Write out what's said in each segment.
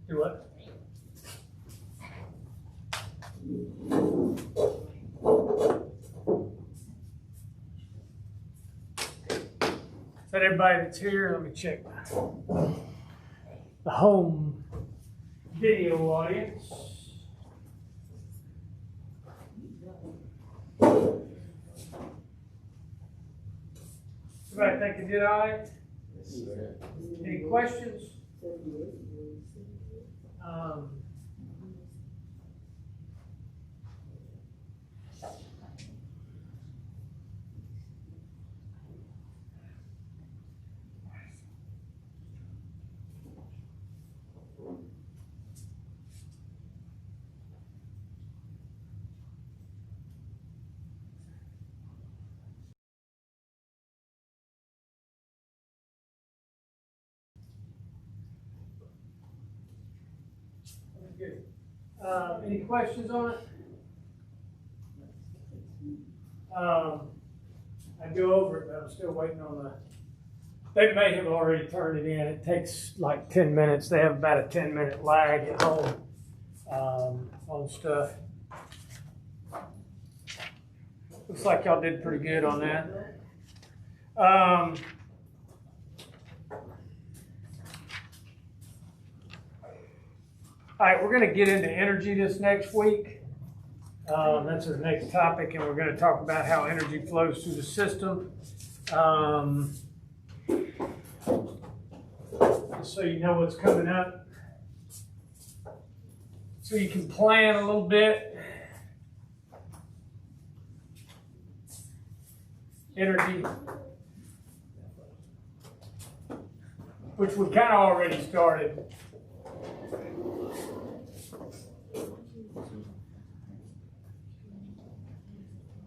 Do what? Is that everybody that's here? Let me check the home video audience. Everybody think you did all right? Any questions? Good. Any questions on it? I go over it, but I'm still waiting on they may have already turned it in. It takes like 10 minutes. They have about a 10-minute lag at home on stuff. Looks like y'all did pretty good on that. All right, we're going to get into energy this next week. That's our next topic, and we're going to talk about how energy flows through the system. Just so you know what's coming up, so you can plan a little bit. Energy, which we kind of already started.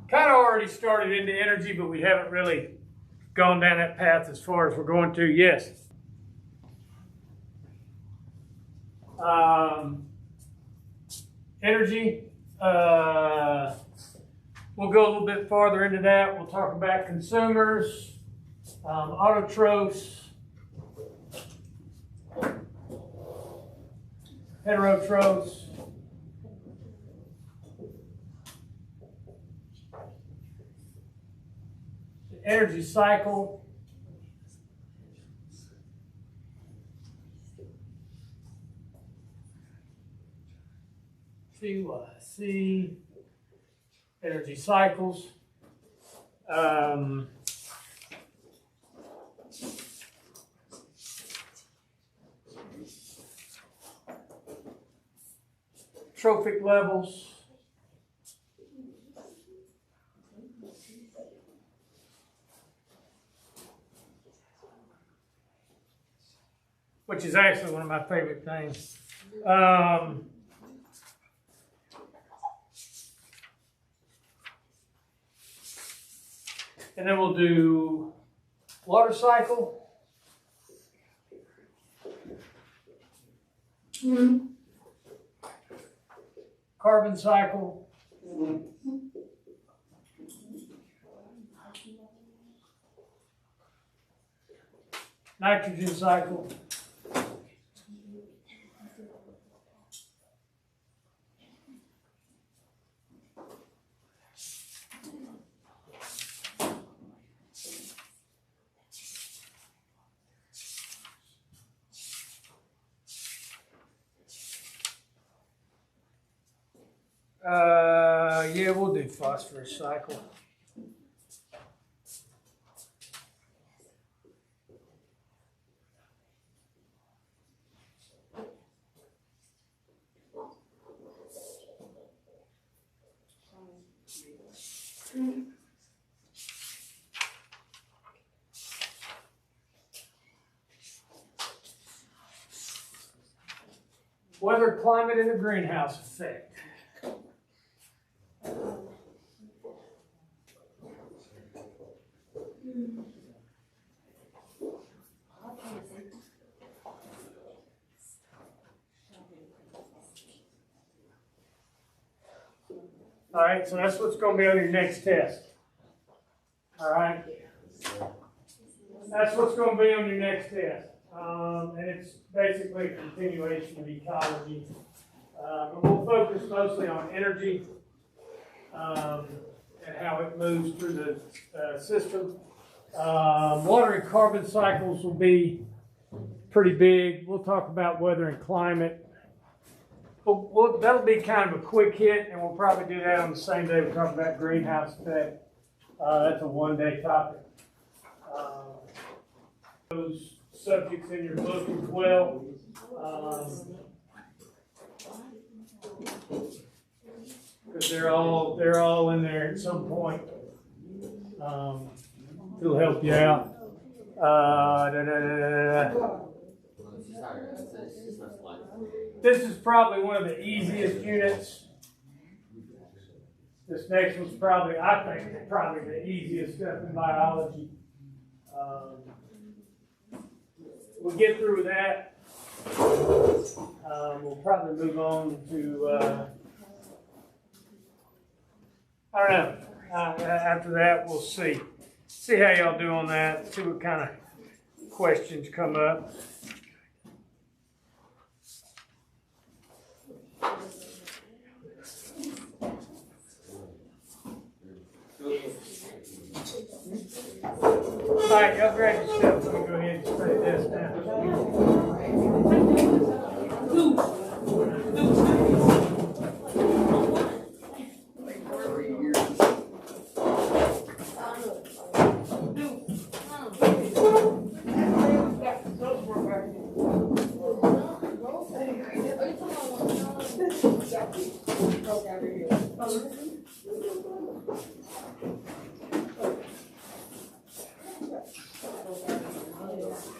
Kind of already started into energy, but we haven't really gone down that path as far as we're going to. Yes. Energy. We'll go a little bit farther into that. We'll talk about consumers, autotrophs, heterotrophs, the energy cycle, CYC, energy cycles, trophic levels, which is actually one of my favorite things. And then we'll do water cycle. Carbon cycle. Nitrogen cycle. Yeah, we'll do phosphorus cycle. weather, climate, and the greenhouse effect. All right, so that's what's going to be on your next test. All right. That's what's going to be on your next test. And it's basically a continuation of ecology. But we'll focus mostly on energy and how it moves through the system. Water and carbon cycles will be pretty big. We'll talk about weather and climate. That'll be kind of a quick hit, and we'll probably do that on the same day we talk about greenhouse effect. That's a one-day topic. Those subjects in your book as well. Because they're all in there at some point. It'll help you out. This is probably one of the easiest units. This next one's probably, I think, probably the easiest stuff in biology. We'll get through that. We'll probably move on to, I don't know. After that, we'll see how y'all do on that. See what kind of questions come up. All right, y'all grab your stuff. Let me go ahead and spray this down.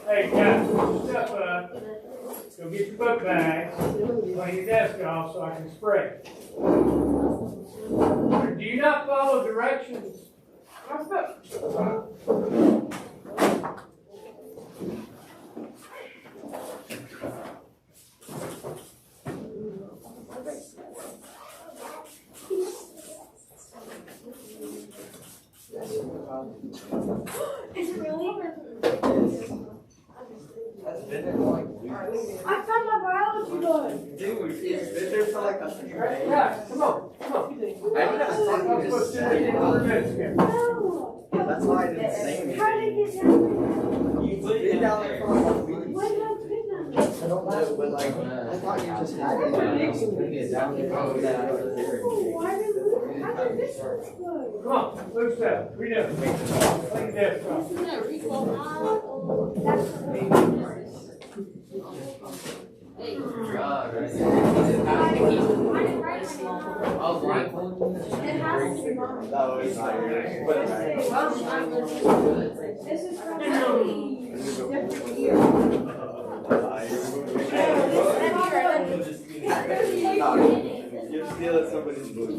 Hey guys, put your stuff up. Go get your book bags. Clean your desk off so I can spray. Do you not follow directions? Is it really? I found my biology book. Dude, it's been there for like a few days. Yeah, come on. I didn't have something to say. No. That's why I didn't say anything. How did it get down You've been down there for a week. there? Why did I put it down there? I don't know, but like, I thought you just had it. Oh, why did how did this work? Come on, loose up. Read up. Clean your desk off. This is from different year. You're stealing somebody's book.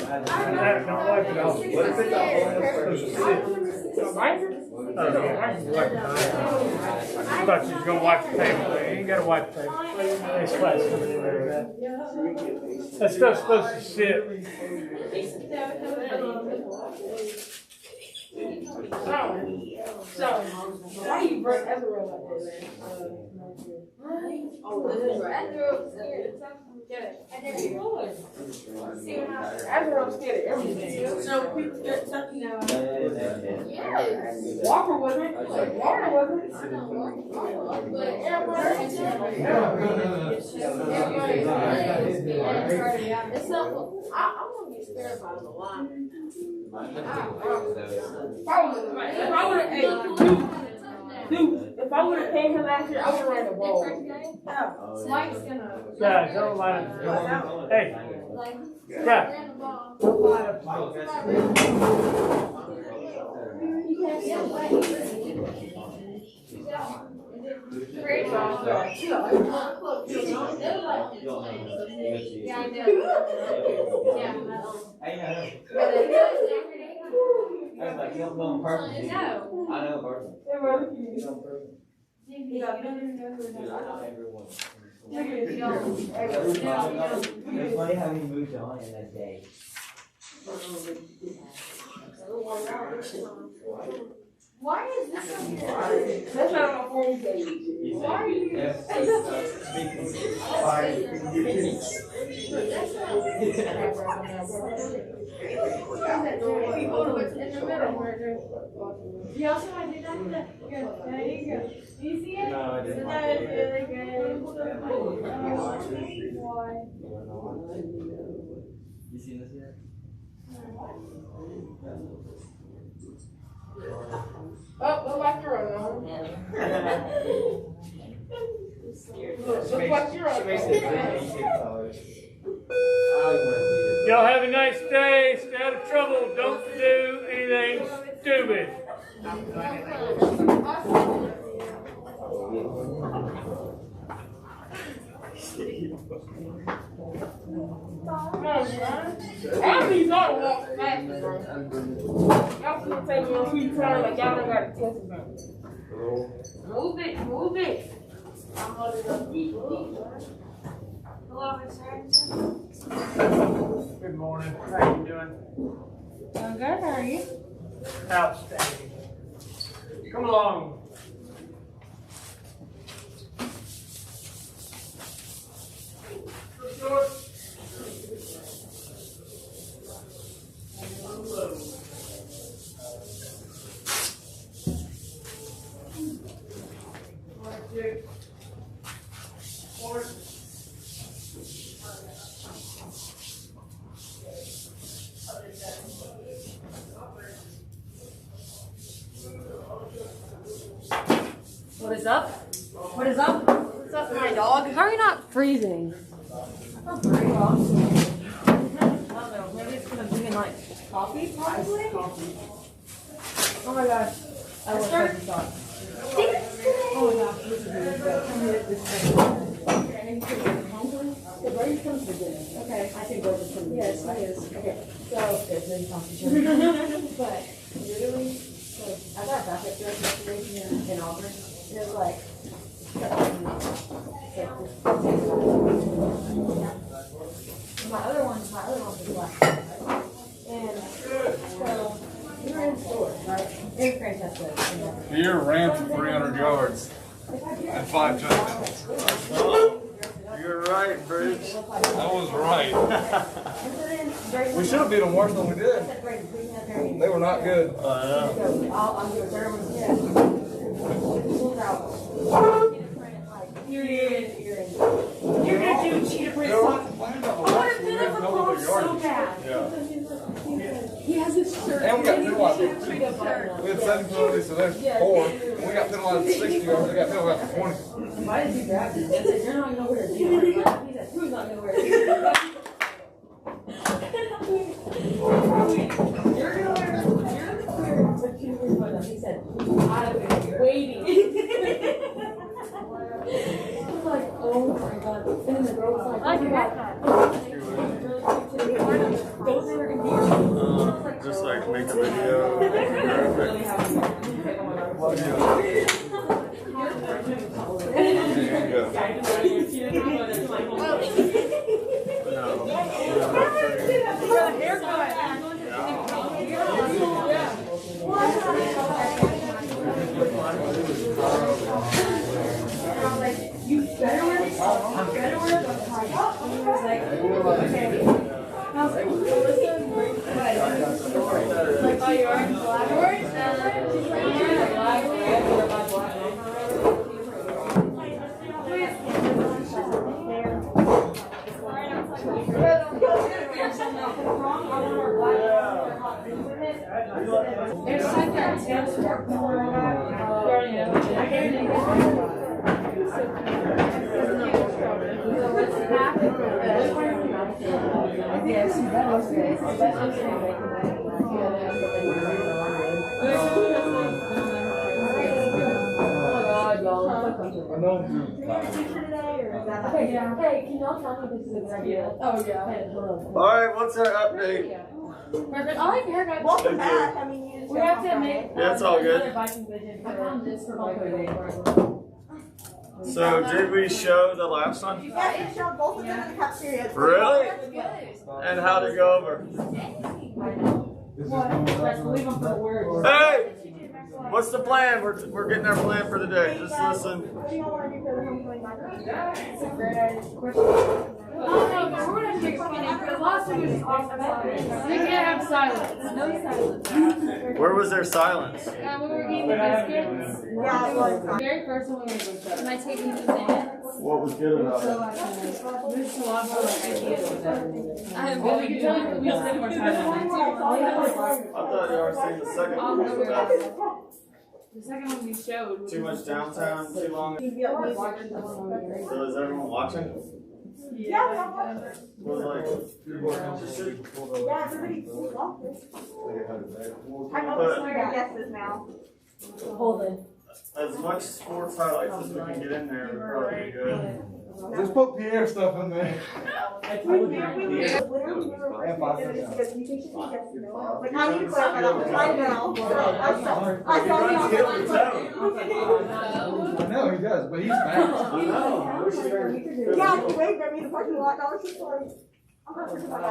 I don't like it all. What if it's a I thought you was going to wipe the table. You ain't got to wipe the table. There's class coming in there. That stuff's supposed to sit. So, why you break Ezra like that? Oh, this is Ezra's scared of everything. So, people get Tucky now. Walker wasn't. Walker wasn't. I'm gonna get scared about it a lot. If I would have paid him last year, I would have ran the ball. Mike's gonna. Guys, don't line up. Hey. Yeah. Don't line up. Great job. Yeah, I did. Yeah. I know. But it does every day. I was like, you don't know in person. do you? No. I know in person. You know in person. You got everyone. Dude, I know everyone. Yeah. It's funny how he moved on in that day. Why is this on here? That's not my phone page. Why are you? Yes. In the middle. You also want to do that? Good. There you go. Do you see it? No, I didn't. That is really good. Why? You seen this yet? Oh, look like you're on. Look like you're on. Y'all have a nice day. Stay out of trouble. Don't do anything stupid. Come on, man. All these are walk fast, bro. Y'all gonna take me on sweet turn like y'all done got a test or something. Move it, move it. I'm holding up. Hello, Miss Harrington. Good morning. How you doing? I'm good, how are you? Outstanding. Come along. What is up? What is up? What's up, my dog? How are you not freezing? I'm very well. I don't know. Maybe it's gonna be in like coffee, probably. Oh my gosh. I love coffee sauce. Oh my gosh, this is really good. Come here, this is okay, and then you can get hungry. The Brady comes for dinner. Okay. I think Brady's coming for dinner. Yes, he is. Okay. So, there's no coffee. But, literally, so I got a backup drug yesterday in Auburn. And it was like, my other one was black. And so we were in the store, right? In Francesca. Deer ran for 300 yards and 5 touchdowns. You're right, Briggs. I was right. We should have beat them worse than we did. They were not good. I'll do a third one. Yeah. You're gonna do cheetah print socks. I want to do it for Paul so bad. Yeah. He has this shirt. And we got penalized. Cheetah shirt. We had 7 penalties, so there's 4. We got penalized 60 yards. They got penalized 20. Why did you grab this? They said, you're not gonna wear a cheetah print. He said, who's not gonna wear a cheetah print? You're gonna wear a cheetah print. He said, I've been waiting. I was like, oh my god. And then the girl was like, I like your haircut. Those are in here. Just like make a video. Really happy. There you go. You better wear this. I'm better wear it. I was like, okay. I was like, listen, like, oh, you are black words? She's like, yeah, black There's like that dance work I know. Is there a teacher today, or is that? Okay, yeah. Hey, can y'all tell me this is a good idea? Oh, yeah. Hey, hold on. All right, what's our update? Perfect. I like haircuts. Welcome back. I mean, you just. We have to make. Yeah, it's all good. another Viking vision. I found this for my birthday. So, did we show the last one? Yeah, you showed both of them in the cafeteria. Really? Good. And how did it go over? Let's leave them for the words. Hey! What's the plan? We're getting our plan for the day. Just listen. What do you want to do for the homecoming microphone? It's a great idea. No, but we're gonna make funny because last time was off silence. We can't have silence. No silence. Where was their silence? When we were eating the biscuits. Yeah, it was. The very first one we made was better. Am I taking these minutes? What was good about it? There's a lot more ideas with that. I have really good time. We spend more time on it too. I thought you were saying the second one was about The second one we showed. too much downtime, too long. You'd be like, So is everyone watching? yeah, we all watched it. Was like, Yeah, everybody loved it. I know But- some of your guesses now. Hold it. as much sports highlights as we can get in there would probably be good. Just put Pierre stuff in there. Like, how do you clarify that? I know. I saw you on the No, he does, but he's fast. Yeah, he waved at me in the parking lot. That was just like. I'm not sure about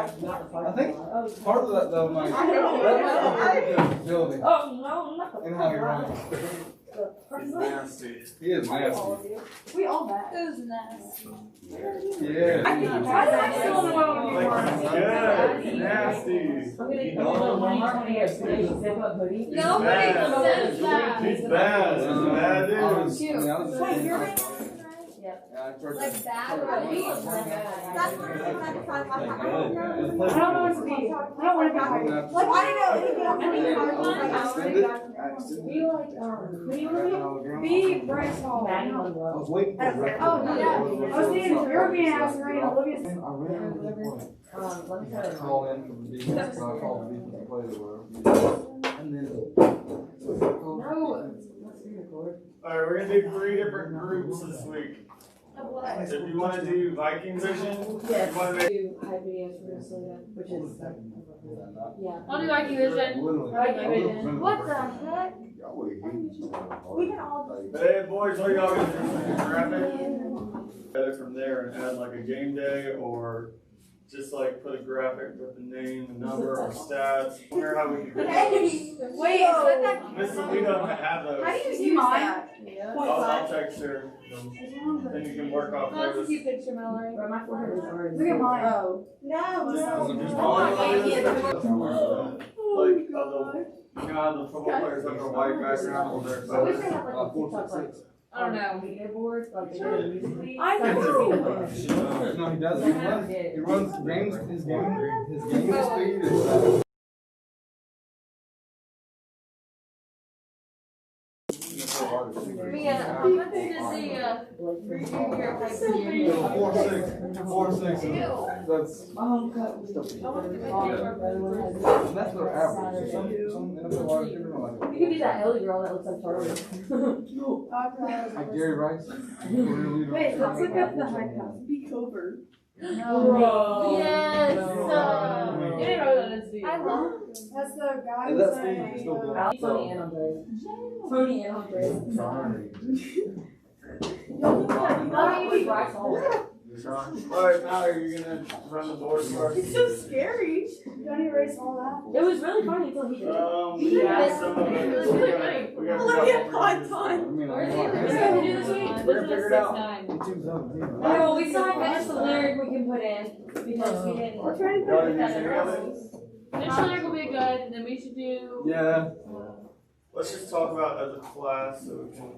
that. I think part of that though, Mike, that's ability Oh, no, no. and how he runs. He's nasty. He is nasty. We all met. It was nasty. Yeah. I still don't know what Good. Nasty. Nobody He's says bad. He's bad. He's a bad dude. Wait, you're being. Like bad. That's what I'm trying to find my. I don't know. I don't know what to be. I don't want to be. Like, I didn't know anything else. We like, be Bryce Hall. I was waiting for it. Oh, yeah. I was thinking European house right Olivia's. I called in from the defense, I called the defensive player or whatever. And then. Alright, we're gonna do 3 different groups this week. If you wanna do Viking vision, Yes. you wanna make. Do high videos for Minnesota, which is, yeah. I'll do Viking vision. Viking vision. What the heck? We can all. Hey boys, what are y'all gonna do? Graphic? Better from there and add like a game day or just like put a graphic with the name, the number, or stats. I wonder how we can do those. Wait, is that Mr. We don't have those. How do you use that? I'll text her. Then you can work off That's a those. cute picture, Mallory. My forehead is orange. Look at mine. Oh. No, Just no. like of the, you know how the football players have their white background on their I wish photos. they had like a TikTok like. I don't know. Leaderboard, like they do musically. I know. No, he doesn't. He runs games. His game speed is. Man, I'm looking to see review your high school. 4.6. That's that's their average. Some NFL wide receivers are like. You could be that Ellie girl that looks like Charlie. Like Gary Rice. Wait, let's look up the high pass. Be covert. Yes. No. You didn't know that it's the. I love. That's the guy who That's sang. still good. Tony and Andres. Tony and Andres. Alright, now are you gonna run the board for us? It's so scary. Don't erase all that. It was really funny until he did it. We got some of it. We got Olivia Pine's on. We're gonna do this week. We're gonna figure it out. No, we still have finished the lyric we can put in because we didn't. We're trying to Y'all put didn't that use in any of it? This lyric will be good, and then we should do. Yeah. Let's just talk about as a class so we can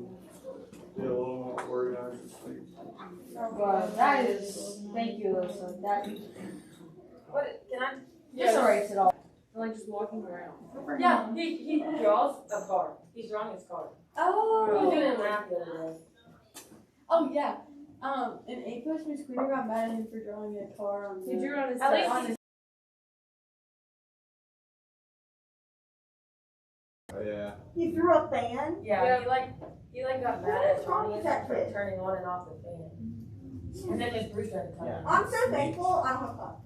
be a little more organized this week. But that is, thank you, Alyssa. That. What, can I? Just erase it all. Like just walking around. Yeah, he draws a car. He's drawing his car. He was Oh. doing it math the other day. Oh yeah. In A-Push, Miss Queenie got mad at him for drawing a car on He drew on his At least on he- his. Oh, yeah. He threw a fan. Yeah, Yeah. he like He like got mad at Tony for turning on and off the fan. And then Miss Bruce tried to come. I'm so thankful I don't have a pup.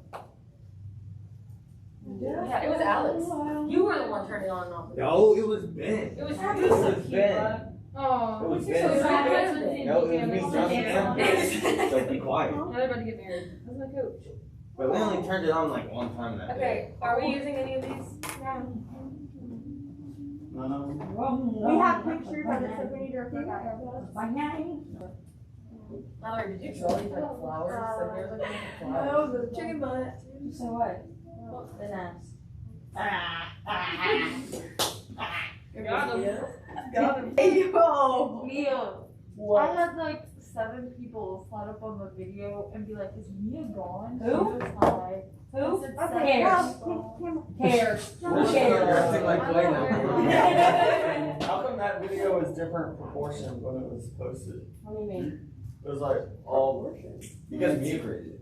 Yeah, it was Alex. You were the one turning on and off the fan. No, it was Ben. It was It was Ben. Oh. It was So Ben. it's not good. No, it was me. Johnson. So be quiet. Now they're about to get married. That's my coach. But we only turned it on like one time that day. Okay, are we using any of these? No. We have pictures of it, so we need to refer back. Mallory, did you draw these like flowers? Like yours look like flowers. No, the chicken butt. So what? Then Got him. Yo. I had like 7 people slide up on the video and be like, "Is Mia gone?" Who? She was high. Who? Okay, Cares? You're acting like Clay now. How come that video was different proportion when it was posted? What do you mean? It was like all, Because me created it.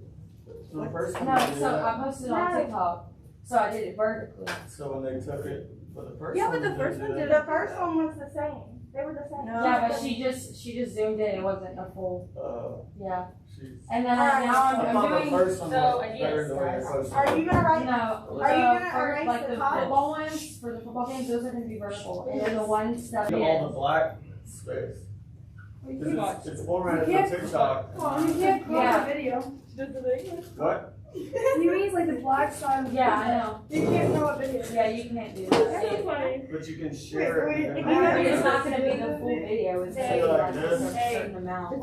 the first time No, they did so that, I posted it on TikTok. So I did it vertically. so when they took it for the first Yeah, one. but the first they one did The first one was the same. They were the same. Yeah, but she just zoomed in. It wasn't a full. Yeah. She's. And then Alright, now I I'm thought the doing. first one So was ideas, better the way guys. they posted Are it. you gonna write? No, Are you so gonna for, erase like the the top? football ones for the football games, those are gonna be vertical, and then the ones that All the black space. It's formatted for TikTok. You can't close Yeah. the video. What? You mean like the black side? Yeah, I know. You can't throw a video. Yeah, you can't do that. That's funny. But you can share it. Wait, and wait, then- But it's not gonna be the full video. It's gonna be like a certain amount.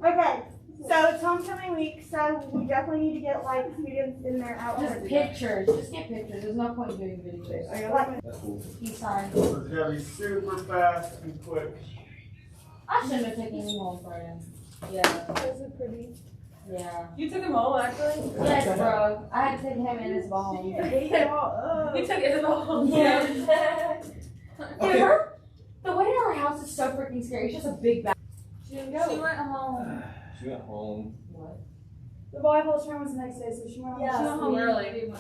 Okay, so it's homecoming week, so we definitely need to get like students in their Just outfits. pictures. Just get pictures. There's no point in doing videos. Like, That's cool. Peace sign. So it's gotta be super fast and quick. I shouldn't have taken you home for him. Yeah. Those are pretty. Yeah. You took him home, actually? Yes, bro. I had to take him and his home. You took Isabel home. Yeah. Dude, the way our house is so freaking scary. It's just a big bag. She didn't go. She went home. She went home. What? the volleyball tournament was the next day, so she went home. Yeah. She went home early.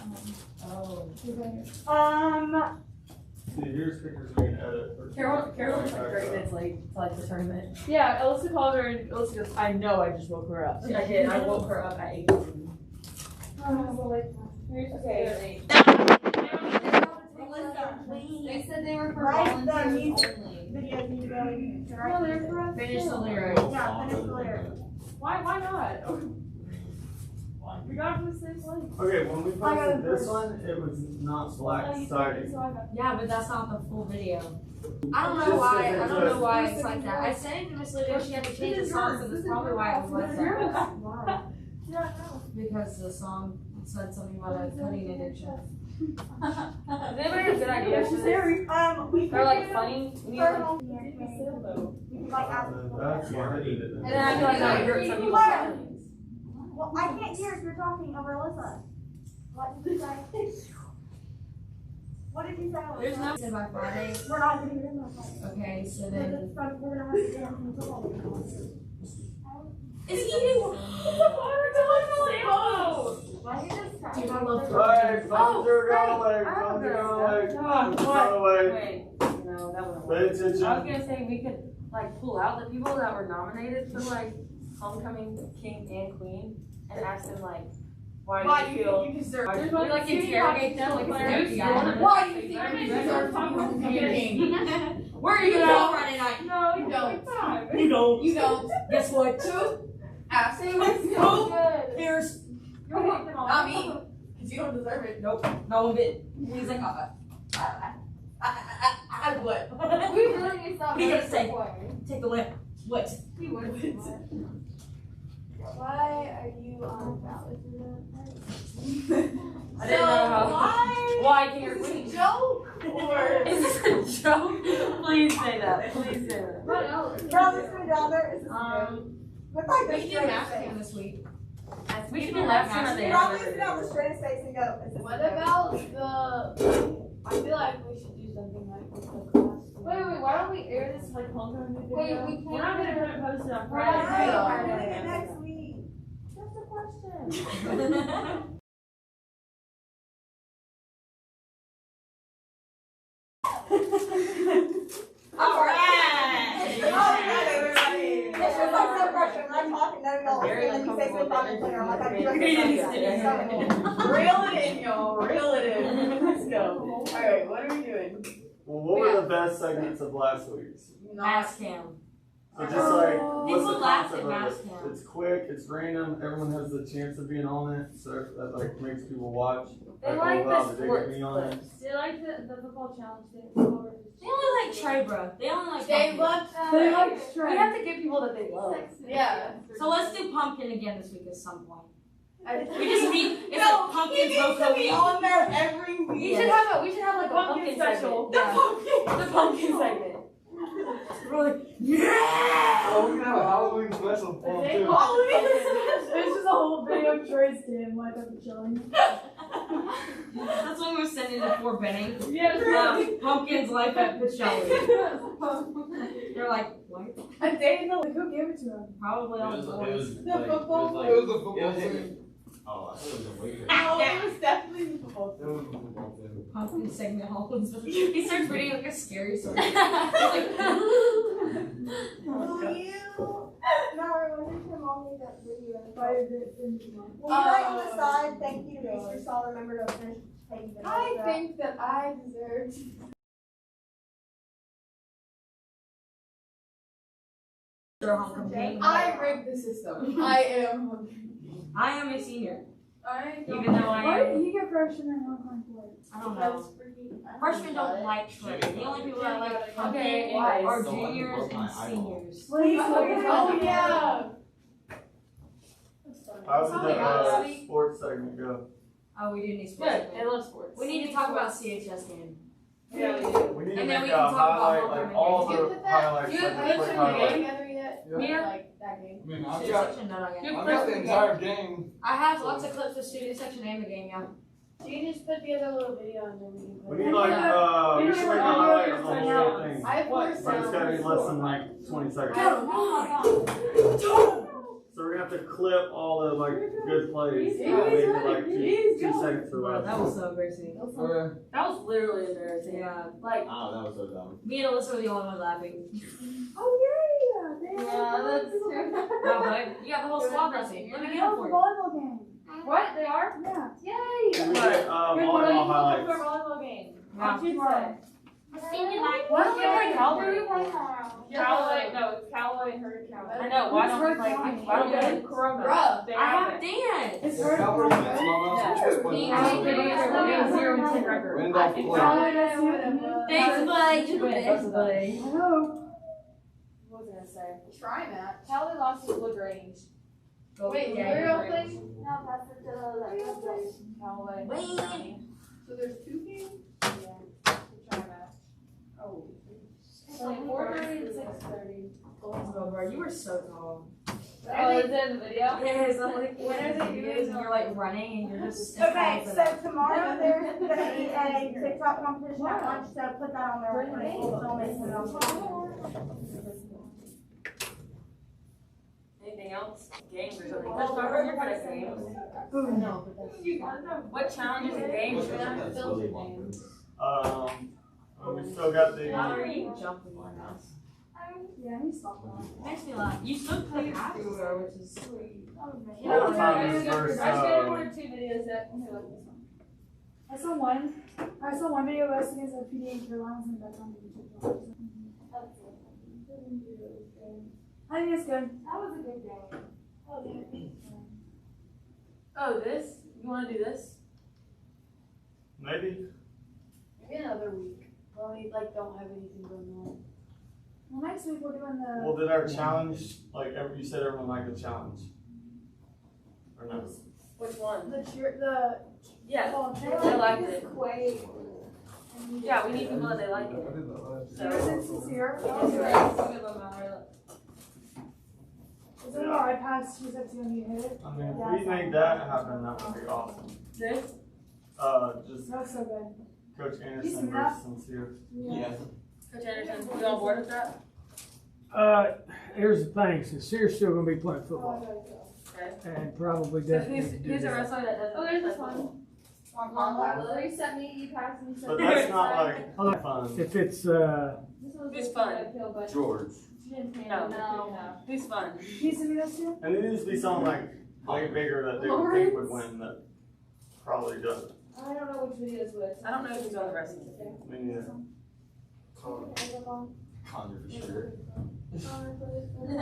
Oh. See, here's pictures we can edit. for- Carol was like 30 minutes late to like the tournament. Yeah, Alyssa called her and Alyssa goes, "I know I just woke her up." I did. I woke her up at 8. Okay. They said they were for Write the volunteers music only. videos need to go. You can No, write they're for us. Finish the too. lyrics. Yeah, finish the lyrics. Why not? We got it from the same place. Okay, when we I got posted it this first. one, it was not black sided. Yeah, but that's not the full video. I don't know why. I don't know why it's like that. I sent it to Miss Lydia. She had to change the song, so that's probably why it was like that. Because the song said something about a cutting addiction. Does anybody have good ideas for this? We Or like funny? We need like. You can like ask. That's why I did it. And then I feel like that would hurt some people's feelings. Well, I can't hear if you're talking over Alyssa. What did you say? What did you say? Alyssa? There's no. Said by Friday. We're not gonna hear that. Okay, so We're then. gonna have to dance until. Is he eating? Right, thumbs are going, thumbs are going. Thumbs are going. Wait, no, that wasn't. Pay I was attention. gonna say we could like pull out the people that were nominated for like homecoming king and queen and ask them like, why do you feel? deserve We like interrogate them like Why it's FBI. Why do you think you deserve homecoming king? Where are you gonna go Friday night? No, You don't. You don't. You don't. Guess what? Absolutely. So good. Here's. You're hitting them all. Not me. Cause you don't deserve it. Nope. No one bit. He's like, I would. We really need to stop. What are you gonna making say? it. Take the lip. What? We would. Why are you on ballot? I didn't know how. Why can your queen? Joke or? Is this a joke? Please say that. Please say that. What else? Brothers and brothers. Look like We the can do straightest masking face. this week. We can do last one of the Probably sit on the straightest face and go. Is this What good? about the? I feel like we should do something like with the class. Wait, why don't we air this like homecoming video? Wait, we can't We're not gonna put it posted on We're not Friday. gonna We're doing it next week. That's a question. All right. Reel it in, y'all. Reel it in. Let's go. Alright, what are we doing? Well, what were the best segments of last week's? Mass cam. So just like, what's People the laugh concept at of mass it? cam. It's quick, it's random, everyone has the chance of being on it, so that like makes people watch. They Like, like oh, wow, the did they sports get me on it? They like the football challenge thing. They only like Trey, bro. They only like They pumpkin. love They like We strength. have to get people that they love. Yeah. So let's do pumpkin again this week at some point. We We just need it's like pumpkin cocoa week. on there every We week. should have like a pumpkin special. segment. The pumpkin segment. We're like, yeah! Oh, we can have a Halloween special for them too. This is a whole video of Troy's game, like I'm chilling. That's what we're sending to Fort Benning. Yeah, Pumpkin's life at Pichelli. They're like, what? a day in the who gave it to him? Probably all the boys. The football It was the football thing. Oh, I thought it was a waiter. No, it was definitely the football. It was the football thing. Pumpkin segment Halloween special. He starts reading like a scary story. He's like, Will you? No, when did your mom make that video? Fire it into my. Will you write on the side, thank you to Mr. Saul, remember to finish taking the notes I out? think that I deserve to. they're homecoming. I rigged the system. I am hungry. I am a senior. I don't Even though Why I did he get freshman and Hong Kong play? I don't That's know. freaking. Freshmen don't like Trey. The only people that like pumpkin Okay, are Someone juniors broke my and eyeball. seniors. Please, Oh yeah. How Oh, did yeah. the sports segment go? Oh, we do need sports. Good. I love sports. We need to talk about CHS game. Yeah, we do. We need to And then make we a can talk about highlight, homecoming like all You the put that- highlights, You like a put quick your highlight. game together yet? Yeah. Like that game. I mean, Student section, no, not yet. I've got the entire game. I have lots of clips of student section and the game, yeah. So you just put together a little video and then we can put We it. need like, we should make a highlight of the whole thing. I have four But it's gotta be sounds. less than like 20 seconds. So we're gonna have to clip all the like good plays. Easy. And make it like Easy. 2 seconds or Bro, less. that was so embarrassing. Okay. That was literally embarrassing. Yeah. Like, Oh, that was so dumb. me and Alyssa were the only ones laughing. Oh yeah, Yeah, that's true. No, but you got the whole squad laughing. Let me get them for you. volleyball game. What? They are? Yeah. Yay! Can we get volleyball highlights? volleyball game. Yeah. On Tuesday. What? Callaway, no, it's Callaway and Hurricane. I know, why don't we play? Why don't we play? Corona. I have Dan. It's Yeah, hard. Calvert against Mama, which was He supposed has to been be. a 0-10 record. Randolph I think Blake. Thanks, Blake. Thanks, Blake. Hello. What was I gonna say? Try that. Callaway lost to LaGrange. Go Wait, get where it. y'all playing? No, pass it to Callaway. Wait. So there's 2 games? Yeah. Try that. Oh. It's like 4:30 and 6:30. Let's go, bro. You were so tall. Oh, is it in the video? Yes, I'm like, When are they doing and you're like running and you're just. Okay, so tomorrow there's gonna be a TikTok competition at lunch, so put that on there. We'll film it and put it on. Anything else? Games or something? That's not really good at games. No, but that's. What challenges and games are there? That's Willy Wonka. We still got the. How are you jumping on us? Yeah, he's soft. Makes me laugh. You still play everywhere, which is sweet. All the time is versus, I shared 1 or 2 videos that. I saw one video of us against a PD in Carolinas and that's on YouTube. I think it's good. That was a good game. Oh, this? You want to do this? Maybe. Maybe another week. Well, we like don't have anything going on. Well, next week we're doing the. Well, did our challenge, like, you said everyone liked the challenge? Or no? Which one? The Yeah. oh, I liked it. Quay. Yeah, we need people that they like it. Ever since here. Is that where I passed? She said to me, hit it. I mean, if we make that happen, that would be awesome. This? Just That was so good. Coach You Anderson see that? versus Sincere. Yeah. Coach Anderson, you on board with that? Here's the thing, Sincere's still gonna be playing football, Okay. and probably So definitely. who's a wrestler that doesn't? Oh, there's play this one. football? Larry sent me, you passed me. But that's not like fun. If it's, Who's fun? George. No. Who's fun? Can you send me those two? And it needs to be something like Way bigger that they would think would win that probably doesn't. I don't know which videos which. I don't know who's on the rest of it. I mean, yeah. Connor for sure.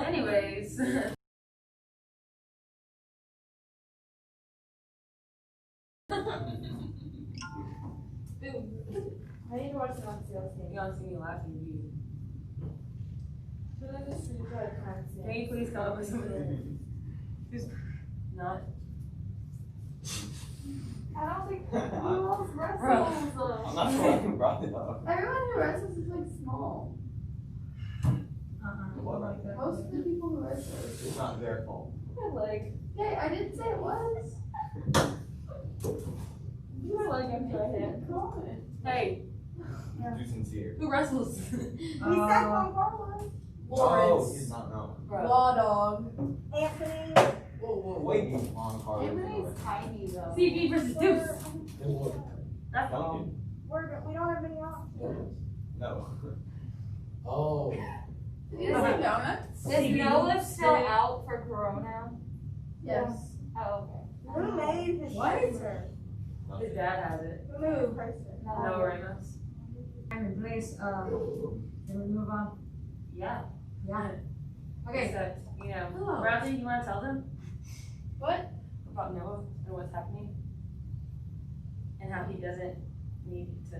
Anyways. I need to watch the on sales You game. don't see me laughing, do you? Should I just screenshot the time Can you please come up with something? Who's not? I don't think who else wrestles though. I'm not sure I can brought it up. Everyone who wrestles is like small. Most of the people who wrestle. It's not their fault. Like, hey, I didn't say it was. You were like, I'm trying to comment. Hey, Too sincere. who wrestles? He said Juan Carlos. Oh, he's not known. Law dog. Anthony. Whoa, wait, on Carlos. Anthony's tiny though. CB versus Deuce. That's Duncan. We don't have any options. No. Oh. He doesn't donuts. Is Noah still out for Corona? Yes. Oh, Who made his What? razor? His dad has it. Who moved? No Ramos. In place, can we move on? Yeah. Yeah. Okay, so, you know, Hello. Bradley, you wanna tell them What? about Noah and what's happening? And how he doesn't need to.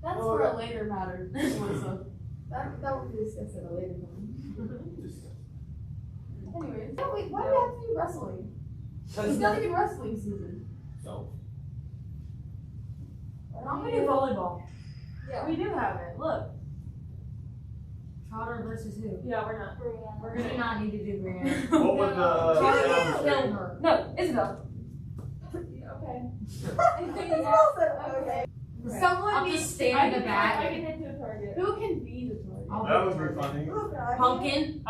That's for a later matter, Melissa. That will be discussed at a later time. Anyways, no, wait, why do we have to do wrestling? It's not even wrestling season. So. I'm gonna do volleyball. Yeah. We do have it, look. Trotter versus who? Yeah, we're not. We're gonna not need to do Brianna. What would the Kill her. No, Isabel. Okay. Okay. Someone I'll needs just stand in the I back. can hit to a target. Who can be the target? I'll that be would be funny. Oh, God. Pumpkin.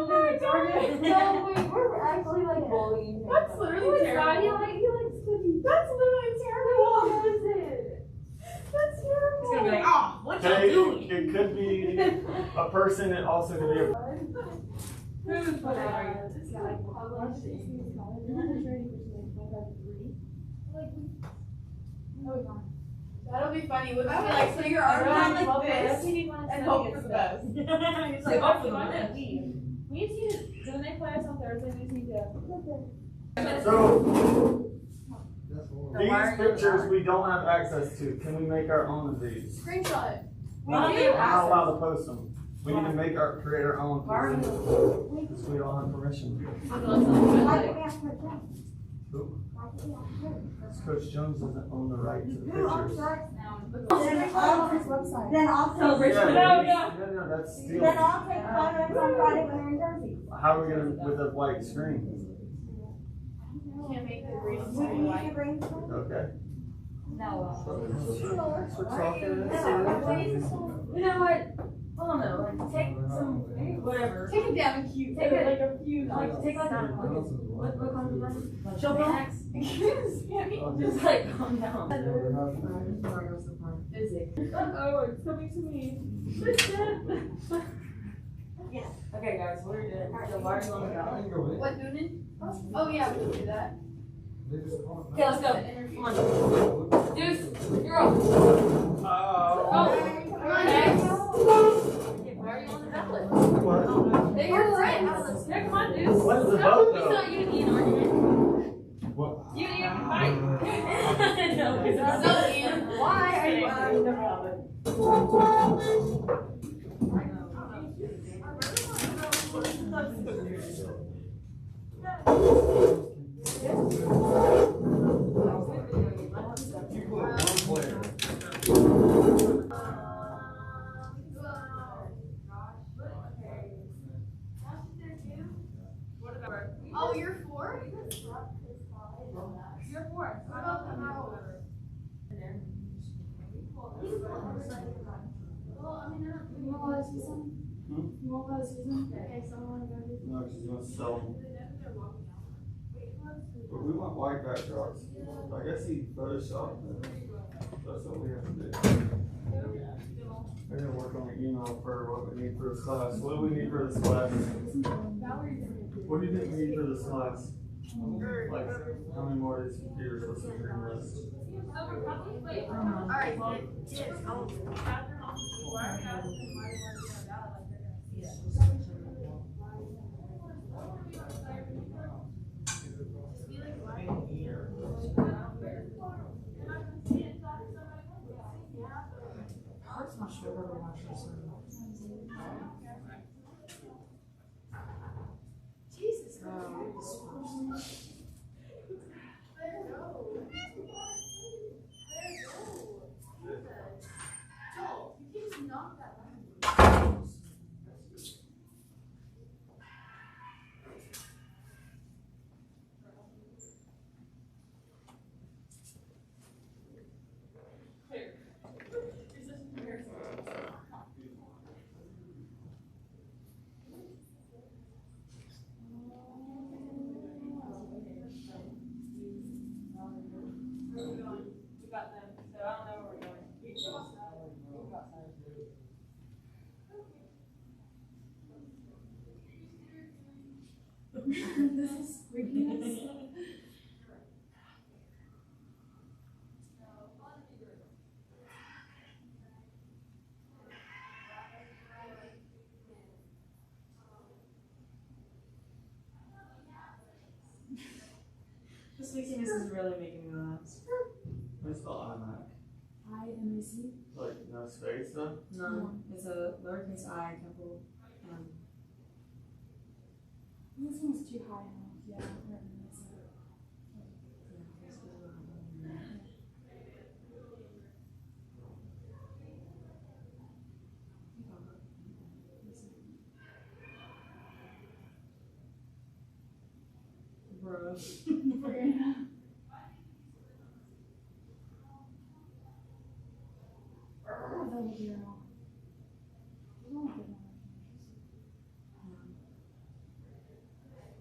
No, wait, we're actually like bullying him. That's literally terrible. He likes cookies. That's literally terrible. How is it? That's terrible. It's gonna be like, oh, what Okay, y'all doing? it could be a person, it also could be a. Who's whatever. That'll be funny. We'll just be like, so your arms out like this and hope for the best. He's like, oh, for the best. We need to, when they play us on Thursday, we just need to. So, So these why are you pictures not? we don't have access to. Can we make our own of these? Screenshot it. We're not allowed to post them. We need to create our own. Because we don't have permission. Why did we have to put that? Who? Why did we have to put it? Coach Jones doesn't own the right to the Who owns pictures. the rights? Then on his website. Then I'll So take, Richmond. No, that's then stealing. I'll take photos on Friday when they're in Jersey. How are we gonna, with a white screen? Can't make the green We screen can use white. the green screen. Okay. Sure. You know what? I don't know, like, take some, maybe whatever. Take it down and cute. Take it. Like a few. Like, take like, what comes with that? Show Max? Just Just like, calm down. Is it? Uh-oh, it's coming to me. Okay, guys, what are you doing? So why are you on the ballot? What, Noonan? Oh, yeah, we can do that. Okay, let's go. Come on. Deuce, you're up. Oh. Come on, Max. Okay, why are you on the ballot? They're your friends. Yeah, come on, Deuce. When's the No, vote it's though? not you and Ian arguing. What? You and Ian fight. No, it's not. So, Ian, why are you on the ballot? You put one player. Oh, you're four? You're four. I don't know. Well, I mean, you want to see some? You want to see some? Okay, so I want to go do. No, she's gonna sell them. But we want white backdrops. I guess he photoshopped them. That's what we have to do. We're gonna work on the email for what we need for this class. What do we need for this class? What do you think we need for this class? Like, how many more of these computers supposed to bring us? Alright, yes, I'll. Hurts my shoulder to watch this one. Jesus. Joel, you keep knocking that loud. This is ridiculous. This weekend is really making me laugh. It's the iMac. IMAC. Like, no space though? No, it's a lowercase I, capital M. This one's too high enough. Yeah, that's it. Bro. Oh, that would be wrong.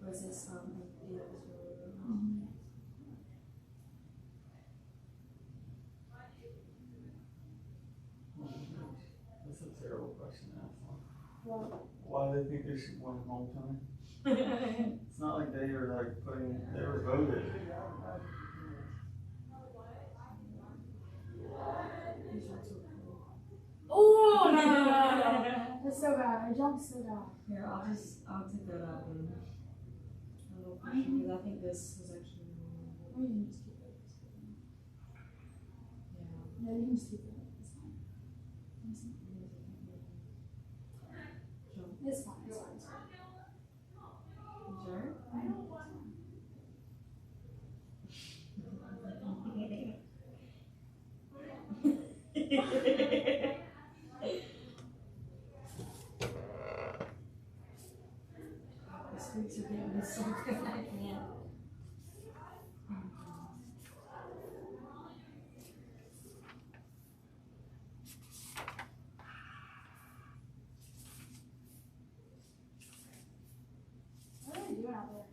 Was this, yeah, it was really good. That's a terrible question to ask. What? Why do they think they should win homecoming? It's not like they are like they were voted. Oh, no. That's so bad. I jumped so bad. Here, I'll take that out and a little question, because I think this was actually. Or you can just keep it. Yeah. Yeah, you can just keep it. It's fine. It's fine. It's fine. It's fine. It's fine. Sure? I know. This week's are getting me so good, I can't. What are you doing out there?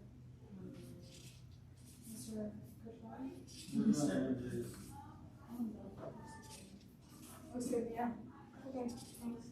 Mr. Kushwani? Looks good, yeah. Okay, thanks.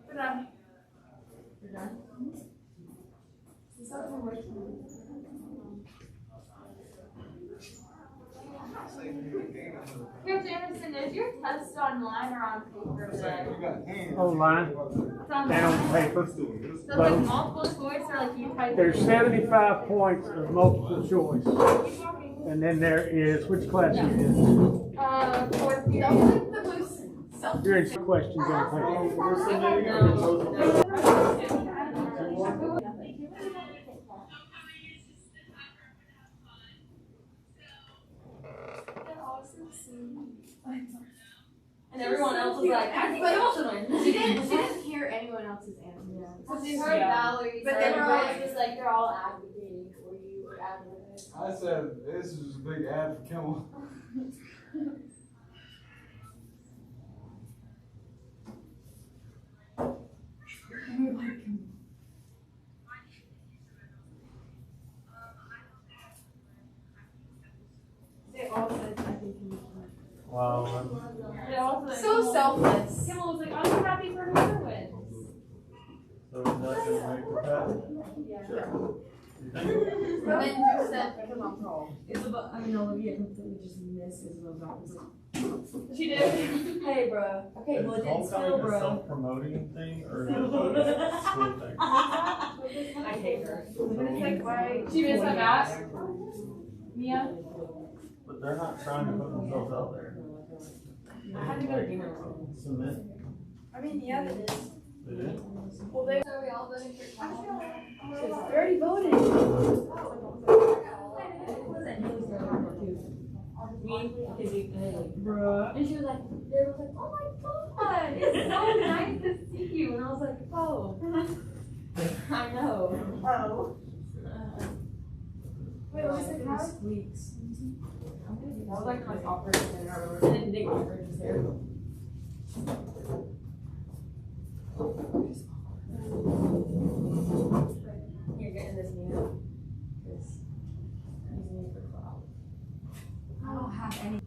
We're done. You're done? Is that the worst one? Coach Anderson, is your test online or on paper today? Online It's on and on paper. So it's like multiple choice or like you type There's in? 75 points of multiple choice. And then there is, which class are you in? Fourth period. Don't click the blue self. You're in questions on paper. And everyone else was like, I think my emotional. She didn't hear anyone else's answer. So she heard Valerie's, But but they they were were all- just like, they're all advocating for you or advocating. I said, this is a big ad for Kimmel. They all said, I think he Wow. They also like, So selfless. Kimmel was like, I'm so happy for her to win. So it's not gonna make the cut. But then you said, come on, Paul. Isabel, I mean, Olivia completely just missed Isabel's opposite. She did. Hey, bro. Okay, well, it didn't still, bro. Self-promoting thing or? I hate her. It's like, why? She missed my math. Mia? But they're not trying to put themselves out there. I had to go to dinner. Submit. I mean, yeah, it is. They did? Well, they So we all voted for Kimmel. already voted. Me, Izzy, Bruh. And she was like, they were like, oh my god, it's so nice to see you. And I was like, oh. I know. Oh. Wait, what was the crowd? Squeaks. That was like the most awkward thing I've ever. And then Nick was just there. You're getting this new. Because he's new for cloud. I don't have any.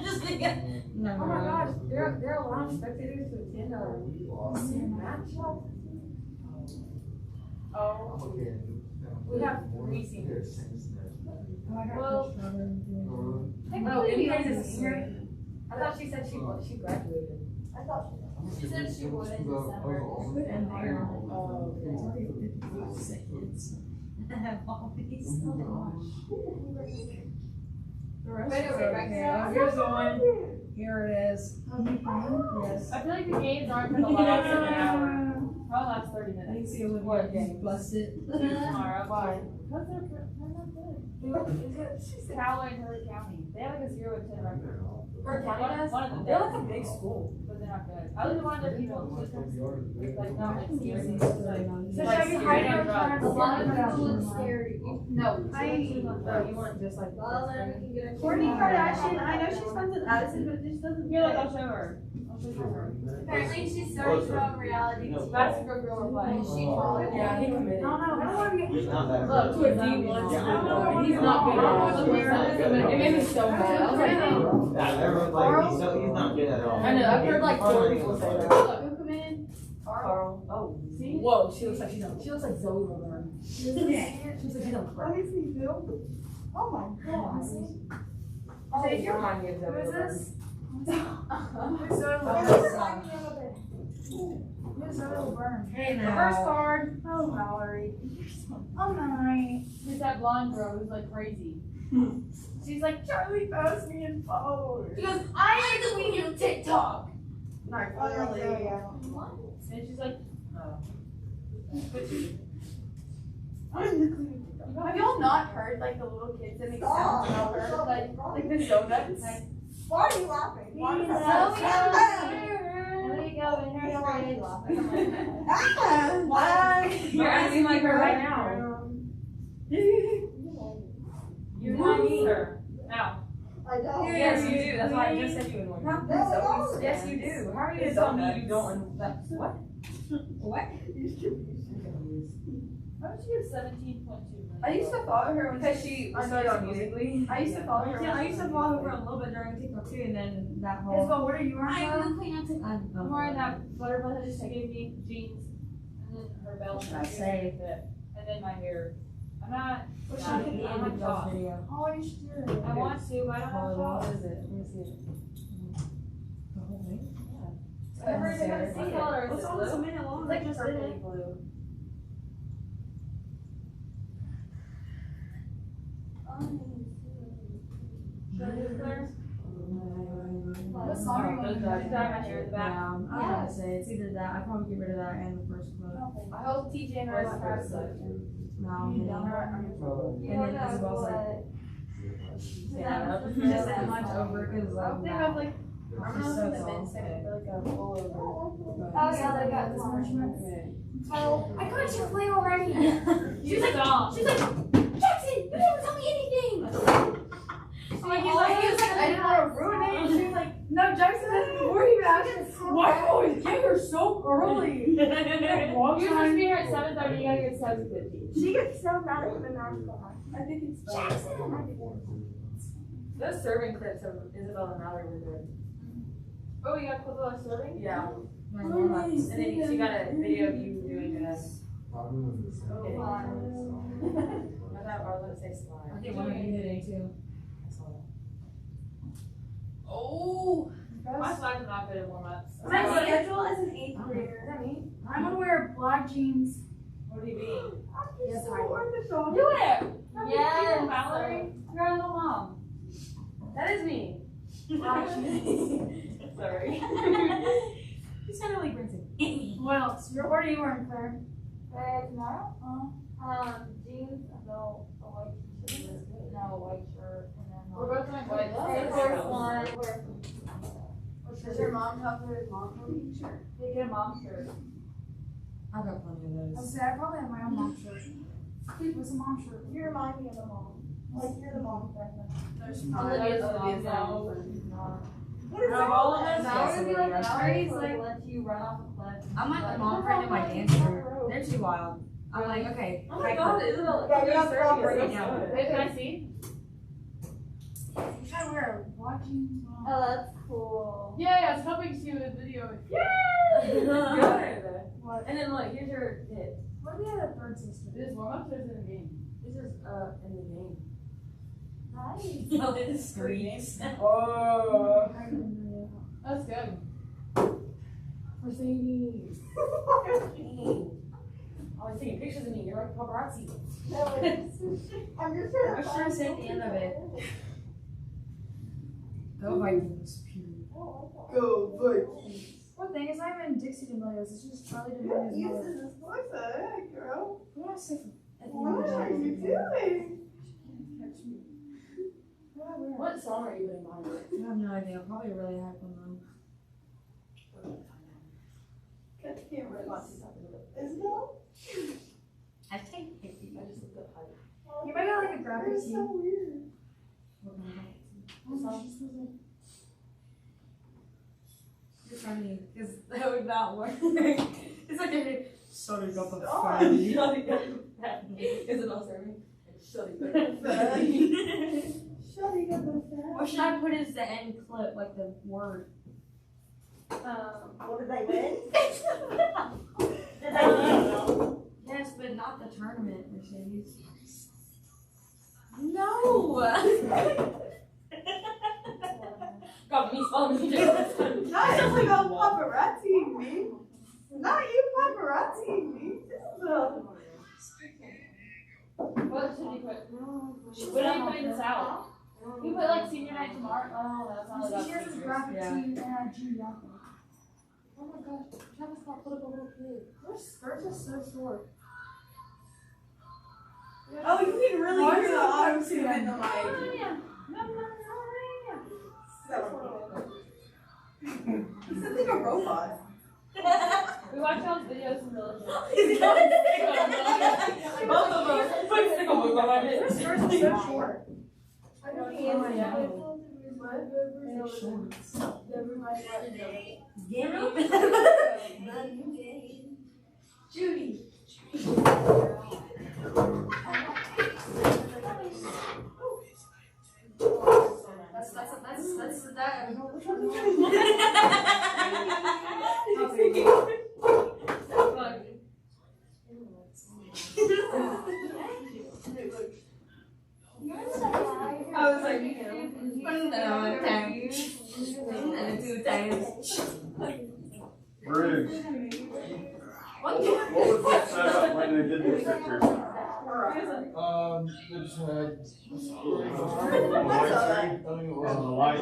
Just thinking. No, Oh my gosh, they're allowing spectators to attend our match. Oh, we have 3 seniors. Well, Oh, technically, Inez is senior. I thought she said she graduated. I thought she said she would in December. And there. Oh, it's already 55 seconds. I have all these. Oh, gosh. The rest Wait, is okay, back okay. here. Here's the one. Here it is. Yes. I feel like the games aren't gonna last an hour. Probably last 30 I can minutes. see Olivia bust it. Tomorrow, why? Because they're not good. Callaway and Hurley County. They have like a 0-10 record. For county does? One of them They're does. like a big school. But they're not good. I was the one that people like not like scary. So Like should we scary hide our drugs. friends? A lot of Yeah. people look scary. No. Oh, you want just like. Kourtney Kardashian, I know she's friends with Addison, but this doesn't. Here, look, I'll show her. I'll show her. Apparently she's starting to on reality. That's a good girl we're playing. She followed. Yeah, he committed. No, I don't want to get. He's not that. Look, to a D1. He's not good at all. It made me so mad. I was like, oh. Yeah, everyone's like, he's not good at all. I know, I've heard like 4 people say that. Look, who come in? Carl. Oh. See? Whoa, she looks like she's on. She looks like Zoe Laverne. She looks like she's on crack. Let me see, Bill. Oh my god. Oh, you remind me of Zoe Who is Laverne. this? Who's Zoe Laverne? Who's Zoe Laverne? Hey The now. first card Oh, Valerie. Oh, nice. is that blonde girl who's like crazy. She's like, Charlie posts me and follows. She goes, I am the queen of TikTok. Oh, yeah. And she's like, I'm the queen. Have y'all not heard like the little kids that make sounds about her? Like the donuts? Why are you laughing? Why is there we go in her fridge. Why? You're acting like her right now. You want me, sir. Now. I don't. Yes, you do. That's why I just said you in one. Not this always. Yes, you do. How are you to tell me you don't? What? What? How did she get 17.2? I used to follow her when Because she started on Musically. I used to follow her. Yeah, I used to follow her a little bit during TikTok too, and then that whole. Isabel, what are you wearing? I'm the queen of TikTok. I'm I'm wearing that butterfly that she gave me, jeans, and then her belt. I say. And then my hair. I'm not. What I'm should not be I'm in not the tall. video? Oh, you should do it. I want to, but I don't have What tall. is it? Let me see it. The whole thing? Everybody's gonna see What it. color is It's it? almost a Blue? minute long. It's like Just purpley in it. blue. What song are you Those gonna guys dye my hair in the back. Yeah, I was gonna say it's either that. I'd probably get rid of that and the first clip. I hope TJ and I Where's the first clip? No, You yeah. don't know. And then Isabel's like, Yeah. just that much over because I think I was like, she's I'm not so in the tall. men's section, but like a pullover. Oh, yeah, they got this measurement. Oh, I got your play already. She's like, She's like, Jackson, you never tell me anything. He's like, I didn't want to ruin it. And she was like, no, Jackson said before he even asked her, why do you always get here so early? You're supposed to be here at 7:30, you gotta get 7:50. She gets so mad at him and I'm gone. I think it's Those serving clips of Isabel and Mallory were good. Oh, you got clip of us serving? Yeah. And then she got a video of you doing this. I thought I was gonna say slide. I think one of you hit it too. I saw that. Oh! My slides are not good at warm-ups. My schedule as an 8th grader. Is that me? I'm gonna wear black jeans. What do you mean? Yes, So I orthodox. Do it! Yes. Valerie. You're a little mom. That is me. Black jeans. Sorry. He's kind of like brings it. What else? What are you wearing, Claire? Tomorrow? Jeans, no, a white t-shirt, no, a white shirt, and then. We're both doing white. Air Force One. Does your mom cover his mom clothing shirt? They get a mom shirt. I've got plenty of I those. say I probably have my own mom shirt. What's a mom shirt? You remind me of a mom. Like, you're the mom friend. Olivia's Olivia's mom. What is Out that? of all of us, Mallory would be like, Mallory. Mallory's Like, like, let you run off a cliff. I'm like the mom friend in my dance group. They're too wild. I'm like, okay. Oh my god, Isabel. Yeah, you're not serving proper. is so good. Wait, can I see? you try to wear black jeans. Oh, that's cool. Yeah, I was hoping to see the video. Good. What? And then look, here's your hit. What if we had a third sister? This is warm-ups or is it a game? This is in the game. Nice. No, it is streets. Oh. I didn't know. That's good. Mercedes. Always taking pictures of me. You're like paparazzi. No, it's, I'm just trying to. What should I say at the end of it? Go Vikings. Period. Go Vikings. One thing is, I'm in Dixie D'Amelio's. It's just Charlie D'Amelio's Using mother. this voice, girl. What do I say at the What are end you of the doing? Catch me. What do I wear? What song are you putting on? I have no idea. Probably a really hype one Cut the camera. though. Is no? I think I just looked up hype. You might get like a graphic It's tee. so weird. Oh, she's supposed to- It's funny because that would not work. It's like a shutting up a Oh, fatty. Shutting up a fatty. Is it all serving? Shutting up a fatty. Shutting up the fan. What should I put as the end clip, like the word? What did they win? Did they win? Yes, but not the tournament, Mercedes. No! Got me spelling me just Not just like a paparazzi me. Not you paparazzi me. What should you put? When are you putting this out? You put like senior night tomorrow? Oh, that's not like She has this graphic Yeah. tee and a jean jacket. Oh my gosh, Travis got put up a little kid. Her skirts are so short. Oh, you can really Why hear is the it auto so tune in the bad? mic. He sounds like a robot. We watched all those videos from Religion. Both of them. Put a sickle move behind it. Her skirts are so short. I don't think Oh, it's yeah. Judy. That's that. Briggs. What? What was that setup when they did this picture? They just had. The light.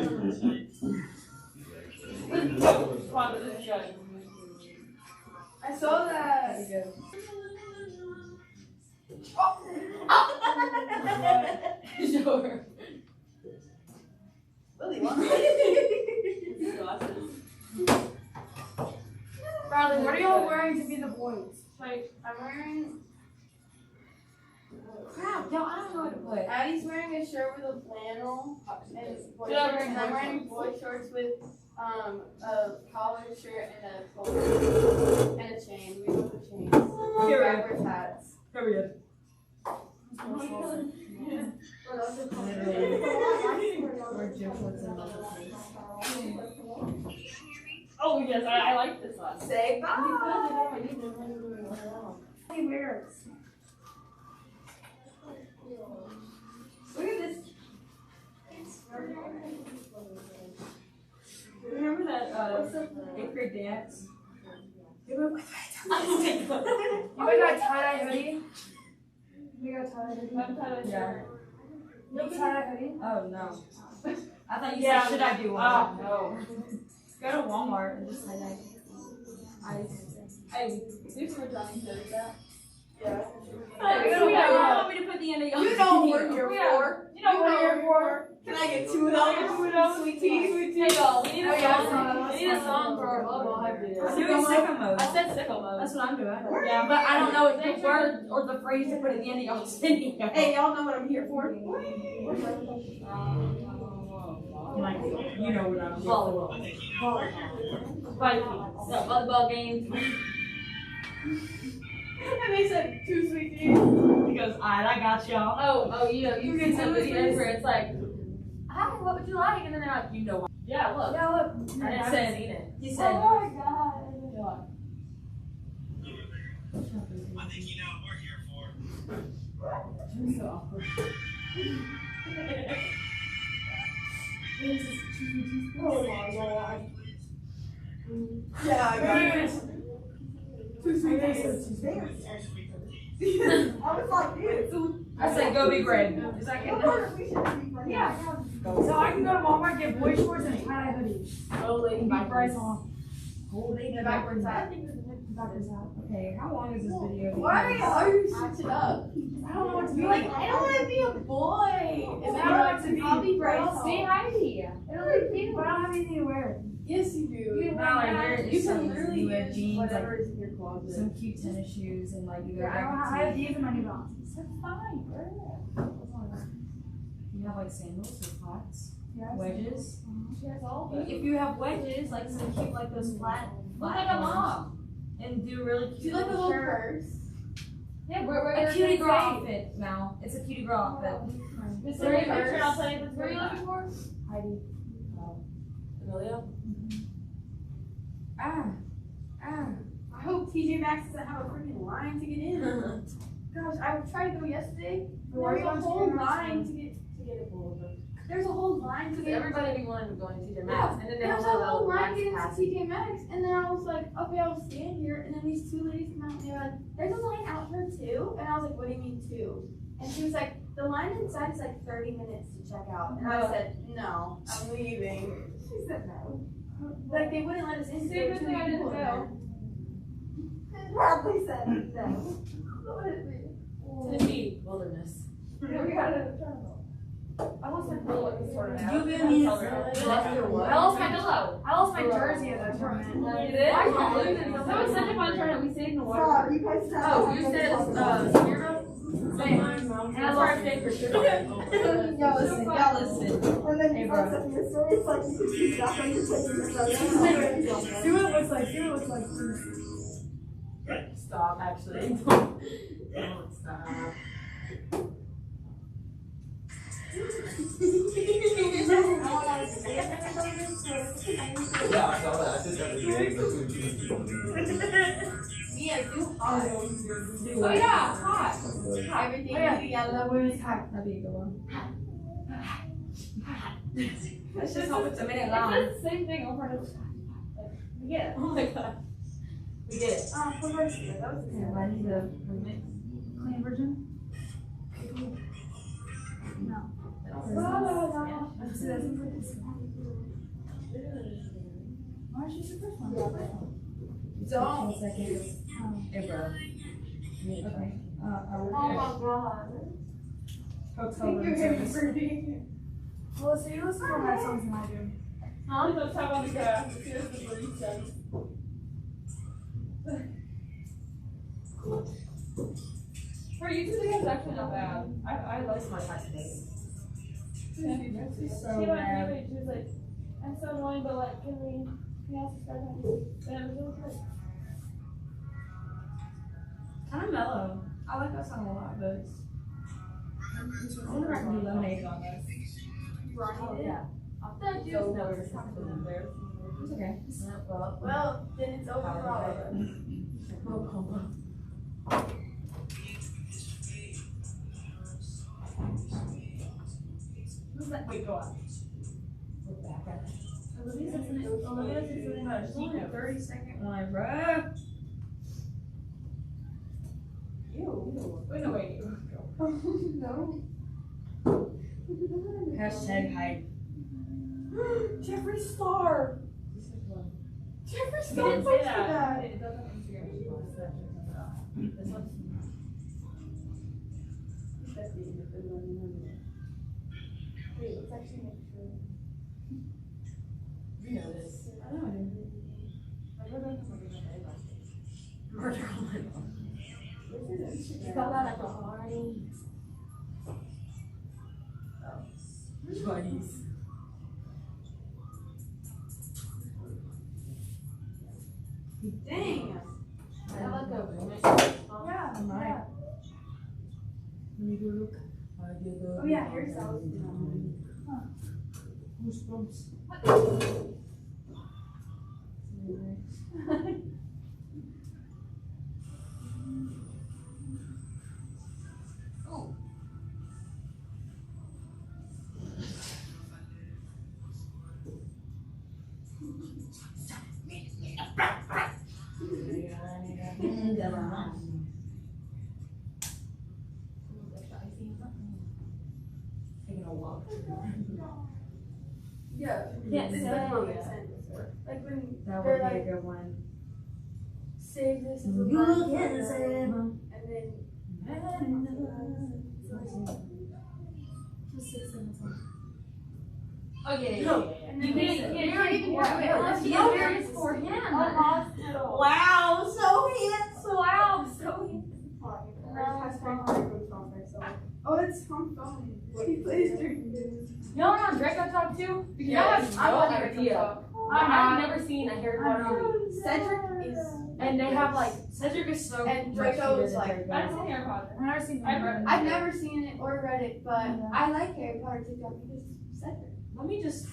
I saw that. Sure. Really long. Bradley, what are y'all wearing to be the boys? Like, I'm wearing. Crap, yo, I don't know what to put. Addie's wearing a shirt with a flannel and boy Yeah, shorts, and I'm boy wearing boy shorts with a collared shirt and a polo and a chain. We both have chains. Backwards hats. Period. Oh yes, I like this one. Say bye. Hey, wears. Look at this. Remember that 8th grade dance? You got tie-dye hoodie? You got tie-dye hoodie? Yeah. No tie-dye hoodie? Oh, no. I thought you Yeah. said, should I do one? Oh, no. Go to Walmart and just say that. Hey, do some Johnny says that. Yeah. You don't want me to put the end of your You know what we're here Yeah. for. You know what we're here for. Can I get 2 of those? Sweet tea. Hey y'all, we need a Oh, yeah, song. We need a song for our volleyball hype video. I'm doing sicko mode. I said sicko mode. That's what I'm doing. Yeah, But I don't know the word or the phrase to put at the end of y'all's video. Hey, y'all know what I'm here for? Like, you know what I'm Volleyball. Vikings. No, volleyball games. And they said 2 sweet teas. He goes, alright, I got y'all. Oh, you know, you You can can tell do the it, end where it's like, hi, what would you like? And then they're like, you know what? Yeah, look. Yeah, look. I haven't seen it. He Oh said, my god. I think you know what we're here for. Oh my god. Yeah, I got it. 2 sweet teas. I was like, dude. I said, go be great. Is that Of good? course we should be friends. Yeah. So I can go to Walmart, get boy shorts and a tie-dye hoodie. Slowly, And be price on. Holding it Backwards hat. Backwards out. Okay, how long is this video? Why are you switch it up? I don't know what to be You're like, I don't want to be a boy. Is that want to be? I'll be bright. Say Heidi. It'll be cute, but I don't have anything to wear. Yes, you do. No, I wear You some can literally wear use jeans, whatever like is in your closet. some cute tennis shoes and like either I have these in my New Balances. That's fine, girl. You have like sandals or flats, Yes. wedges. She has all of it. If you have wedges, like some cute, like those flat Look like a ones, mom. and do really Do you cute like a little little shirt. purse? Yeah, where A cutie girl outfit, Mal. It's a cutie girl outfit. Just send me a picture and I'll tell you if it's where you looking for. Heidi. Amelia? I hope TJ Maxx doesn't have a freaking line to get in. Gosh, I tried to go yesterday. Where are you There's a going to whole TJ Maxx? line to get it pulled over. There's a whole line to Because get everybody be wanting to go into TJ Yeah, Maxx. And then they there's don't a know whole the line to get lines into TJ Maxx, and then I was like, okay, I'll stand here, and then these 2 ladies come out and they're like, there's a line out here too, and I was like, what do you mean 2? And she was like, the line inside is like 30 minutes to check out, and I said, no, I'm leaving. She said no. Like they wouldn't let us in. See, good thing I didn't go. Probably said no. Tennessee wilderness. We got a terminal. I lost my pillow at the store now. You give me Tell her. a- You lost your what? I lost my pillow. I lost my jersey at that tournament. You did? Why That did you lose it? was such a fun tournament. We stayed in the water. Sorry, you guys said. Oh, you said Smirnoff? And that's where I stayed for sure. Y'all listen. And then Hey, you bro. sent me a story, it's like you can see exactly your pictures. See what it looks like. See what it looks like. Stop, actually. Don't stop. Yeah, I saw that. I said that was big. Yeah, too hot. Oh yeah, hot. Everything is yellow. That'd be a good one. Let's just hope it's a minute long. It's the same thing over and over. get it. Oh my god. We did it. What version? That was the Yeah, I need the remix. Clean version? No. Why is she the first one? Don't. Hey, bro. Okay. Oh my god. Hotel room service. Well, so you listen to more songs than I do. Huh? Let's have on the grass. Here's the burrito. For YouTube videos, actually not bad. I like my type of thing. She went on YouTube, she was like, I'm so annoying, but like, can you all subscribe to me? And it was really good. Kind of mellow. I like that song a lot, but I wonder if I can do lemonade on this. Oh, yeah. That dude. No, we're just talking about there. It's okay. Well, then it's over for all of us. Who's that? Wait, go on. Look back at it. Olivia's something about a sheet in a 30-second line, bruh. Ew. Wait, no, wait. No. Hashtag hype. Jeffree Star. Jeffree He Star didn't say posted that. that. It doesn't on Instagram. She posted that. This one. Wait, let's actually make sure. You know this. I know I didn't. Murder on my phone. You got that at the party. Buddies. Dang. I like the Yeah, I might. Let me go look. Oh yeah, here's that. Goosebumps. Taking a walk. Yeah. Yeah, This yeah, like yeah. like when That they're would be a like, good one. save this as a You life, can save 'em. and then Just 6 minutes long. Oh, yeah, yeah, No. yeah, yeah. and then You they can't don't even do it unless you No, hear it's it for him. hospital. Wow, so handsome. Wow, so handsome. Oh, it's from phone. He plays drinking games. You know what Draco talk to? Because Yes, I have no I idea. I've never seen a Harry Potter movie. Cedric is, And they have like, Cedric is so and much Draco cuter is than like, Draco. I've seen Harry Potter. I've never seen I've read it. I've never seen it or read it, but I like Harry Potter TikTok because Cedric. Let me just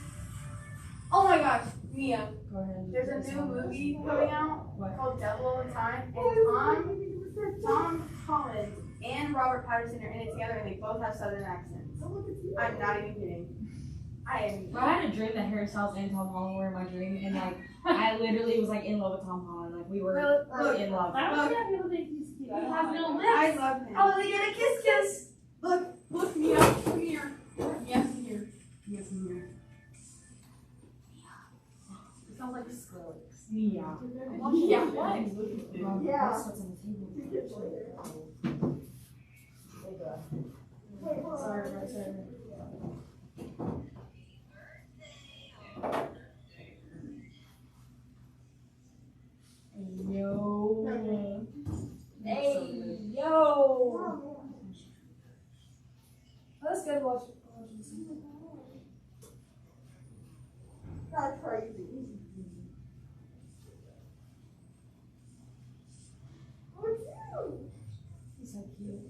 Oh my gosh, Mia, go ahead and there's a new movie coming out What? called Devil All the Time, and Tom Holland and Robert Pattinson are in it together, and they both have Southern accents. I'm not even kidding. I am. Bro, I had a dream that Harry Styles and Tom Holland were in my dream, and like I literally was like in love with Tom Holland. Like we were Look, in love. I don't see how people think he's cute. He has no lips. I love him. Oh, they get a kiss. Look, Mia, come here. Yes, here. Yes, here. It sounds like Skrillex. Yeah. Yeah. What? Yeah. What's on the table? Sorry, sorry. Yo. Hey, yo. That's good. Watch. That's crazy. He's so cute.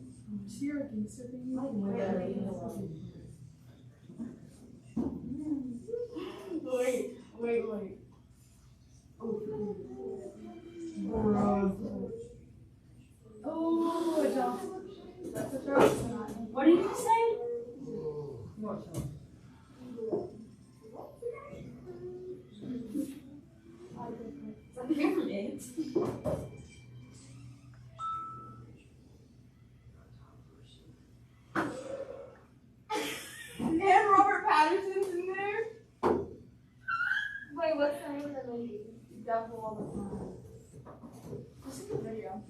Cheer against her thing. Wait. Oh, John. That's a throw. What did you say? Damn it. And Robert Patterson's in there. Wait, what's the name of the movie? Devil all the time. This is a video.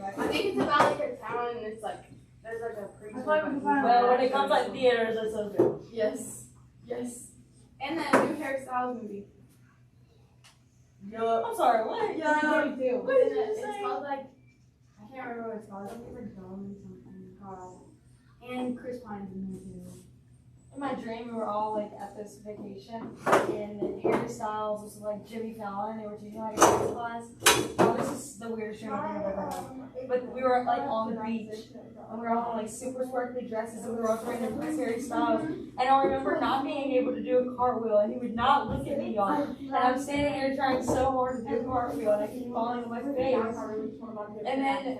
I think it's about like a town and it's like there's like a preacher. Well, when it comes to theaters, it's so good. Yes. Yes. And the new Harry Styles movie. I'm sorry, what? Yeah, I know too. What did you It's say? called like I can't remember what it's called. I think it's like Dome or something. And Chris Pine's in there too. In my dream, we were all like at this vacation, and then Harry Styles was like Jimmy Fallon. They were teaching like a dance class. Oh, this is the weirdest dream I think I've ever had. But we were like on the beach, and we were all in like super sparkly dresses, and we were all trying to impress Harry Styles. And I remember not being able to do a cartwheel, and he would not look at me on. And I'm standing here trying so hard to do a cartwheel, and I keep falling on my face. And then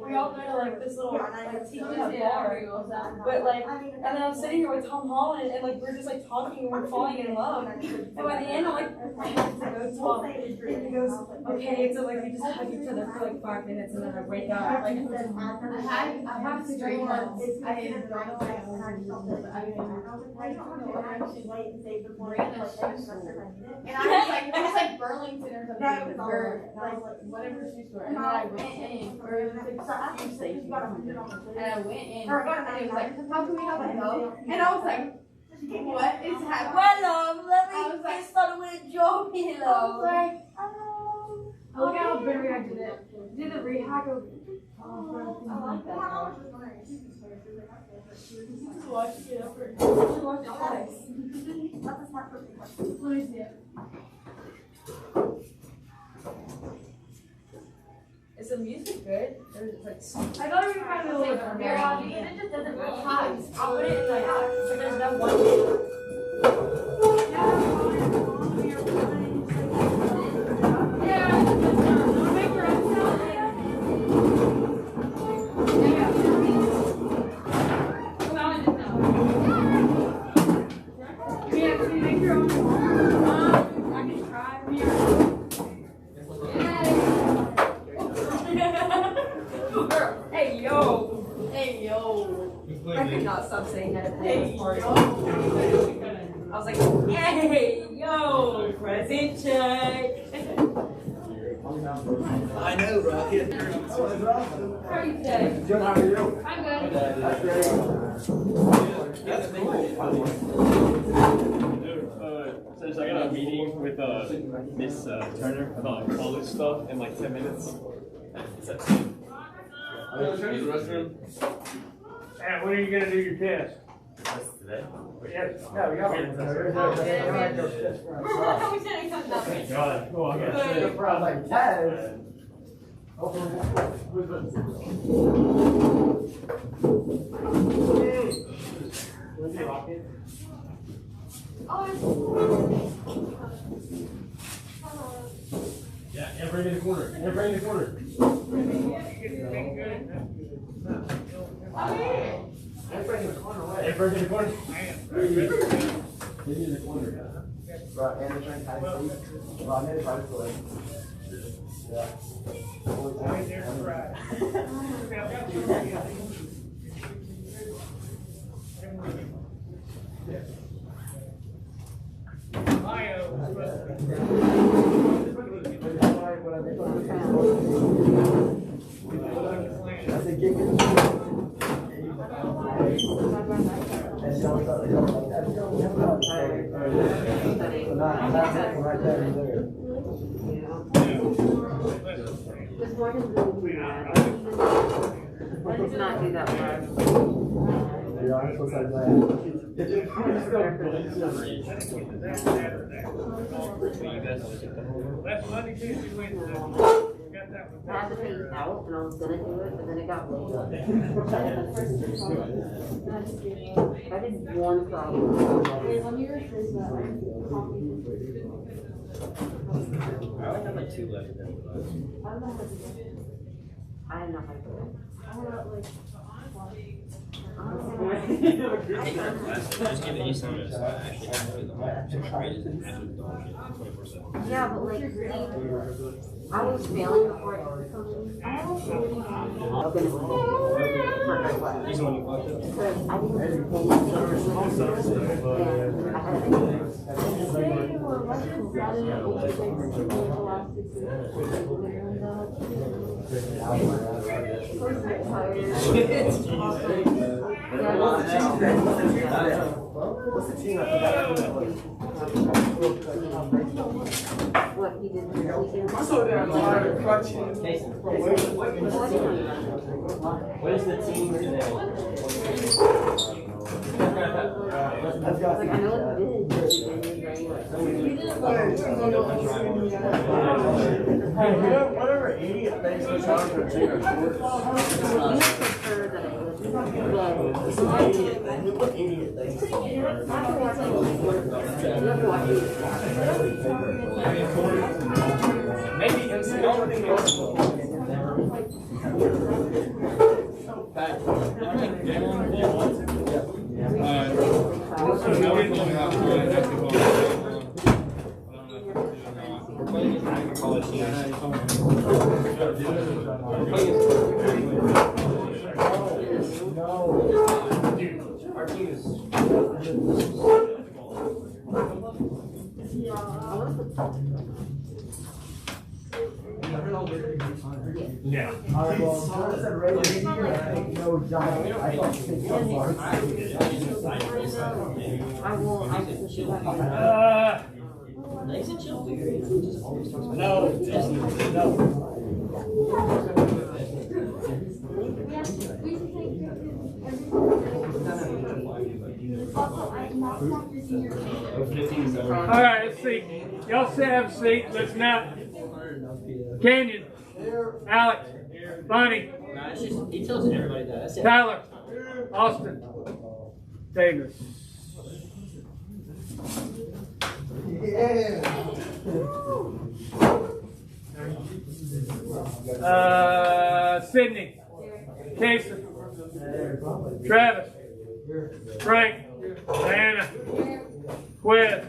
we all go to like this little like tequila bar, but like, and then I'm sitting here with Tom Holland, and like we're just like talking, and we're falling in love. And by the end, I'm like, I have to go talk. And he goes, okay. So like we just hug each other for like 5 minutes, and then I wake up. Like, I have to dream once. I didn't know I had something, but I didn't know. And I was like Burlington or something, or like whatever shoe store. And then I went in, or it was like shoe station. And I went in, and it was like, how can we have a go? And I was like, what is happening? well, love, let I was me like- get started with a job here, I was love. like, look at how bitter I did it. Did the rehab of I like that. Watch it up for watch it twice. That's a smart person. Let me see it. Is the music good? Or is it like I thought we were kind of like Mariachi, and it just doesn't really really hot? hot. I'll put it in like so there's no one. Hey yo! Hey yo! I could not stop saying that at the party. I was like, hey yo! Present check! I know, right? How are you today? John, how are you? I'm good. That's great. That's cool. Since I got a meeting with Miss Turner about college stuff in like 10 minutes. I'm gonna show you the restroom. And when are you gonna do your test? That's today. Yes, no, y'all. Thank God. Cool, I got I was like, Taz. Yeah, everybody in the corner. Everybody in the corner. Everybody in the corner, right? Everybody in the corner. Maybe in the corner. Right, and the train kind of seat. Well, I made it right for it. Yeah. Right there, right. That's a gig. Let's not do that one. Yeah, I'm so glad. That's Monday, Tuesday, Wednesday. Got that one. I had to take out and I was gonna do it, but then it got late. I did one problem. I only have like 2 left. I have no idea. Just give it East Louis. Actually, Yeah, but like, I was failing before it. He's the one you fucked up. Because I What's the team? I forgot. what he did this weekend. What is the team today? Like, I know what he did. Whatever idiot thinks they're trying to take a short. What idiot thinks? Maybe Yeah. Alright, well, someone said radio here, I think no giant. I thought you said some parts. I will, I will shoot that. All right, let's see. Y'all sit, have a seat. Listen up. Canyon, Alex, Bonnie, he tells everybody that. That's it. Tyler, Austin, Davis. Sydney, Casey, Travis, Frank, Diana, Quez,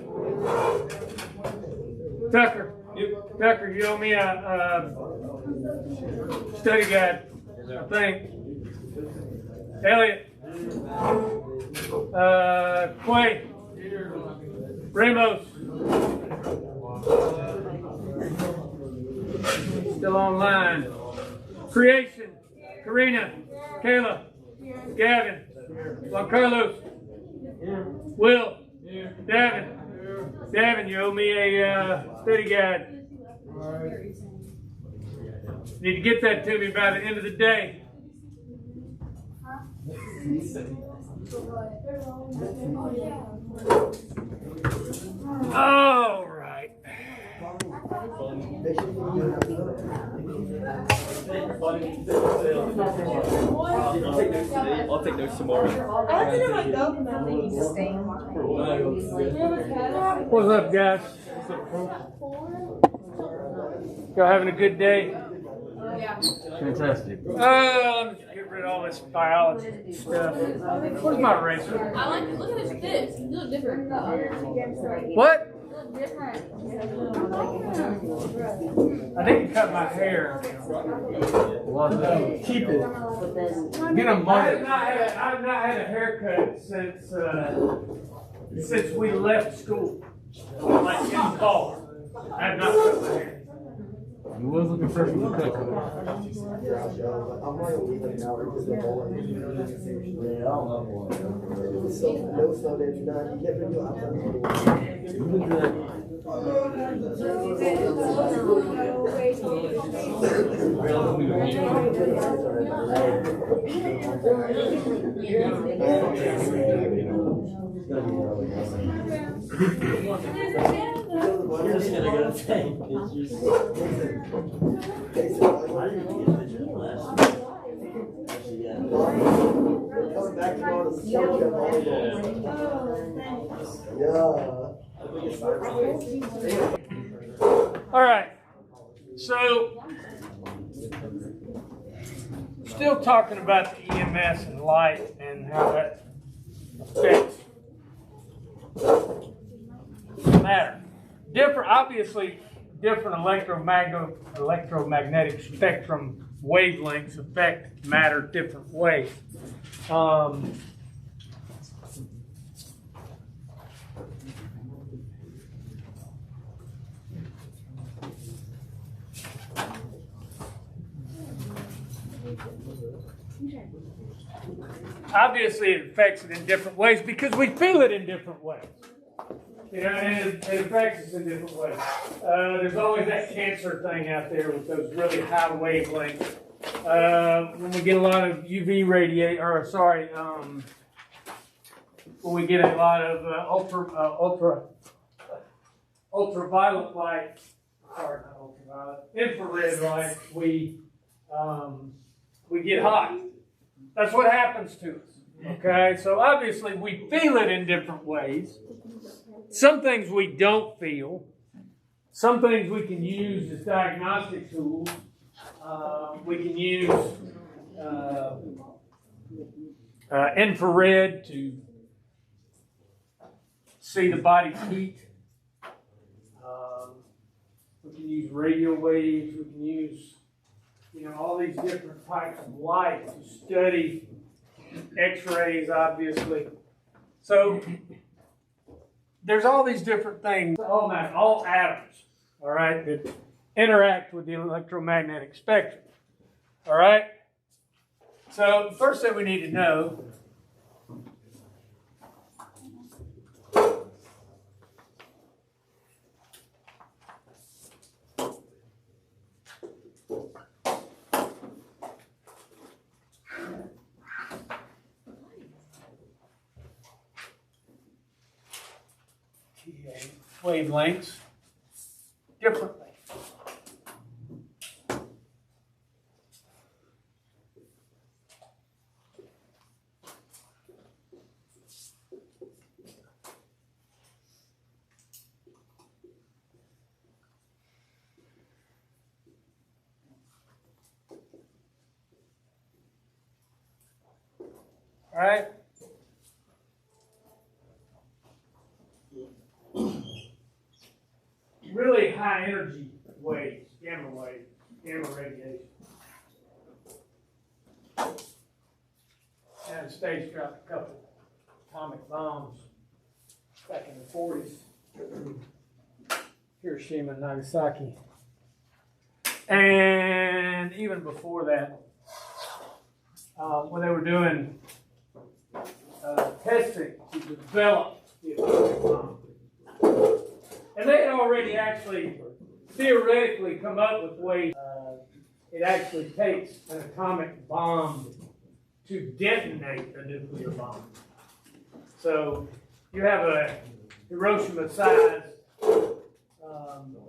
Tucker. Tucker, you owe me a study guide, I think. Elliot, Quay, Ramos, still online. Creation, Karina, Kayla, Gavin, Juan Carlos, Will, Davin, you owe me a study guide. Need to get that to me by the end of the day. All right. I'll take notes tomorrow. What's up, guys? Y'all having a good day? Fantastic. Let's get rid of all this biology stuff. Where's my eraser? I like it. Look at his fits. You look different. What? You look different. I need to cut my hair. Keep it. Get a mullet. I have not had a haircut since we left school. Like in the fall. I have not cut my hair. You was looking fresh with the cut. I'm going to leave it now because they're all in. Yeah, I don't love one. It was so, no snow days, none. You can't really go outside. We're just gonna go take pictures. Coming back tomorrow to show you All right. So still talking about the EMS and light and how that affects matter. Obviously, different electromagnetic spectrum wavelengths affect matter different ways. Obviously, it affects it in different ways because we feel it in different ways. You know, and it affects us in different ways. There's always that cancer thing out there with those really high wavelengths. When we get a lot of UV when we get a lot of ultraviolet light, sorry, not ultraviolet, infrared light, we get hot. That's what happens to us. Okay, so obviously we feel it in different ways. Some things we don't feel. Some things we can use as diagnostic tools. We can use infrared to see the body's heat. We can use radio waves. We can use, all these different types of light to study X-rays, obviously. So there's all these different things, all atoms, all right, that interact with the electromagnetic spectrum. All right? So the first thing we need to know wavelengths differently. All right? Really high energy waves, gamma radiation. United States dropped a couple atomic bombs back in the 40s. Hiroshima and Nagasaki. And even before that, when they were doing testing to develop the atomic bomb. And they had already actually theoretically come up with ways it actually takes an atomic bomb to detonate a nuclear bomb. So you have a Hiroshima-sized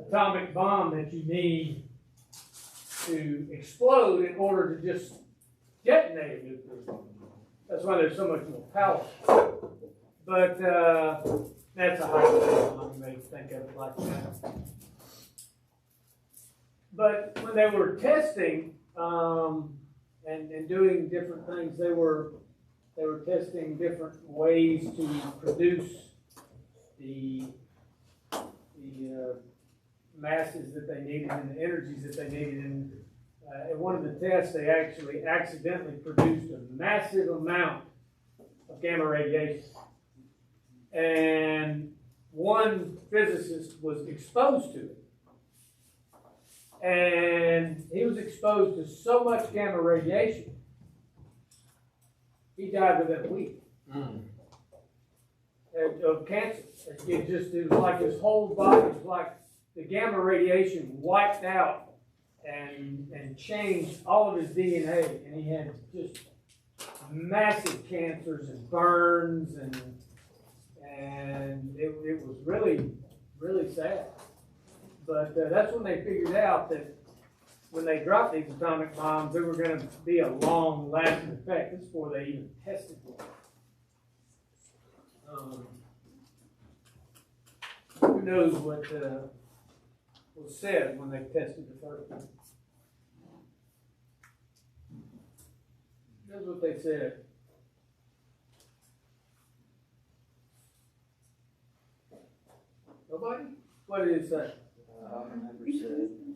atomic bomb that you need to explode in order to just detonate a nuclear bomb. That's why there's so much more power. But that's a hypothetical. You may think of it like that. But when they were testing and doing different things, they were testing different ways to produce the masses that they needed and the energies that they needed. And in one of the tests, they actually accidentally produced a massive amount of gamma radiation. And one physicist was exposed to it. And he was exposed to so much gamma radiation, he died within a week of cancer. It was like his whole body was like the gamma radiation wiped out and changed all of his DNA. And he had just massive cancers and burns and it was really, really sad. But that's when they figured out that when they dropped these atomic bombs, there were going to be a long-lasting effect. This is before they even tested it. Who knows what was said when they tested the first one? That's what they said. Nobody? What did it say?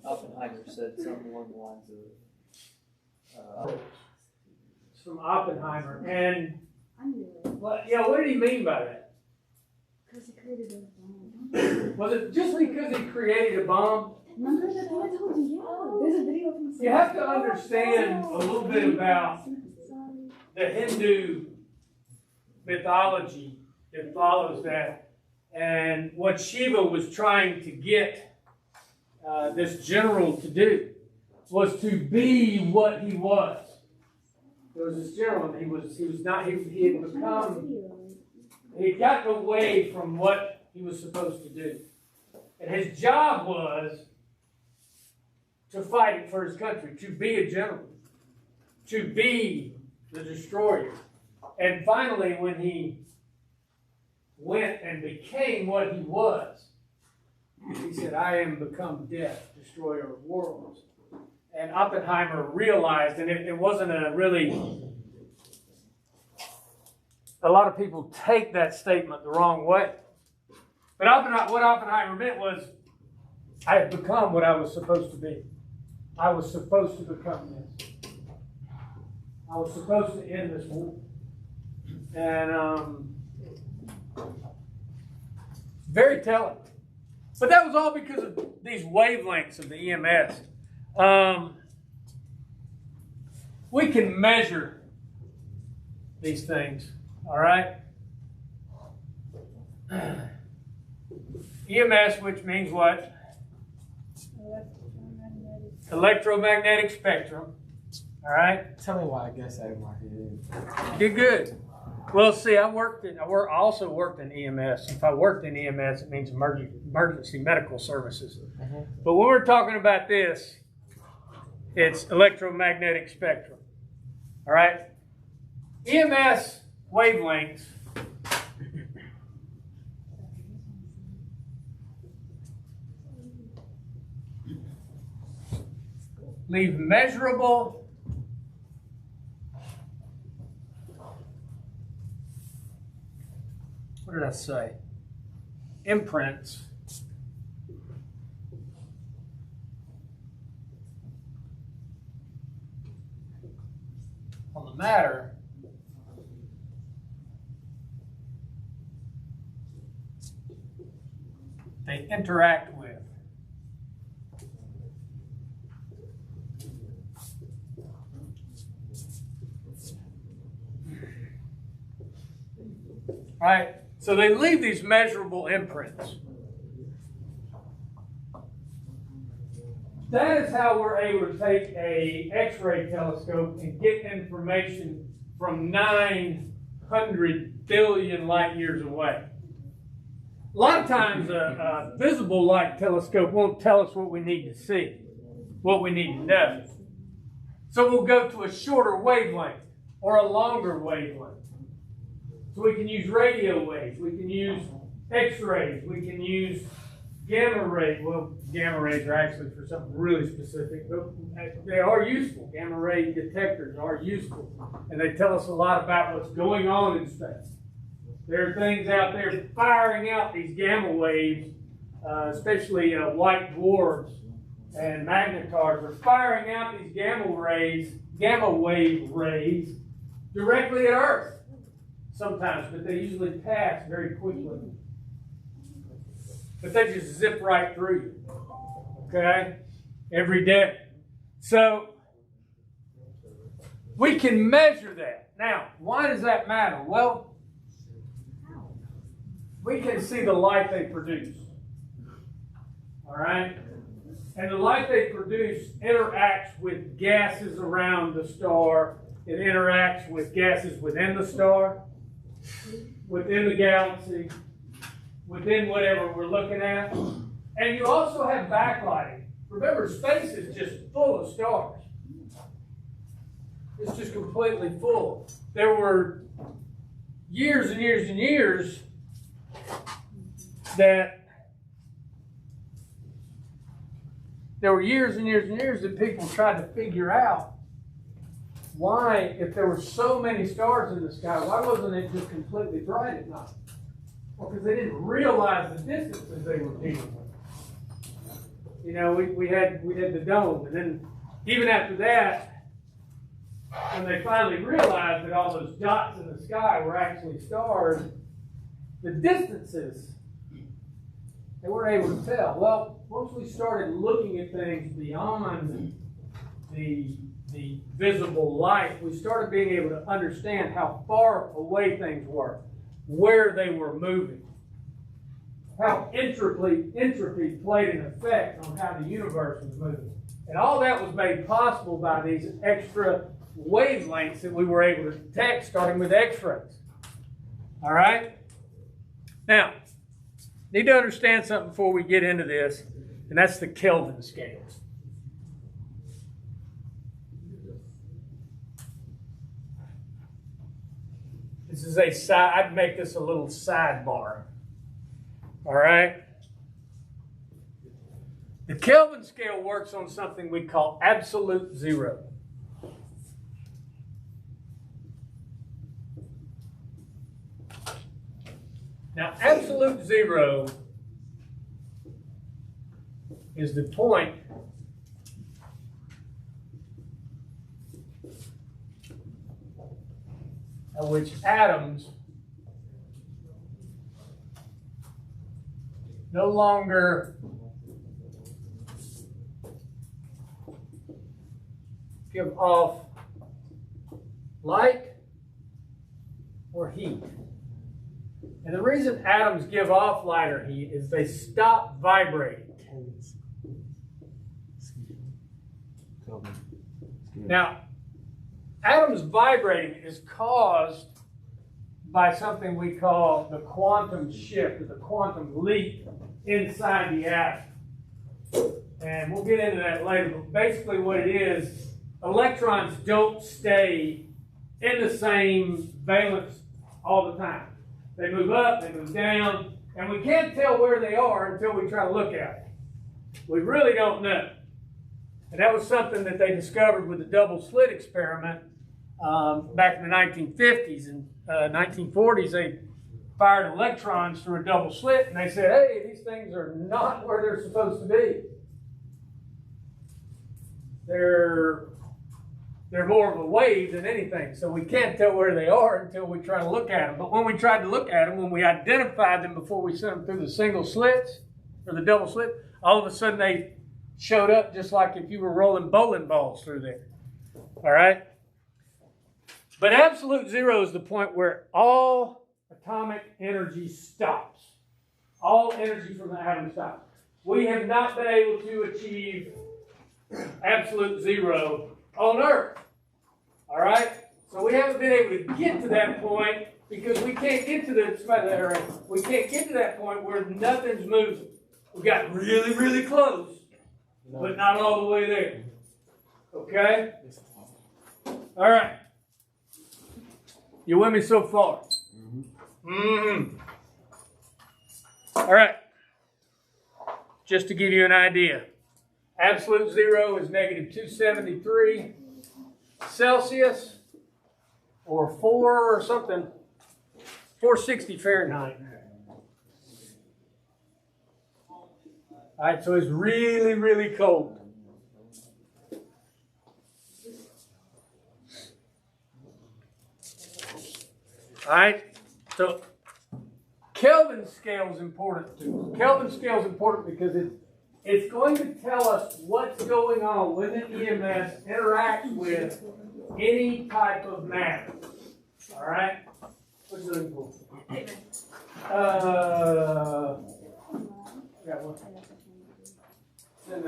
Oppenheimer said something along the lines of, It's from Oppenheimer. And I knew it. what did he mean by that? Because he created a bomb. Was it just because he created a bomb? Remember that thing I told you? Yeah. There's a video of him. You have to understand a little bit about the Hindu mythology that follows that, and what Shiva was trying to get this general to do was to be what he was. There was this general, and he had gotten away from what he was supposed to do, and his job was to fight for his country, to be a general, to be the destroyer. And finally, when he went and became what he was, he said, I am become death, destroyer of worlds. And Oppenheimer realized, and it wasn't a lot of people take that statement the wrong way. But what Oppenheimer meant was, I have become what I was supposed to be. I was supposed to become this. I was supposed to end this war. And very telling. But that was all because of these wavelengths of the EMS. We can measure these things, all right? EMS, which means what? Electromagnetic spectrum, all right? Tell me why I guess I marked it. Did good. Well, see, I also worked in EMS. If I worked in EMS, it means emergency medical services. But when we're talking about this, it's electromagnetic spectrum. All right? EMS wavelengths leave measurable what did I say? Imprints on the matter they interact with. All right, so they leave these measurable imprints. That is how we're able to take an X-ray telescope and get information from 900 billion light years away. A lot of times a visible light telescope won't tell us what we need to see, what we need to know. So we'll go to a shorter wavelength or a longer wavelength. So we can use radio waves, we can use X-rays, we can use gamma rays. Well, gamma rays are actually for something really specific, but they are useful. Gamma ray detectors are useful, and they tell us a lot about what's going on in space. There are things out there firing out these gamma waves, especially white dwarfs and magnetars are firing out these gamma wave rays directly at Earth. Sometimes, but they usually pass very quickly. But they just zip right through you. Okay? Every day. So, we can measure that. Now, why does that matter? Well, we can see the light they produce. All right? And the light they produce interacts with gases around the star. It interacts with gases within the star, within the galaxy, within whatever we're looking at. And you also have backlighting. Remember, space is just full of stars. It's just completely full. There were years and years and years that people tried to figure out why, if there were so many stars in the sky, why wasn't it just completely bright at night? Well, because they didn't realize the distances they were dealing with. You know, we had the dome, and then even after that, when they finally realized that all those dots in the sky were actually stars, the distances, they weren't able to tell. Well, once we started looking at things beyond the visible light, we started being able to understand how far away things were, where they were moving, how entropy played an effect on how the universe was moving. And all that was made possible by these extra wavelengths that we were able to detect, starting with X-rays. All right? Now, need to understand something before we get into this, and that's the Kelvin scales. This is I'd make this a little sidebar. All right? The Kelvin scale works on something we call absolute zero. Now, absolute zero is the point at which atoms no longer give off light or heat. And the reason atoms give off light or heat is they stop vibrating. Now, atoms vibrating is caused by something we call the quantum shift, or the quantum leap inside the atom. And we'll get into that later, but basically what it is, electrons don't stay in the same valence all the time. They move up, they move down, and we can't tell where they are until we try to look at them. We really don't know. And that was something that they discovered with the double slit experiment back in the 1950s. In 1940s, they fired electrons through a double slit, and they said, hey, these things are not where they're supposed to be. They're more of a wave than anything, so we can't tell where they are until we try to look at them. But when we tried to look at them, when we identified them before we sent them through the single slits, or the double slit, all of a sudden they showed up just like if you were rolling bowling balls through there. All right? But absolute zero is the point where all atomic energy stops. All energy from the atom stops. We have not been able to achieve absolute zero on Earth. All right? So we haven't been able to get to that point because we can't get to we can't get to that point where nothing's moving. We got really, really close, but not all the way there. Okay? All right. You with me so far? Mm-hmm. All right. Just to give you an idea. Absolute zero is negative 273 Celsius, or 4 or something, 460 Fahrenheit. All right, so it's really, really cold. All right, so Kelvin scale is important too. Kelvin scale is important because it's going to tell us what's going on when the EMS interacts with any type of matter. All right? What's the looking for? Got one. And,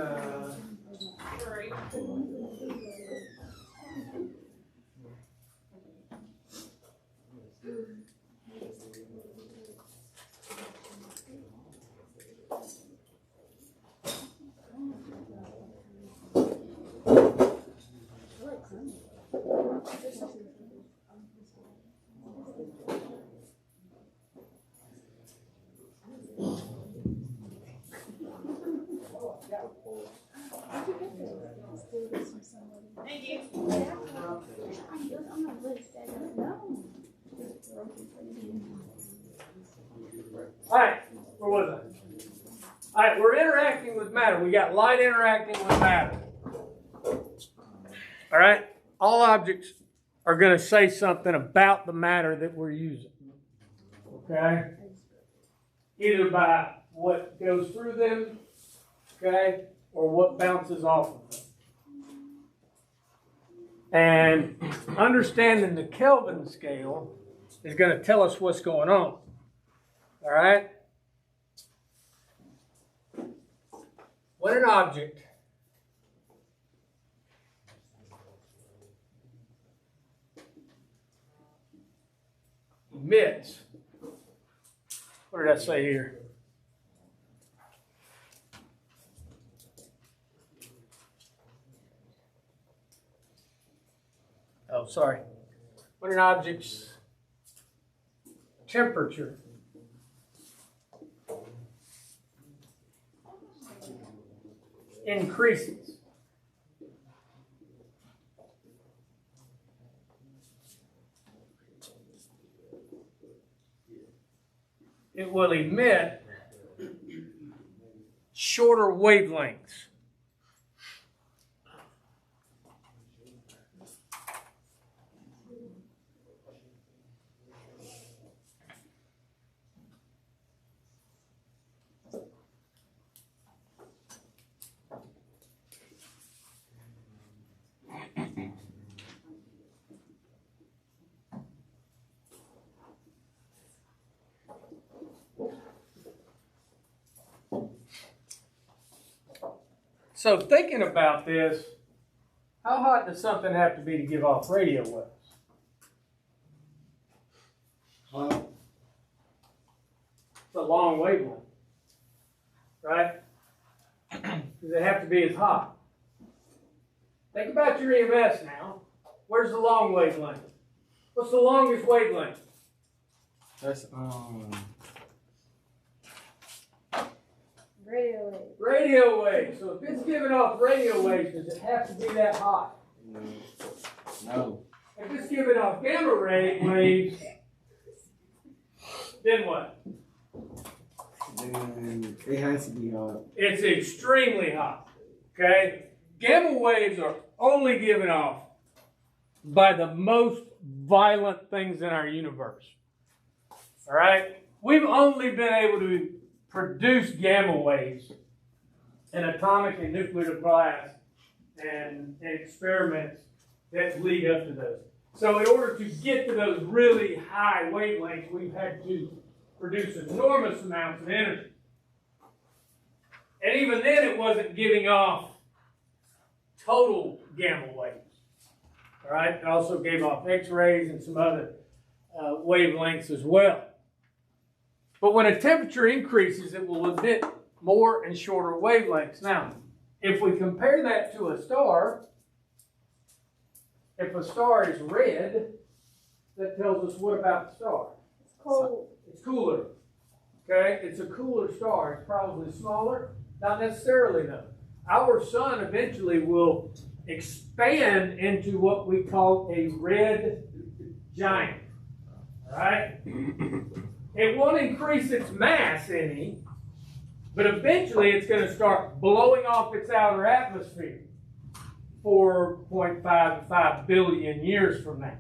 Thank you. All right, where was I? All right, we're interacting with matter. We got light interacting with matter. All right, all objects are going to say something about the matter that we're using. Okay? Either by what goes through them, okay, or what bounces off of them. And understanding the Kelvin scale is going to tell us what's going on. All right? When an object emits, what did I say here? Oh, sorry. When an object's temperature increases, it will emit shorter wavelengths. So thinking about this, how hot does something have to be to give off radio waves? Well, it's a long wavelength, right? Does it have to be as hot? Think about your EMS now. Where's the long wavelength? What's the longest wavelength? That's Radio waves. Radio waves. So if it's giving off radio waves, does it have to be that hot? no. If it's giving off gamma ray waves, then what? Then it has to be hot. It's extremely hot. Okay? Gamma waves are only given off by the most violent things in our universe. All right? We've only been able to produce gamma waves in atomic and nuclear class and experiments that lead up to those. So in order to get to those really high wavelengths, we've had to produce enormous amounts of energy. And even then, it wasn't giving off total gamma waves. All right? It also gave off X-rays and some other wavelengths as well. But when a temperature increases, it will emit more and shorter wavelengths. Now, if we compare that to a star, if a star is red, that tells us what about the star? It's cold. It's cooler. Okay? It's a cooler star. It's probably smaller. Not necessarily, though. Our sun eventually will expand into what we call a red giant. All right? It won't increase its mass any, but eventually it's going to start blowing off its outer atmosphere 4.5 to 5 billion years from now.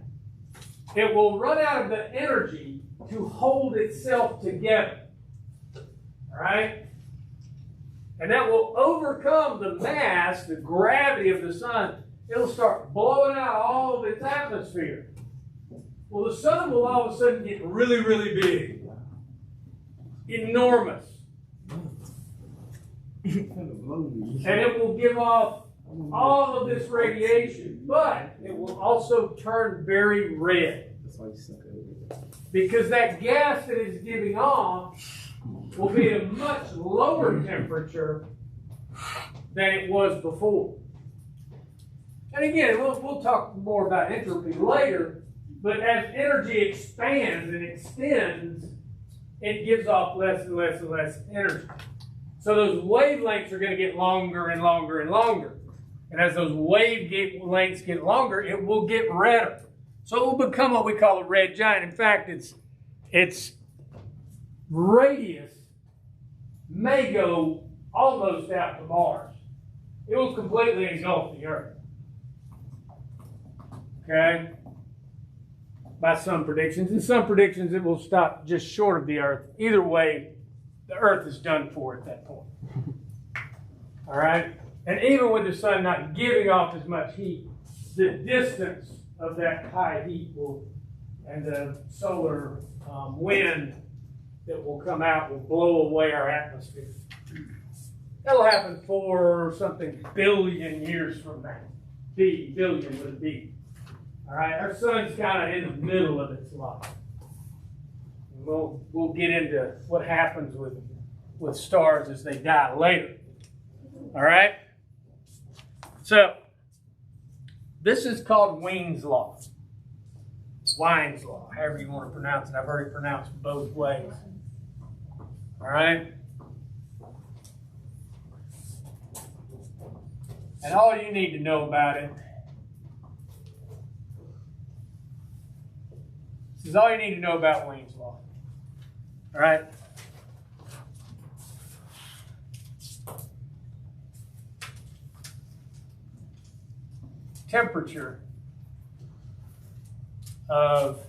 It will run out of the energy to hold itself together. All right? And that will overcome the mass, the gravity of the sun. It'll start blowing out all of its atmosphere. Well, the sun will all of a sudden get really, really big. Enormous. And it will give off all of this radiation, but it will also turn very red. Because that gas that it's giving off will be at a much lower temperature than it was before. And again, we'll talk more about entropy later, but as energy expands and extends, it gives off less and less and less energy. So those wavelengths are going to get longer and longer and longer. And as those wavelengths get longer, it will get redder. So it will become what we call a red giant. In fact, its radius may go almost out to Mars. It will completely engulf the Earth. Okay? By some predictions. In some predictions, it will stop just short of the Earth. Either way, the Earth is done for at that point. All right? And even with the sun not giving off as much heat, the distance of that high heat will, and the solar wind that will come out will blow away our atmosphere. That'll happen for something billion years from now. Billion with a B. All right, our sun's kind of in the middle of its life. We'll get into what happens with stars as they die later. All right? So, this is called Wien's law. Wien's law, however you want to pronounce it. I've heard it pronounced both ways. All right? And all you need to know about it, this is all you need to know about Wien's law. All right? Temperature of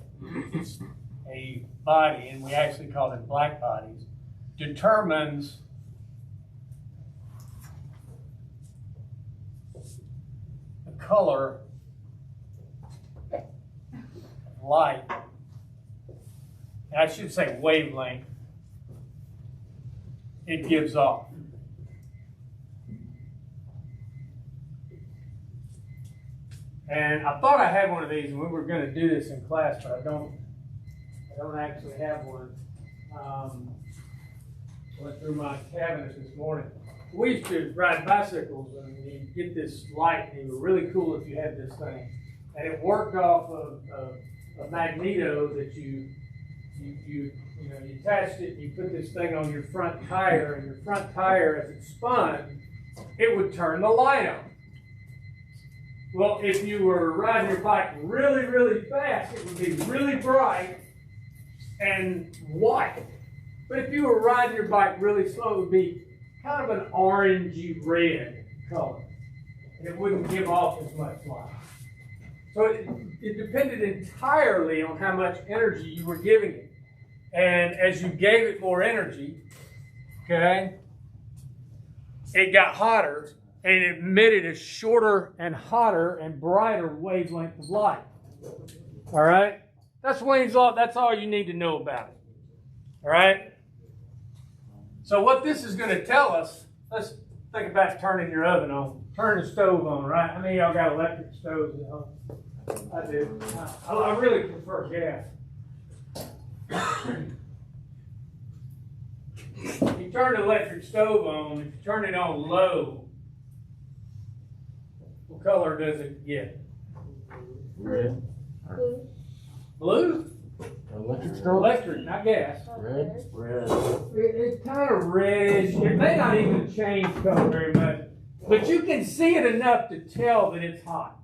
a body, and we actually call them black bodies, determines the color of light. And I should say wavelength it gives off. And I thought I had one of these, and we were going to do this in class, but I don't actually have one. Went through my cabinet this morning. We used to ride bicycles, and you get this light, and it was really cool if you had this thing. And it worked off of a magneto that you attached it, and you put this thing on your front tire, and your front tire, as it spun, it would turn the light on. Well, if you were riding your bike really, really fast, it would be really bright and white. But if you were riding your bike really slow, it would be kind of an orangey red color. And it wouldn't give off as much light. So it depended entirely on how much energy you were giving it. And as you gave it more energy, okay, it got hotter. And it emitted a shorter and hotter and brighter wavelength of light. All right? That's Wien's law. That's all you need to know about it. All right? So what this is going to tell us, let's think about turning your oven on. Turn the stove on, right? How many of y'all got electric stoves at home? I do. I really prefer gas. You turn the electric stove on, if you turn it on low, what color does it get? Red. Blue? Electric stove? Electric, not gas. Red. Red. It's kind of reddish. It may not even change color very much, but you can see it enough to tell that it's hot.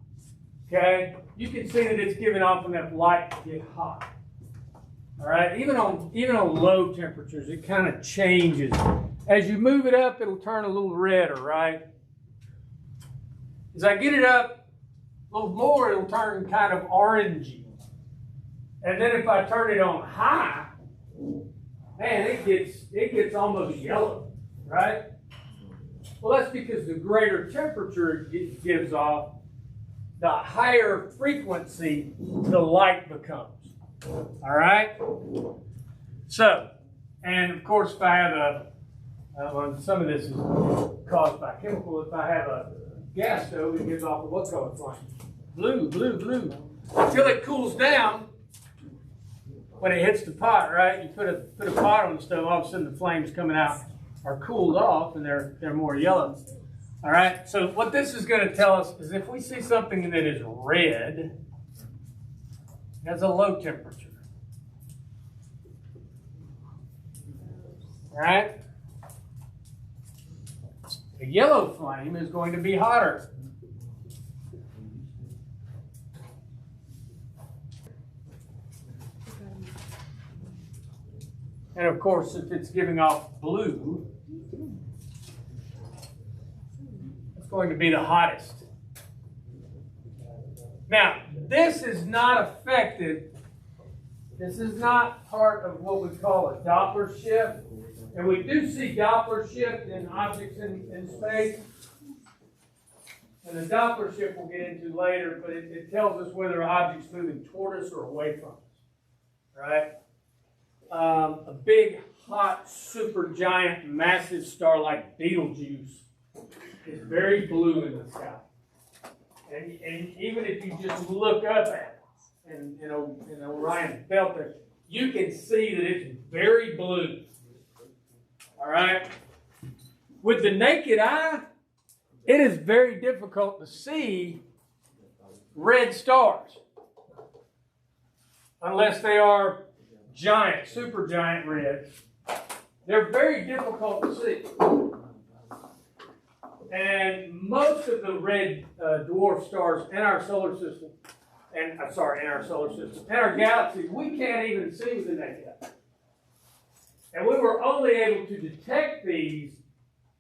Okay? You can see that it's giving off enough light to get hot. All right? Even on low temperatures, it kind of changes. As you move it up, it'll turn a little redder, right? As I get it up a little more, it'll turn kind of orangey. And then if I turn it on high, man, it gets almost yellow, right? Well, that's because the greater temperature it gives off, the higher frequency the light becomes. All right? So, and of course, if I have some of this is caused by chemical. If I have a gas stove, it gives off a what color flame? Blue, blue, blue. Until it cools down, when it hits the pot, right? You put a pot on the stove, all of a sudden the flames coming out are cooled off and they're more yellow. All right, so what this is going to tell us is if we see something that is red, it has a low temperature. All right? The yellow flame is going to be hotter. And of course, if it's giving off blue, it's going to be the hottest. Now, this is not affected. This is not part of what we call a Doppler shift. And we do see Doppler shift in objects in space. And the Doppler shift we'll get into later, but it tells us whether an object's moving toward us or away from us. Right? A big, hot, supergiant, massive star like Betelgeuse is very blue in the sky. And even if you just look up at it in Orion Belt, you can see that it's very blue. All right? With the naked eye, it is very difficult to see red stars unless they are giant, supergiant reds. They're very difficult to see. And most of the red dwarf stars in our solar system, in our galaxy, we can't even see with the naked eye. And we were only able to detect these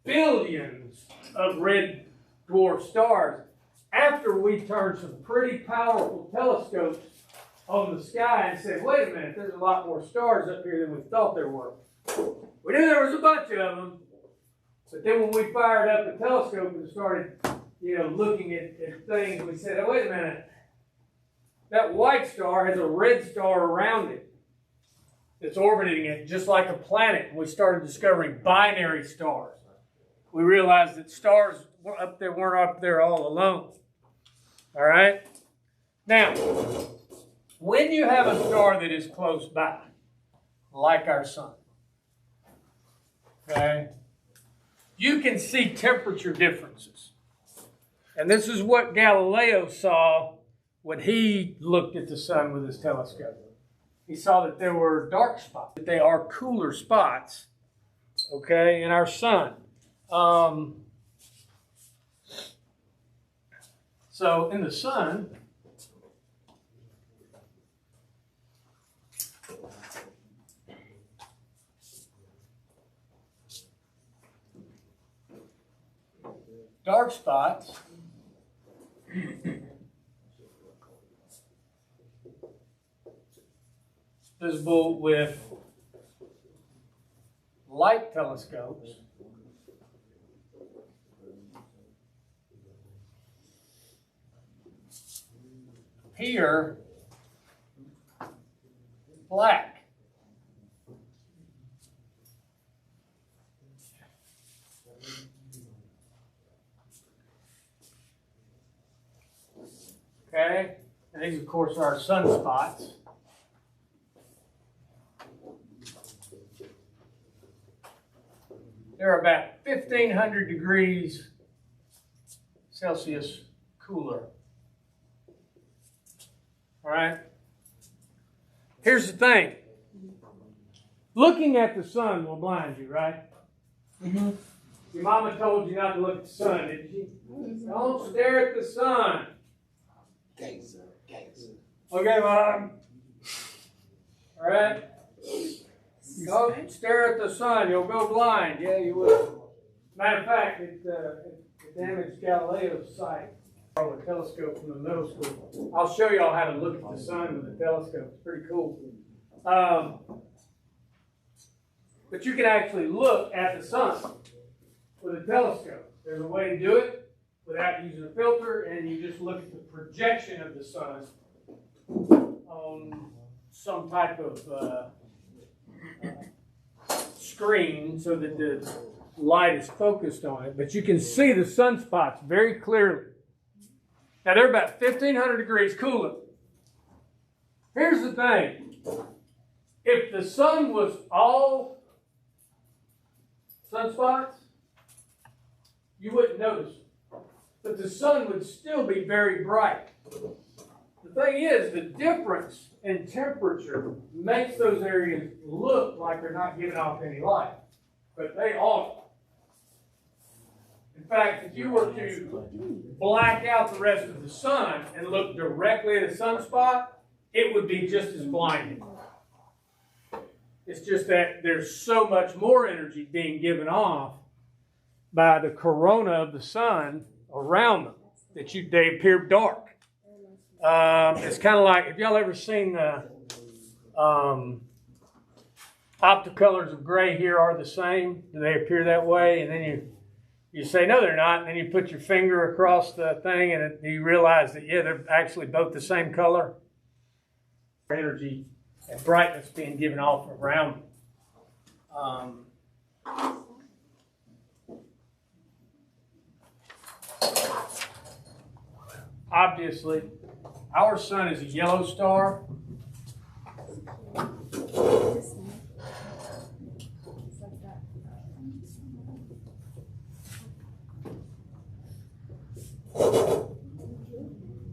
billions of red dwarf stars after we turned some pretty powerful telescopes on the sky and said, wait a minute, there's a lot more stars up here than we thought there were. We knew there was a bunch of them, but then when we fired up the telescope and started, looking at things, we said, oh, wait a minute, that white star has a red star around it that's orbiting it just like a planet. And we started discovering binary stars. We realized that stars weren't up there all alone. All right? Now, when you have a star that is close by, like our sun, okay, you can see temperature differences. And this is what Galileo saw when he looked at the sun with his telescope. He saw that there were dark spots, that they are cooler spots, okay, in our sun. So in the sun, dark spots visible with light telescopes appear black. Okay, and these, of course, are sunspots. They're about 1,500 degrees Celsius cooler. All right? Here's the thing. Looking at the sun will blind you, right? Mm-hmm. Your mama told you not to look at the sun, didn't she? Don't stare at the sun. Okay, Mom. All right? Don't stare at the sun. You'll go blind. Yeah, you will. Matter of fact, it damaged Galileo's sight. A telescope from the middle school. I'll show y'all how to look at the sun with a telescope. It's pretty cool. But you can actually look at the sun with a telescope. There's a way to do it without using a filter, and you just look at the projection of the sun on some type of screen so that the light is focused on it. But you can see the sunspots very clearly. Now, they're about 1,500 degrees cooler. Here's the thing. If the sun was all sunspots, you wouldn't notice it. But the sun would still be very bright. The thing is, the difference in temperature makes those areas look like they're not giving off any light. But they are. In fact, if you were to black out the rest of the sun and look directly at a sunspot, it would be just as blinding. It's just that there's so much more energy being given off by the corona of the sun around them that they appear dark. It's kind of like, have y'all ever seen the optical colors of gray here are the same? Do they appear that way? And then you say, no, they're not. And then you put your finger across the thing and you realize that, yeah, they're actually both the same color. Energy and brightness being given off around them. Obviously, our sun is a yellow star.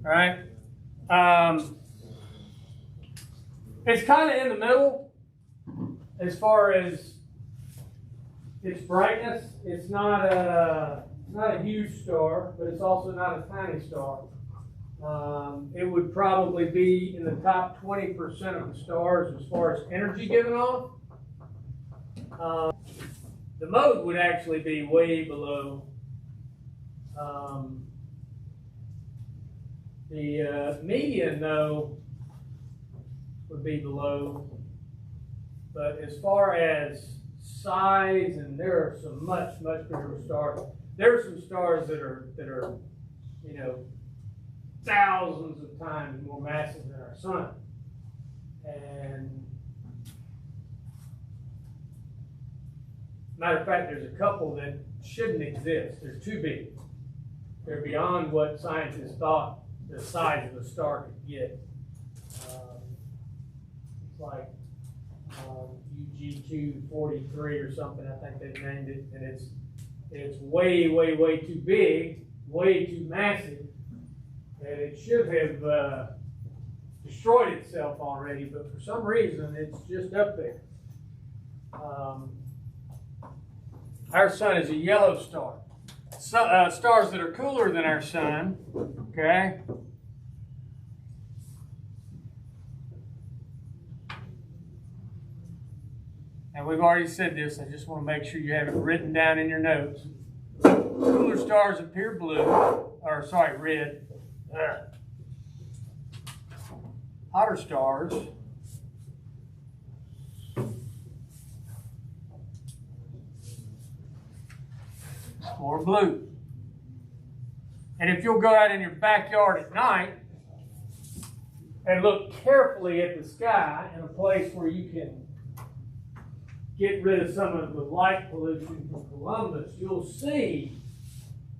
All right. It's kind of in the middle as far as its brightness. It's not a huge star, but it's also not a tiny star. It would probably be in the top 20% of the stars as far as energy given off. The mode would actually be way below. The median, though, would be below. But as far as size, and there are some much bigger stars. There are some stars that are thousands of times more massive than our sun. And matter of fact, there's a couple that shouldn't exist. They're too big. They're beyond what scientists thought the size of a star could get. It's like UG243 or something, I think they've named it, and it's way too big, way too massive, and it should have destroyed itself already, but for some reason it's just up there. Our sun is a yellow star. Stars that are cooler than our sun, okay? And we've already said this, I just want to make sure you have it written down in your notes. Cooler stars appear blue, or sorry, red. Hotter stars more blue. And if you'll go out in your backyard at night and look carefully at the sky in a place where you can get rid of some of the light pollution from Columbus, you'll see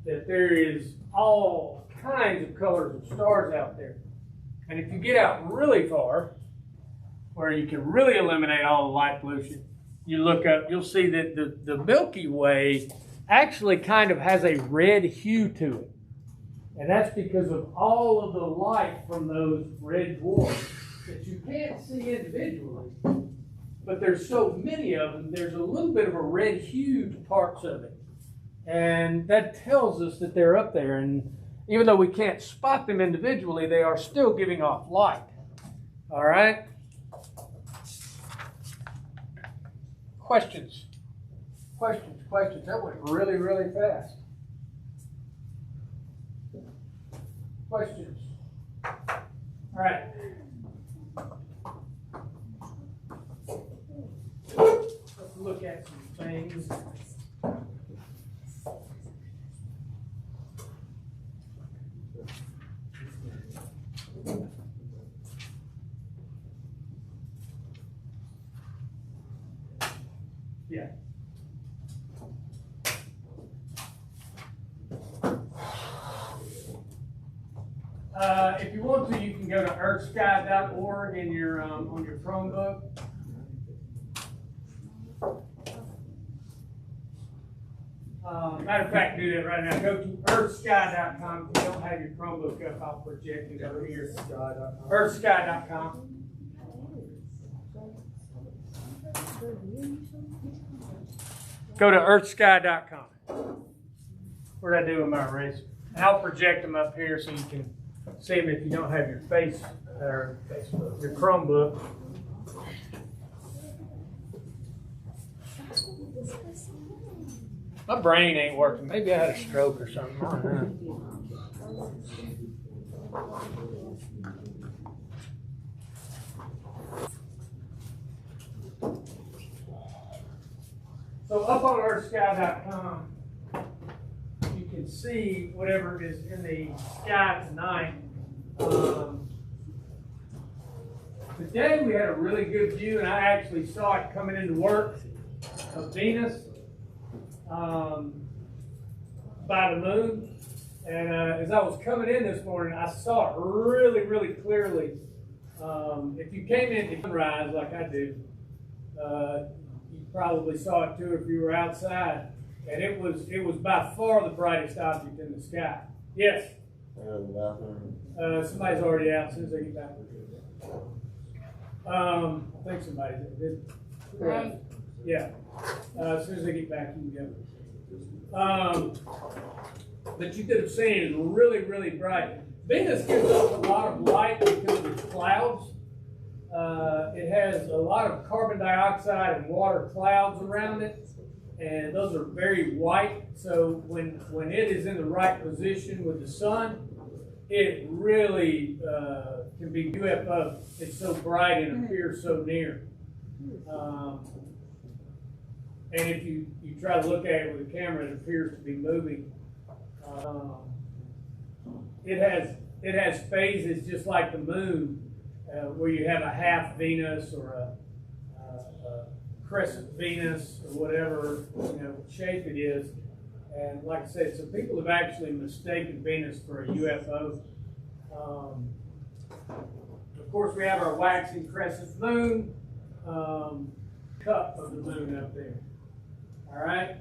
that there is all kinds of colors of stars out there. And if you get out really far, where you can really eliminate all the light pollution, you look up, you'll see that the Milky Way actually kind of has a red hue to it. And that's because of all of the light from those red dwarfs that you can't see individually, but there's so many of them, there's a little bit of a red hue to parts of it. And that tells us that they're up there. And even though we can't spot them individually, they are still giving off light. All right? Questions? Questions. That went really fast. Questions? All right. Let's look at some things. Yeah. If you want to, you can go to earthsky.org in your on your Chromebook. Matter of fact, do that right now. Go to earthsky.com. If you don't have your Chromebook up, I'll project it over here. Earthsky.com. Go to earthsky.com. what did I do with my eraser? I'll project them up here so you can see them if you don't have your face or your Chromebook. My brain ain't working. Maybe I had a stroke or something. I don't know. So up on earthsky.com, you can see whatever is in the sky tonight. Today we had a really good view, and I actually saw it coming into work of Venus by the moon. And as I was coming in this morning, I saw it really, really clearly. If you came in at sunrise like I do, you probably saw it too if you were outside. And it was by far the brightest object in the sky. Yes? Somebody's already out as soon as they get back. I think somebody did. Yeah. As soon as they get back, you can go. But you could have seen it was really, really bright. Venus gives off a lot of light because of its clouds. It has a lot of carbon dioxide and water clouds around it, and those are very white. So when it is in the right position with the sun, it really can be UFO. It's so bright and appears so near. And if you try to look at it with a camera, it appears to be moving. It has phases just like the moon, where you have a half Venus or a crescent Venus or whatever shape it is. And like I said, so people have actually mistaken Venus for a UFO. Of course, we have our waxing crescent moon, cup of the moon up there. All right.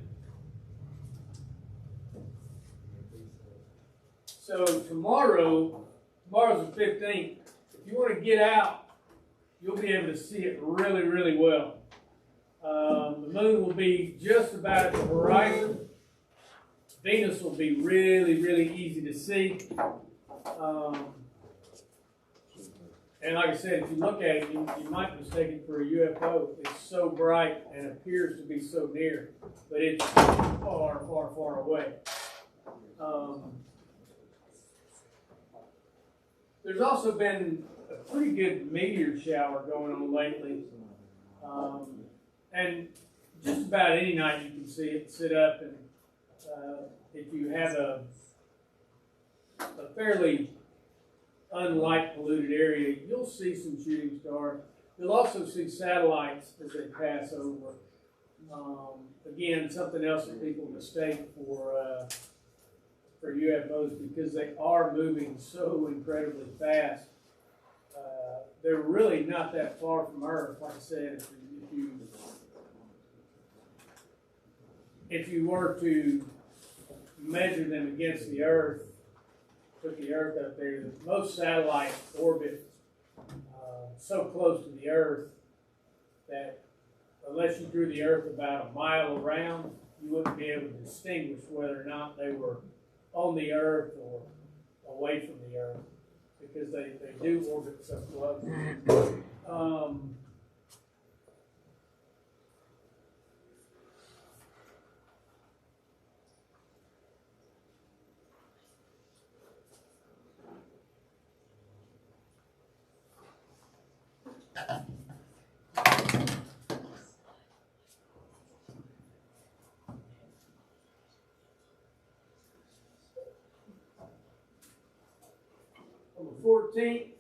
So tomorrow's the 15th. If you want to get out, you'll be able to see it really, really well. The moon will be just about at the horizon. Venus will be really, really easy to see. And like I said, if you look at it, you might mistake it for a UFO. It's so bright and appears to be so near, but it's far, far, far away. There's also been a pretty good meteor shower going on lately. And just about any night you can see it, sit up, and if you have a fairly unlight polluted area, you'll see some shooting stars. You'll also see satellites as they pass over. Again, something else that people mistake for UFOs because they are moving so incredibly fast. They're really not that far from Earth. Like I said, if you were to measure them against the Earth, put the Earth up there, most satellites orbit so close to the Earth that unless you drew the Earth about a mile around, you wouldn't be able to distinguish whether or not they were on the Earth or away from the Earth, because they do orbit so close. On the 14th,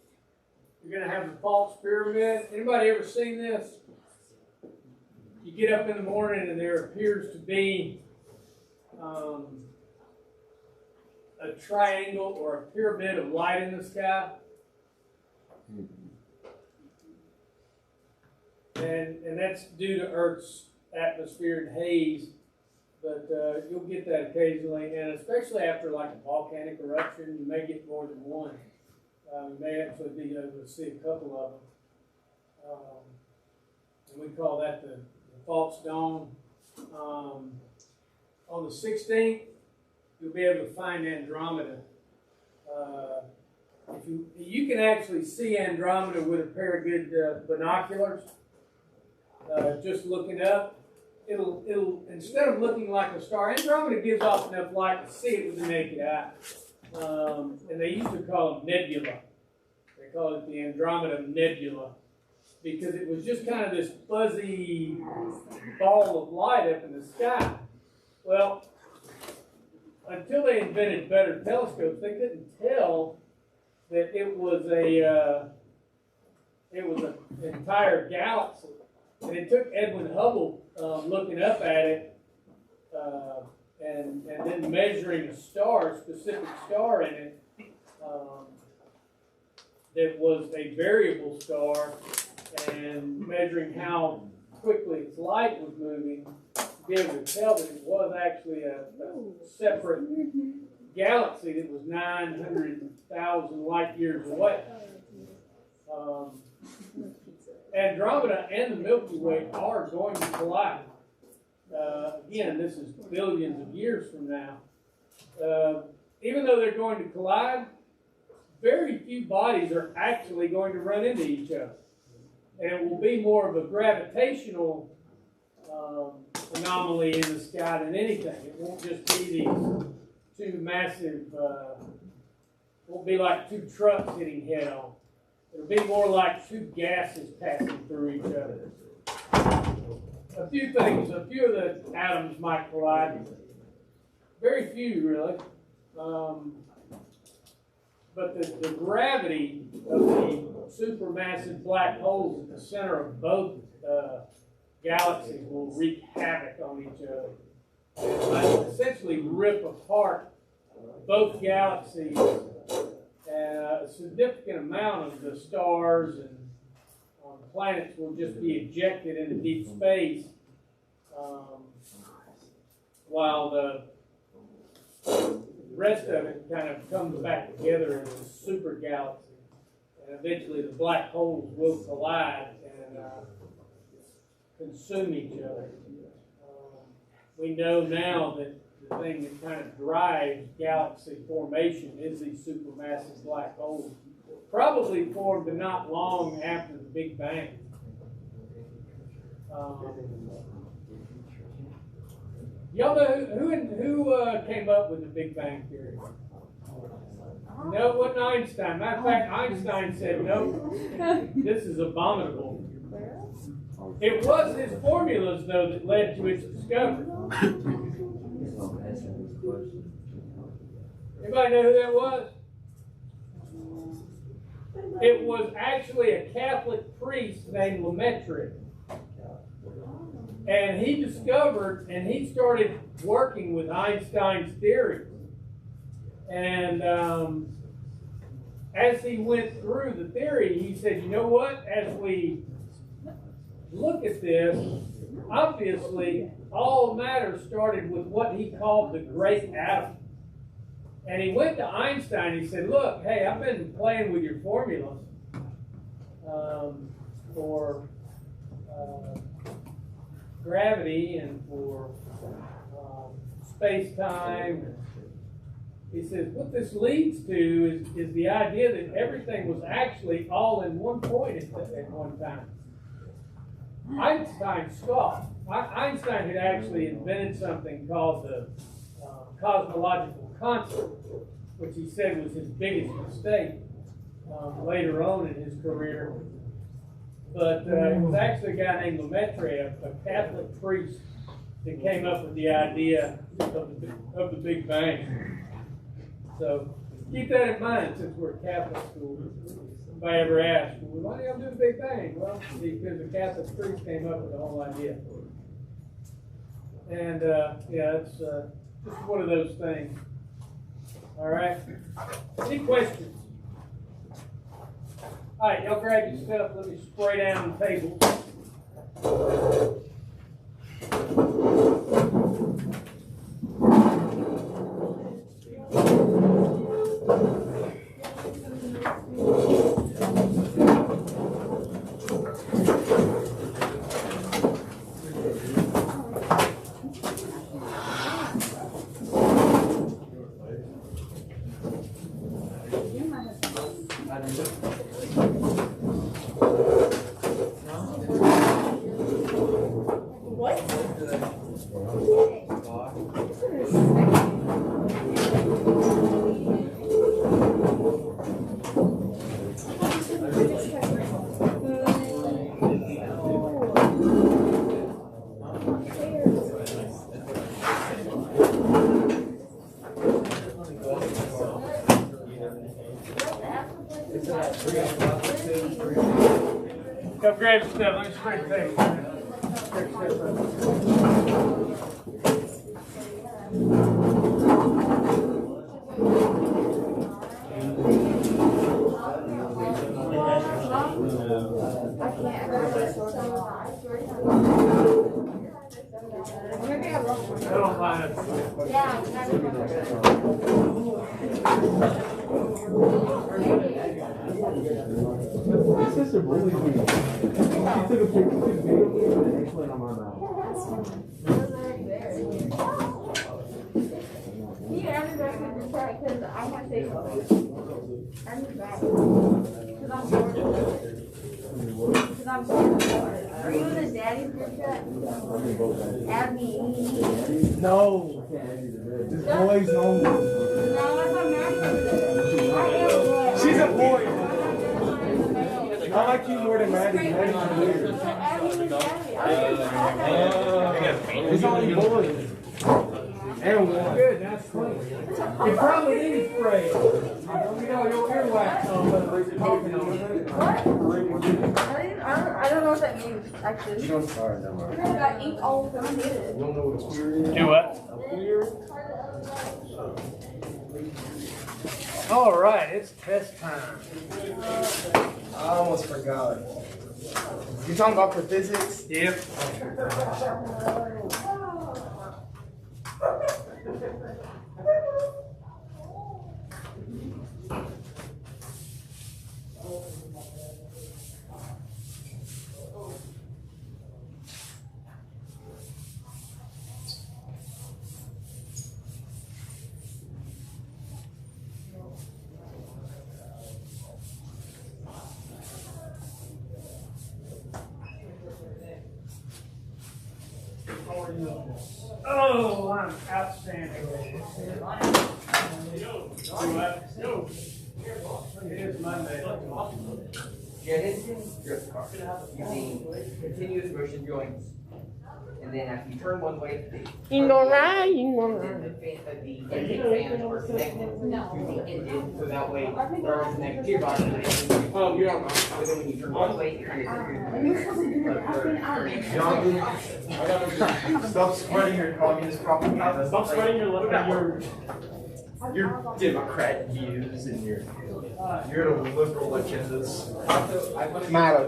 you're going to have the false pyramid. Anybody ever seen this? You get up in the morning and there appears to be a triangle or a pyramid of light in the sky. And that's due to Earth's atmosphere and haze, but you'll get that occasionally, and especially after like a volcanic eruption, you may get more than one. You may actually be able to see a couple of them. And we call that the false dawn. On the 16th, you'll be able to find Andromeda. If you can actually see Andromeda with a pair of good binoculars, just looking up, it'll instead of looking like a star, Andromeda gives off enough light to see it with the naked eye. And they used to call them nebula. They call it the Andromeda Nebula because it was just kind of this fuzzy ball of light up in the sky. Well, until they invented better telescopes, they couldn't tell that it was an entire galaxy. And it took Edwin Hubble looking up at it and then measuring a specific star in it that was a variable star, and measuring how quickly its light was moving to be able to tell that it was actually a separate galaxy that was 900,000 light years away. Andromeda and the Milky Way are going to collide. Again, this is billions of years from now. Even though they're going to collide, very few bodies are actually going to run into each other. And it will be more of a gravitational anomaly in the sky than anything. It won't just be these two massive, won't be like two trucks hitting head on. It'll be more like two gases passing through each other. A few of the atoms might collide. Very few, really. But the gravity of the supermassive black holes at the center of both galaxies will wreak havoc on each other. And essentially rip apart both galaxies. A significant amount of the stars and planets will just be ejected into deep space, while the rest of it kind of comes back together as a super galaxy. And eventually the black holes will collide and consume each other. We know now that the thing that kind of drives galaxy formation is these supermassive black holes. Probably formed not long after the Big Bang. Y'all know who came up with the Big Bang Theory? No, it wasn't Einstein. Matter of fact, Einstein said, no, this is abominable. It was his formulas, though, that led to its discovery. Anybody know who that was? It was actually a Catholic priest named Lemaitre. And he discovered, and he started working with Einstein's theories. And as he went through the theory, he said, you know what? As we look at this, obviously, all matter started with what he called the great atom. And he went to Einstein, he said, look, hey, I've been playing with your formulas for gravity and for space-time. He says, what this leads to is the idea that everything was actually all in one point at one time. Einstein scoffed. Einstein had actually invented something called the cosmological constant, which he said was his biggest mistake later on in his career. But it was actually a guy named Lemaitre, a Catholic priest, that came up with the idea of the Big Bang. So keep that in mind since we're a Catholic school. If I ever ask, well, why do y'all do the Big Bang? Well, because the Catholic priest came up with the whole idea. And yeah, it's just one of those things. All right. Any questions? All right, y'all grab your stuff. Let me spray down the table. Come grab your stuff. Let me straight thing. I don't mind it. My sister bullied me. She took a picture, took a video and an eggplant on my mouth. You added back to the chat because I have to say something. Add back. Because I'm bored. Because I'm bored. Are you in the daddy's group chat? Add me. No. This boy's home. No, that's not Maddie. I am. She's a boy. I like you more than Maddie. Maddie's weird. It's only boys. And one. Good, that's clean. It probably needs spray. You know, your earwax on. I don't know what that means, actually. You don't start that much. I got ink all over my head. You don't know what a queer is? Do what? A queer? All right, it's test time. I almost forgot. You talking about for physics? Yep. Oh, I'm outstanding. It is Monday. Drift car. Using continuous motion joints. And then after you turn one way, You gonna ride? You gonna then ride? the intake fans are connected to the engine, so that way there is connected to your body. Oh, yeah. But then when you turn one way, you're Stop spreading your communist propaganda. Stop spreading your Democrat views and your liberal agendas. Matter.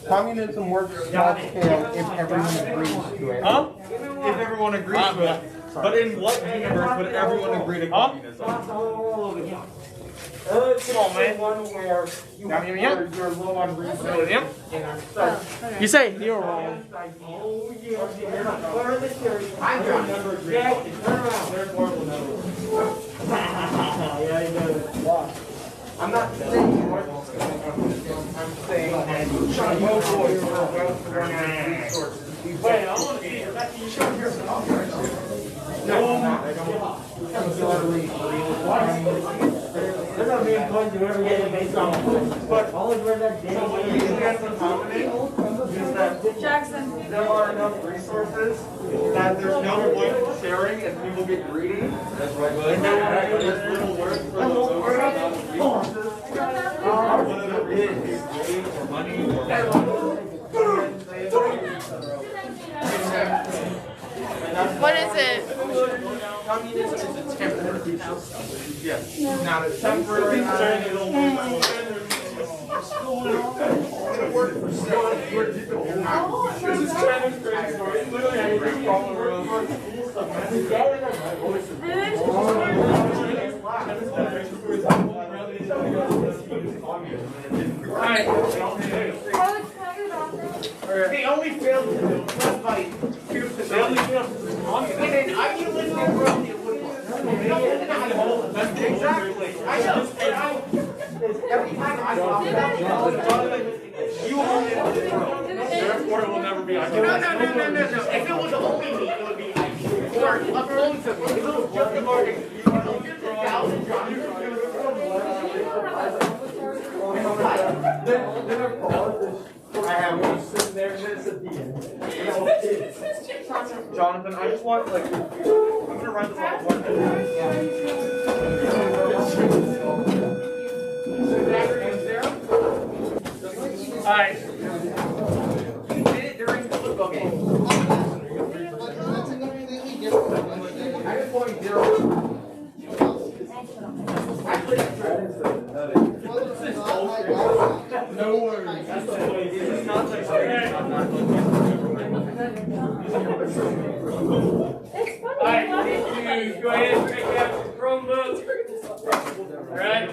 Communism works small scale if everyone agrees to it. Huh? If everyone agrees to it. But in what universe would everyone agree to communism? Come on, man. One where you're low on resources. You say you're wrong. I'm Turn around. I'm not saying you weren't. I'm saying that low boys are well organized resources. Wait, I want to see it. You show here. No, I'm not. I don't. They're not being points you ever get based on. But all of that data. So what usually has been happening is that Jackson. there are enough resources that there's no point in sharing and people get greedy. That's right. And then there's little work for those resources. Whether it is wage or money or What is it? communism is a temporary system. Yes. Not a temporary What's going on? It worked for 7 years. This is China's great story. Literally, I was following around. They only failed to do it by 2%. And then I can live in Rome. They don't know how to hold it. Exactly. I know. Every time I talk about you own it. Therefore, it will never be No. If it was only me, it would be or a clone to me. If it was just the market, you would own it for $1,000. I have one sitting there minutes at the end. Jonathan, I just want like I'm gonna write this on one. Alright. You did it during the football game. I just want 0. Actually, no worries. It's not like Alright, you need to go ahead and take out your Chromebook. Alright?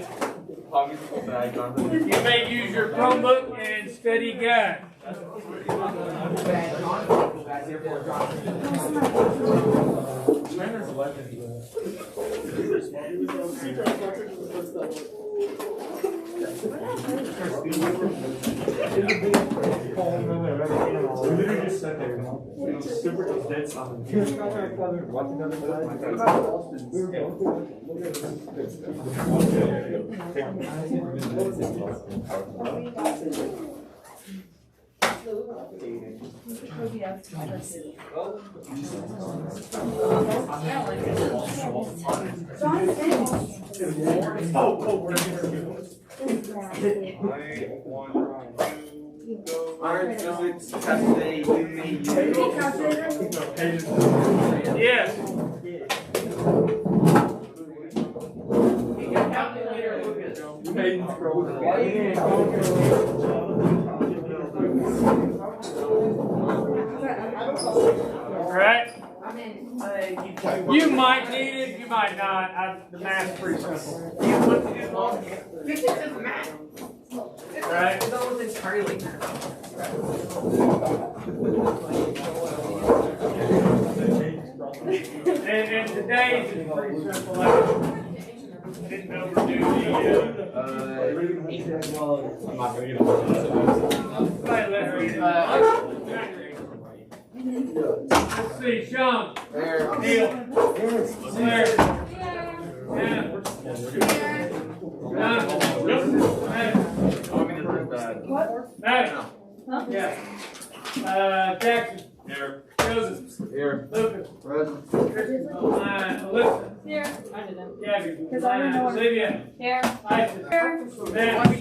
You may use your Chromebook and study guide. Art physics test day, you may use. Yes. Calculator, Lucas. Alright? You might need it, you might not. The math's pretty simple. This is just math. Right? It's almost entirely And today's is pretty simple. I didn't overdo the, I'm not gonna get it. let's see, Sean, there. Neil, Claire, Anna, Matt, yeah, Jackson, Here. Joseph, Here. Lucas, Present. Alyssa, Here. I didn't. Gabby, Because I don't know. Olivia, Here. Isaac, Here. Matt,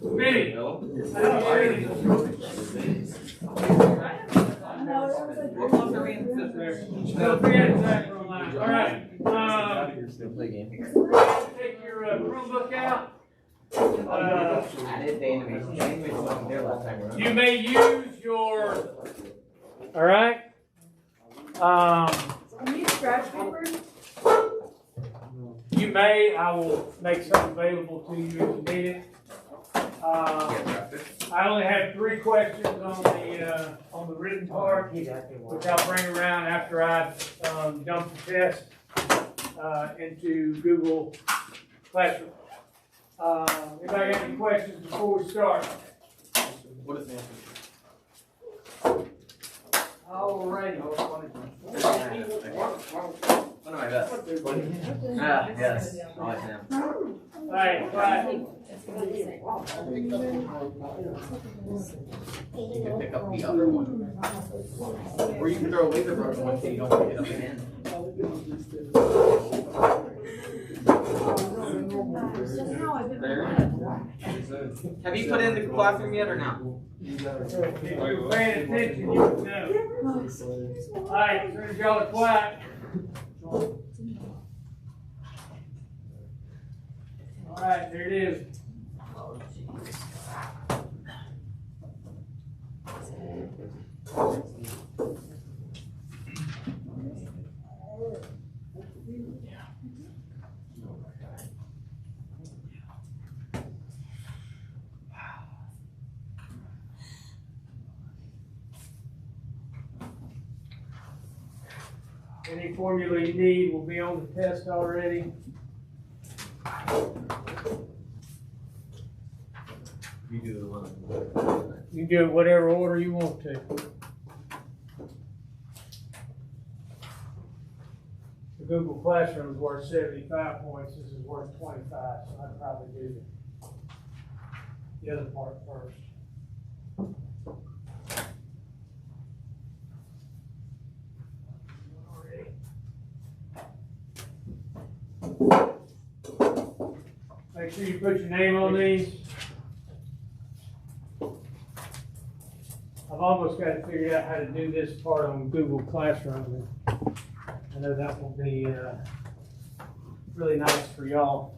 Minnie, don't forget Zach online. All right. Take your Chromebook out. You may use your. All right. Can you scratch paper? You may. I will make some available to you if you need it. I only have 3 questions on the written part, which I'll bring around after I dump the test into Google Classroom. Anybody got any questions before we start? What is the answer? Alrighty. One of my best. Yes. I like him. Alright, quiet. You can pick up the other one. Or you can throw away the broken one so you don't pick it up again. There. Have you put it in the classroom yet or not? Paying attention, you would know. Alright, as soon as y'all are quiet. Alright, there it is. Any formula you need will be on the test already. You do the one. You do it whatever order you want to. The Google Classroom is worth 75 points. This is worth 25, so I'd probably do the other part first. Make sure you put your name on these. I've almost got to figure out how to do this part on Google Classroom. I know that will be really nice for y'all.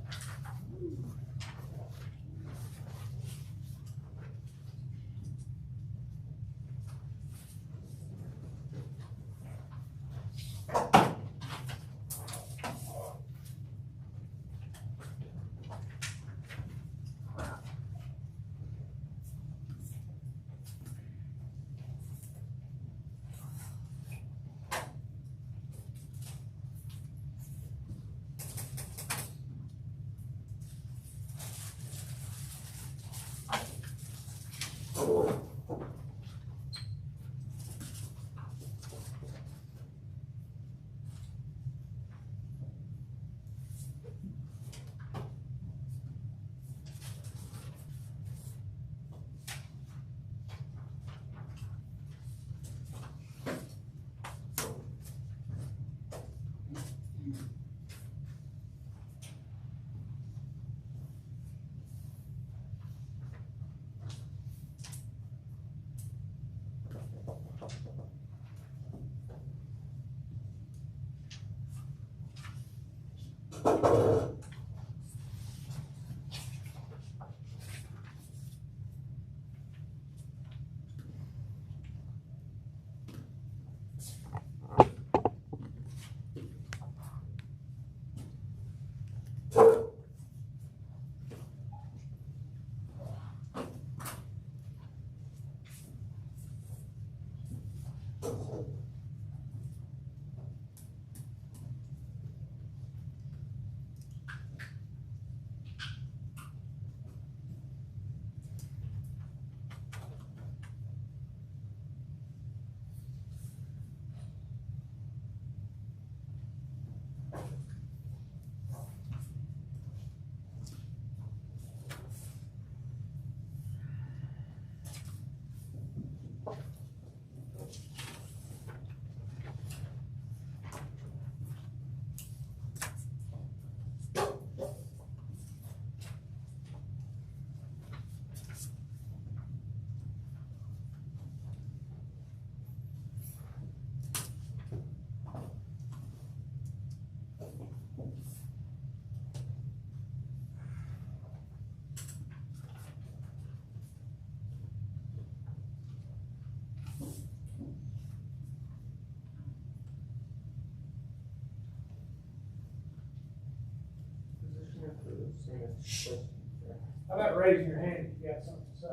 How about raising your hand if you got something to say?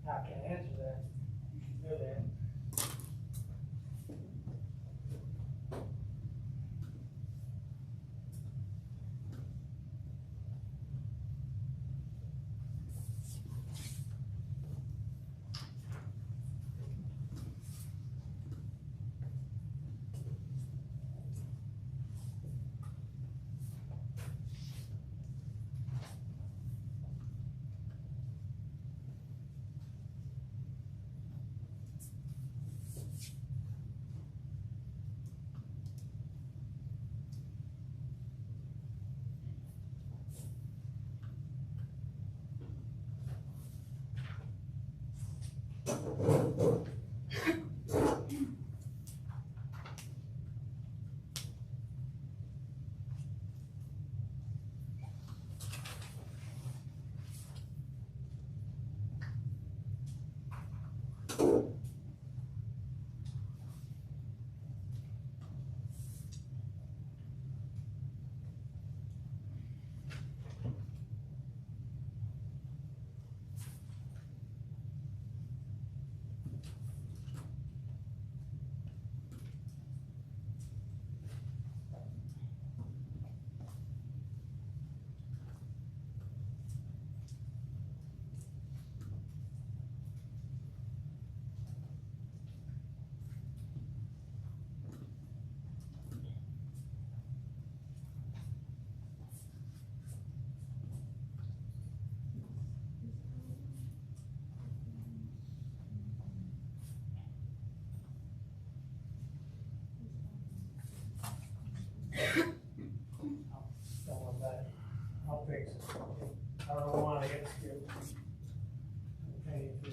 I can't answer that. You should know that.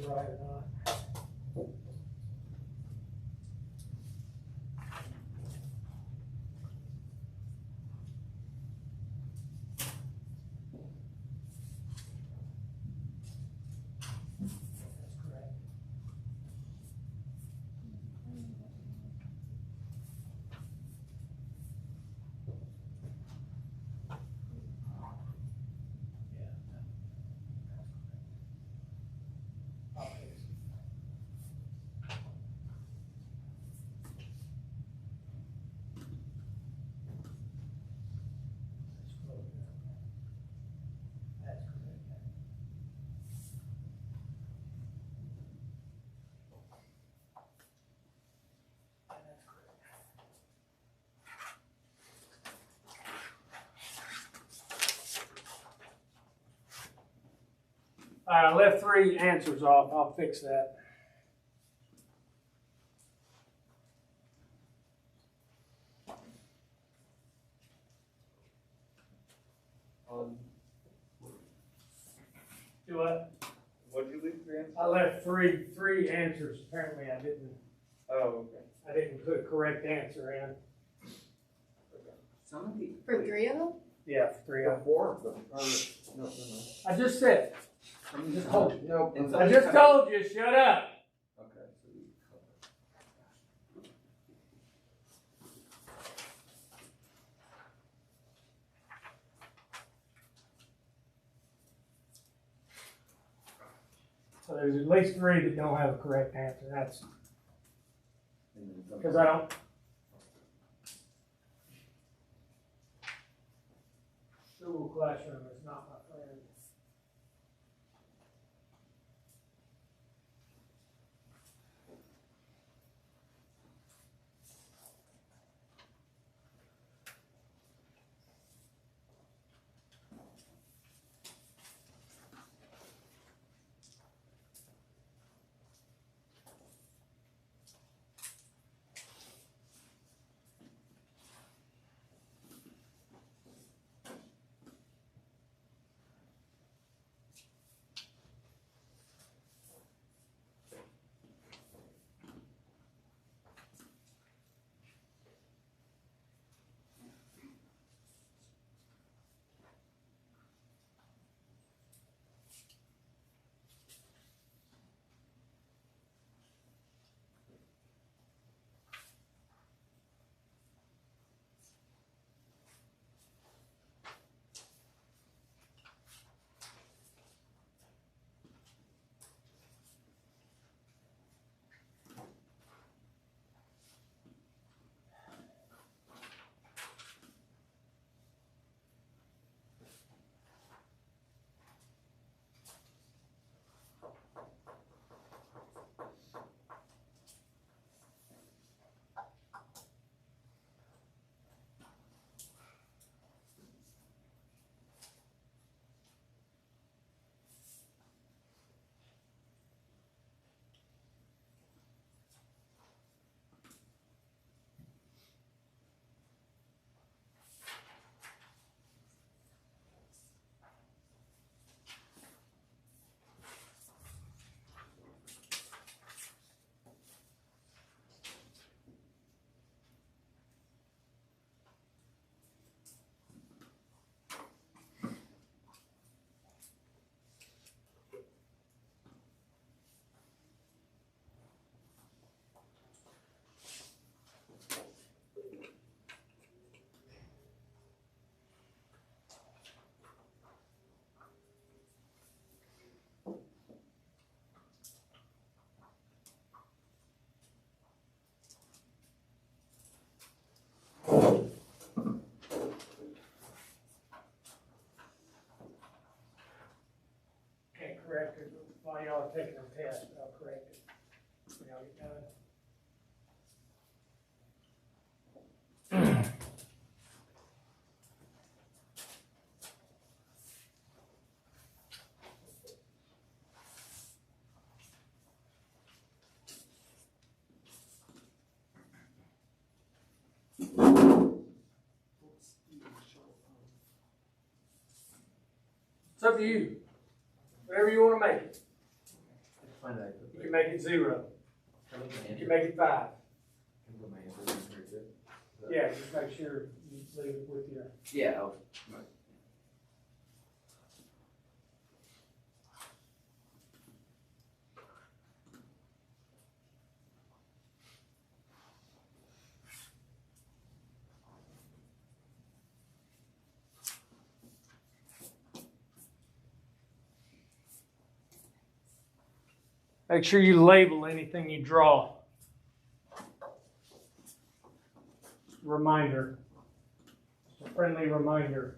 right or not. That's correct. Yeah. I'll fix it. Let's close it up. That's correct. That's correct. All right, I left 3 answers off. I'll fix that. Do what? What'd you leave for answer? I left three answers. Apparently, I didn't. Oh, okay. I didn't put a correct answer in. Some of the. For 3 of them? Yeah, 3 of them. 4 of them. No. I just said. Just hold it. No. I just told you. Shut up. Okay. So there's at least 3 that don't have a correct answer. That's because I don't. Google Classroom is not my friend. Correct it while y'all are taking a test. I'll correct it when y'all get done. It's up to you. Whatever you want to make it. You can make it 0. You can make it 5. Yeah, just make sure you leave it with you. Yeah. Make sure you label anything you draw. Reminder. Just a friendly reminder.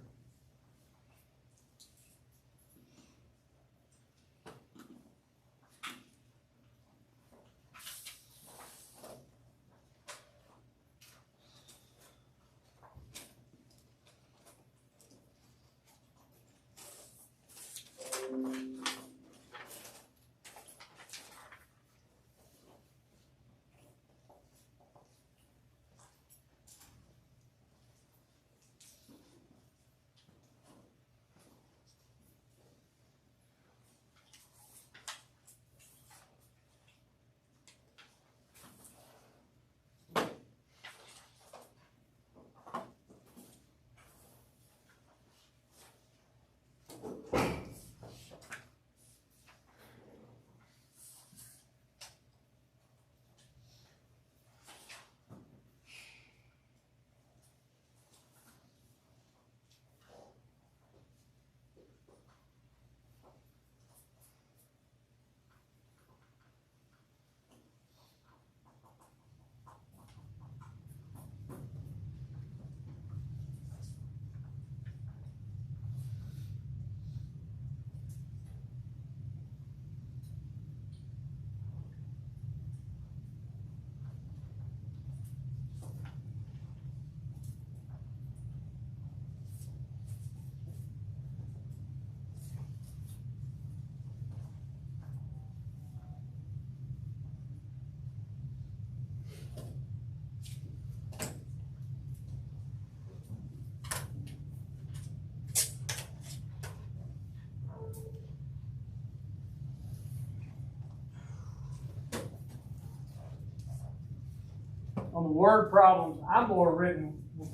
On the word problems, I'm more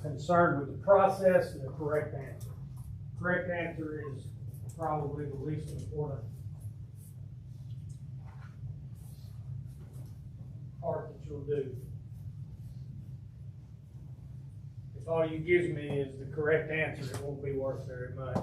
concerned with the process than the correct answer. Correct answer is probably the least important part that you'll do. If all you give me is the correct answer, it won't be worth very much.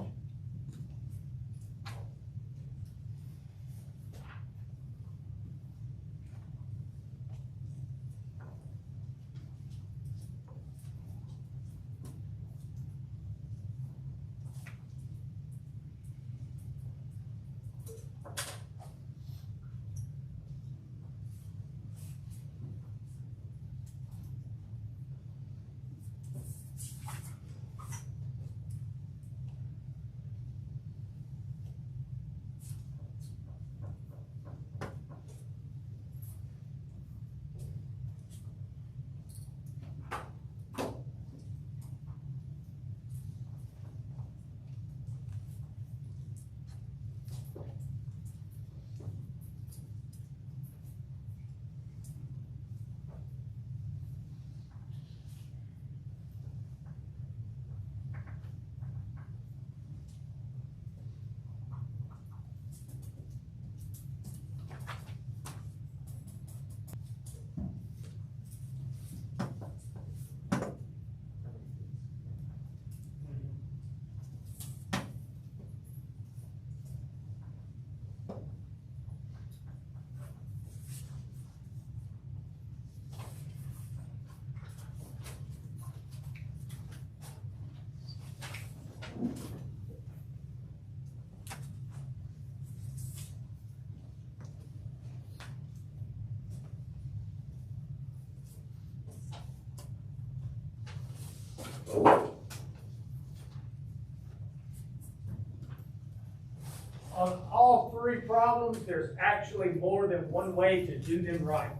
On all 3 problems, there's actually more than one way to do them right.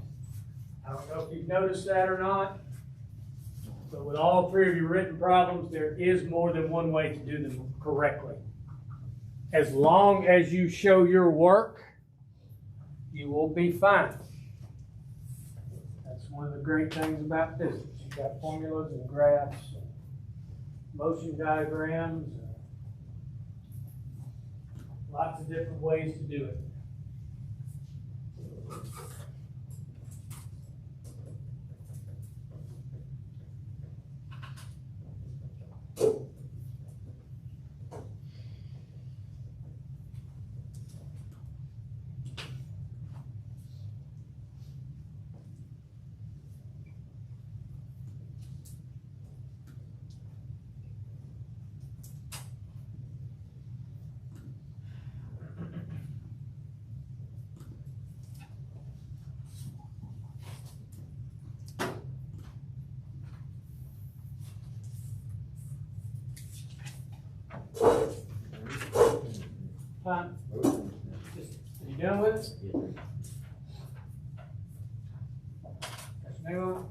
I don't know if you've noticed that or not, but with all 3 of your written problems, there is more than one way to do them correctly. As long as you show your work, you will be fine. That's one of the great things about physics. You've got formulas and graphs, and motion diagrams, and lots of different ways to do it. Fine. Are you done with it? That's new one?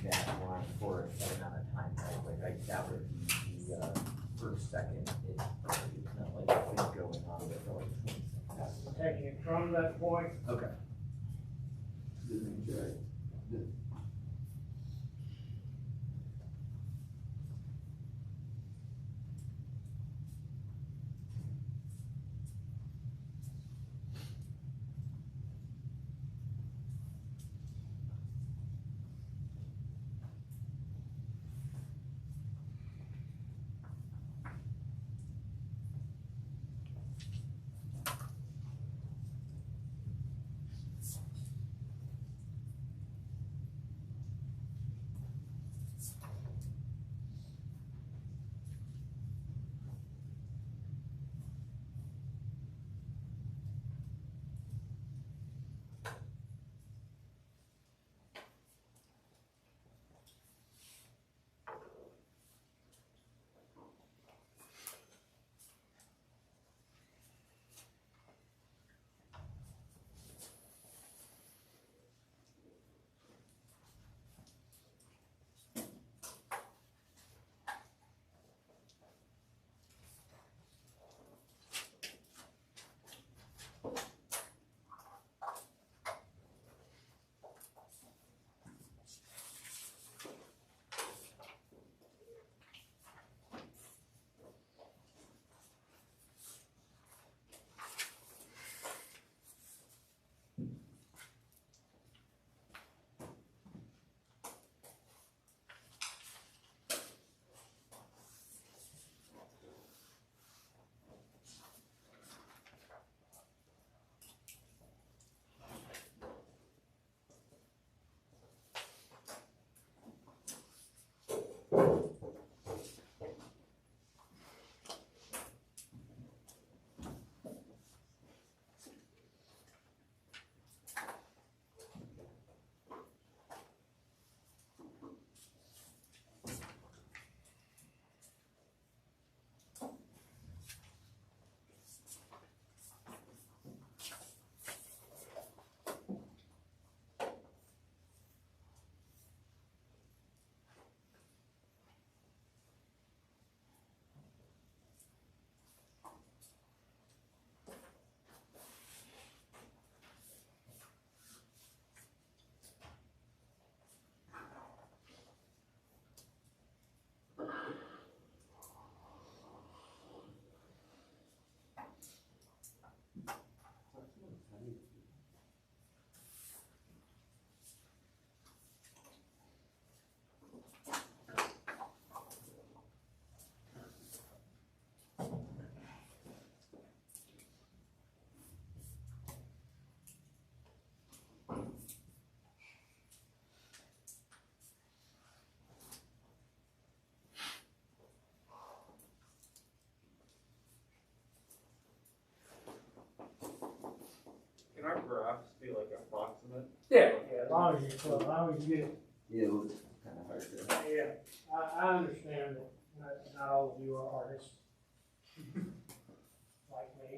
That one for a set amount of time, right? Like that would be the first second. It's not like it's been going on there for like 20 seconds. I'm taking it from that point. Okay. long as you get it. Yeah, it was kind of hard to. Yeah, I understand that not all of you are artists. Like me.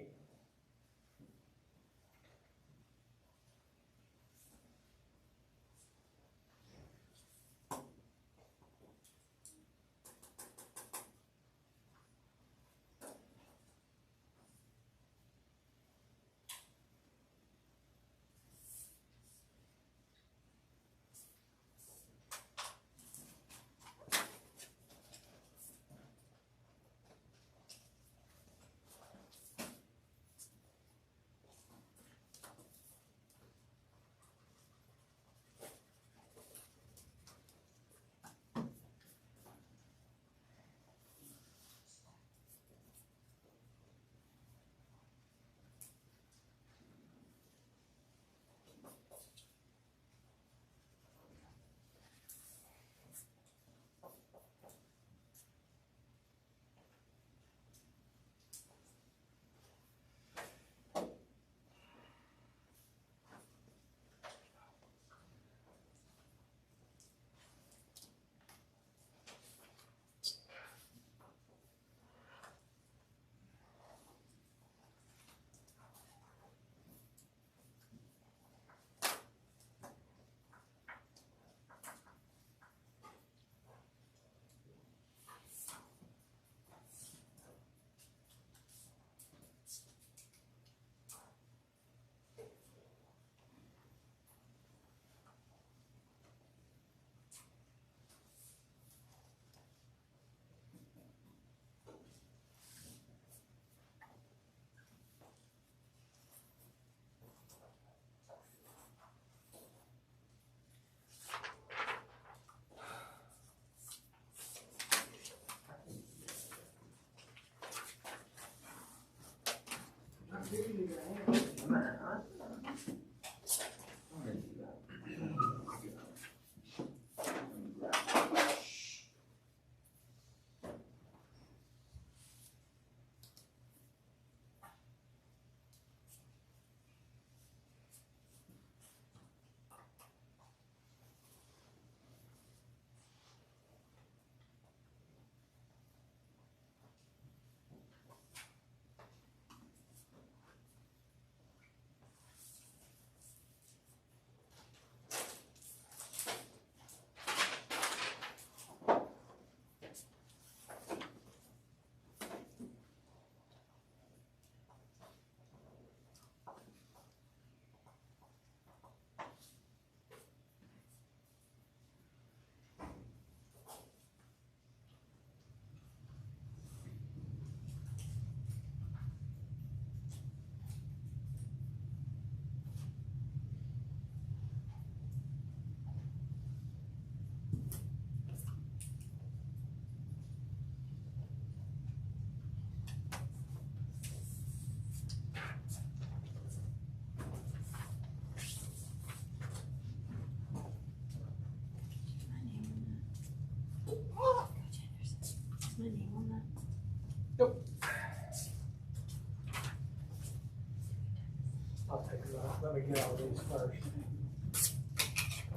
My name on that. I'll take it off. Let me get all these first.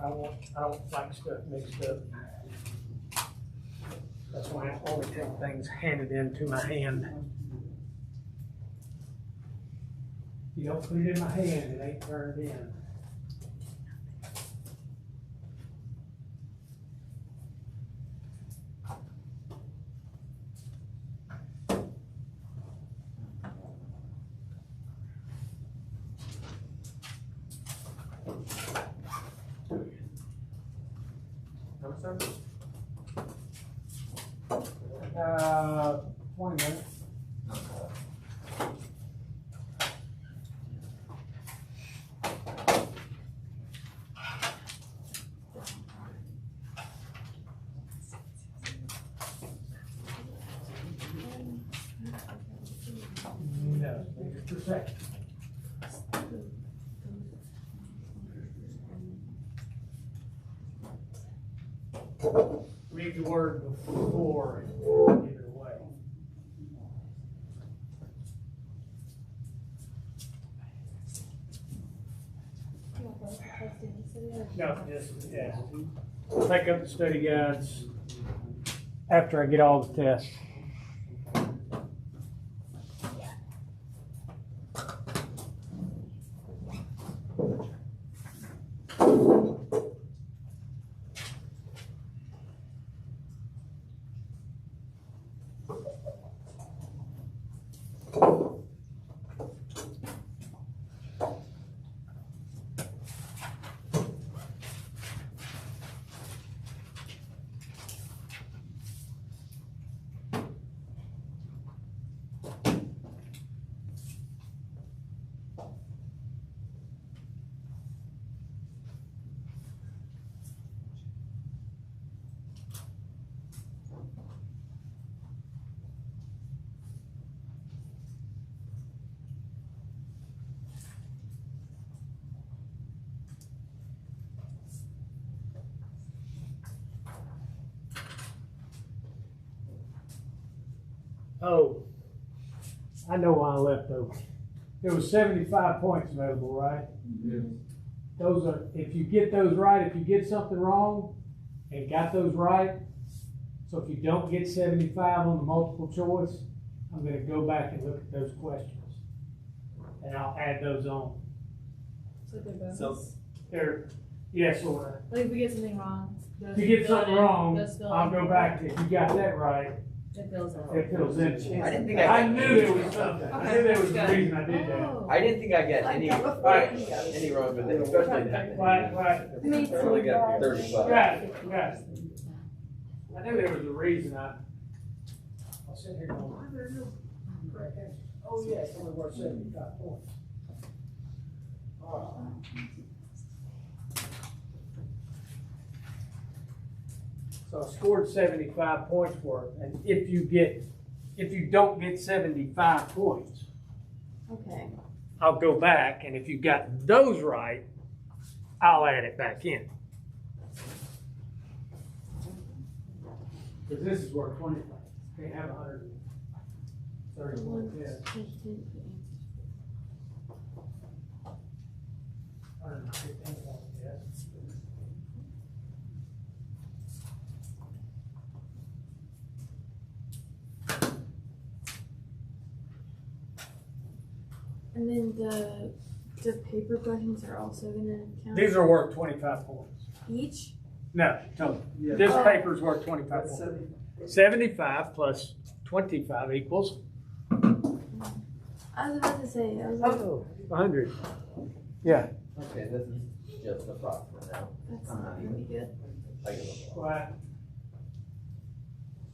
I don't like stuff mixed up. That's why I only take things handed into my hand. You don't put it in my hand, it ain't turned in. Number 7? 20 minutes. No, just a second. Read the word before and give it away. You want both to post in the city or No, just the test. I'll take up the study guides after I get all the tests. Oh, I know why I left those. There was 75 points available, right? Yes. Those are, if you get those right, if you get something wrong and got those right, so if you don't get 75 on the multiple choice, I'm gonna go back and look at those questions. And I'll add those on. So they're bonus. So- They're, yes, or, Like if we get something wrong. if you get something wrong, those fill I'll in. go back, if you got that right, It fills in. it fills in. I didn't think I knew there was something, I knew there was a reason I did that. Oh. I didn't think I got any wrong with it, especially that. Right. Me I only too. got 35. Got it. I knew there was a reason I was sitting here going, why there no correct answer? Oh, yeah, it's only worth 75 points. All right. So I scored 75 points for it, and if you don't get 75 points, Okay. I'll go back, and if you got those right, I'll add it back in. Because this is worth 25. Can't have 131 tests. 115 tests. And then the paper questions are also gonna count. These are worth 25 points. Each? No, total. This paper's worth 25 points. 75 plus 25 equals I was about to say. I was like, 100. Yeah. Okay, this is just a prop for now. that's not gonna be good. I give it a lot. Right.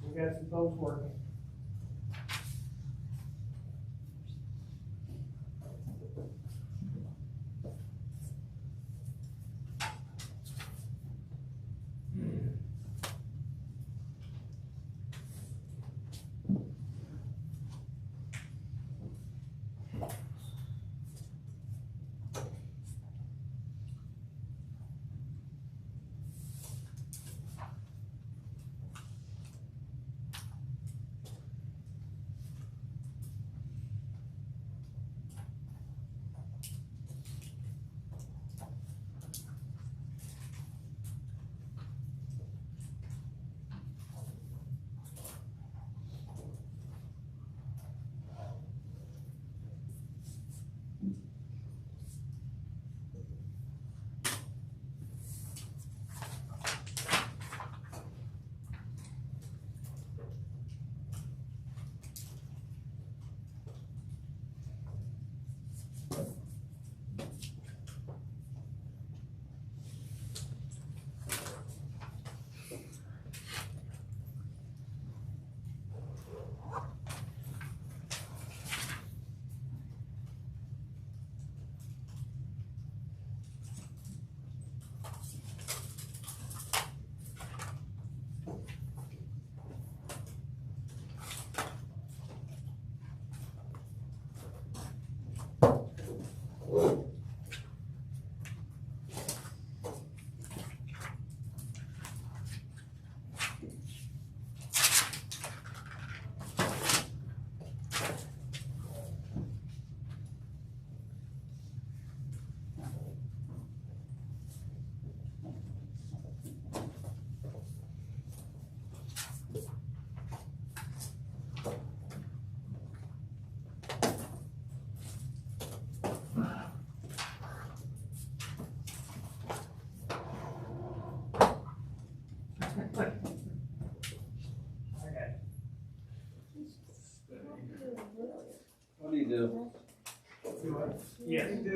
We got some folks working.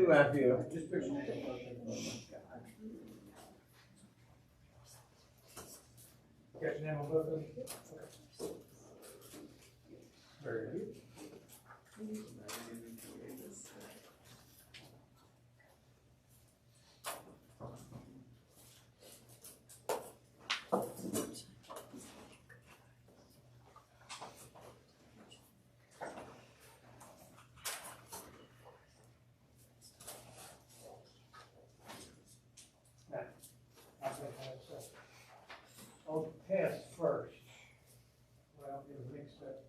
you, Matthew. Just put your name. Got your name on both of them? Okay. Very good. I'll pass first. Well, it was mixed up.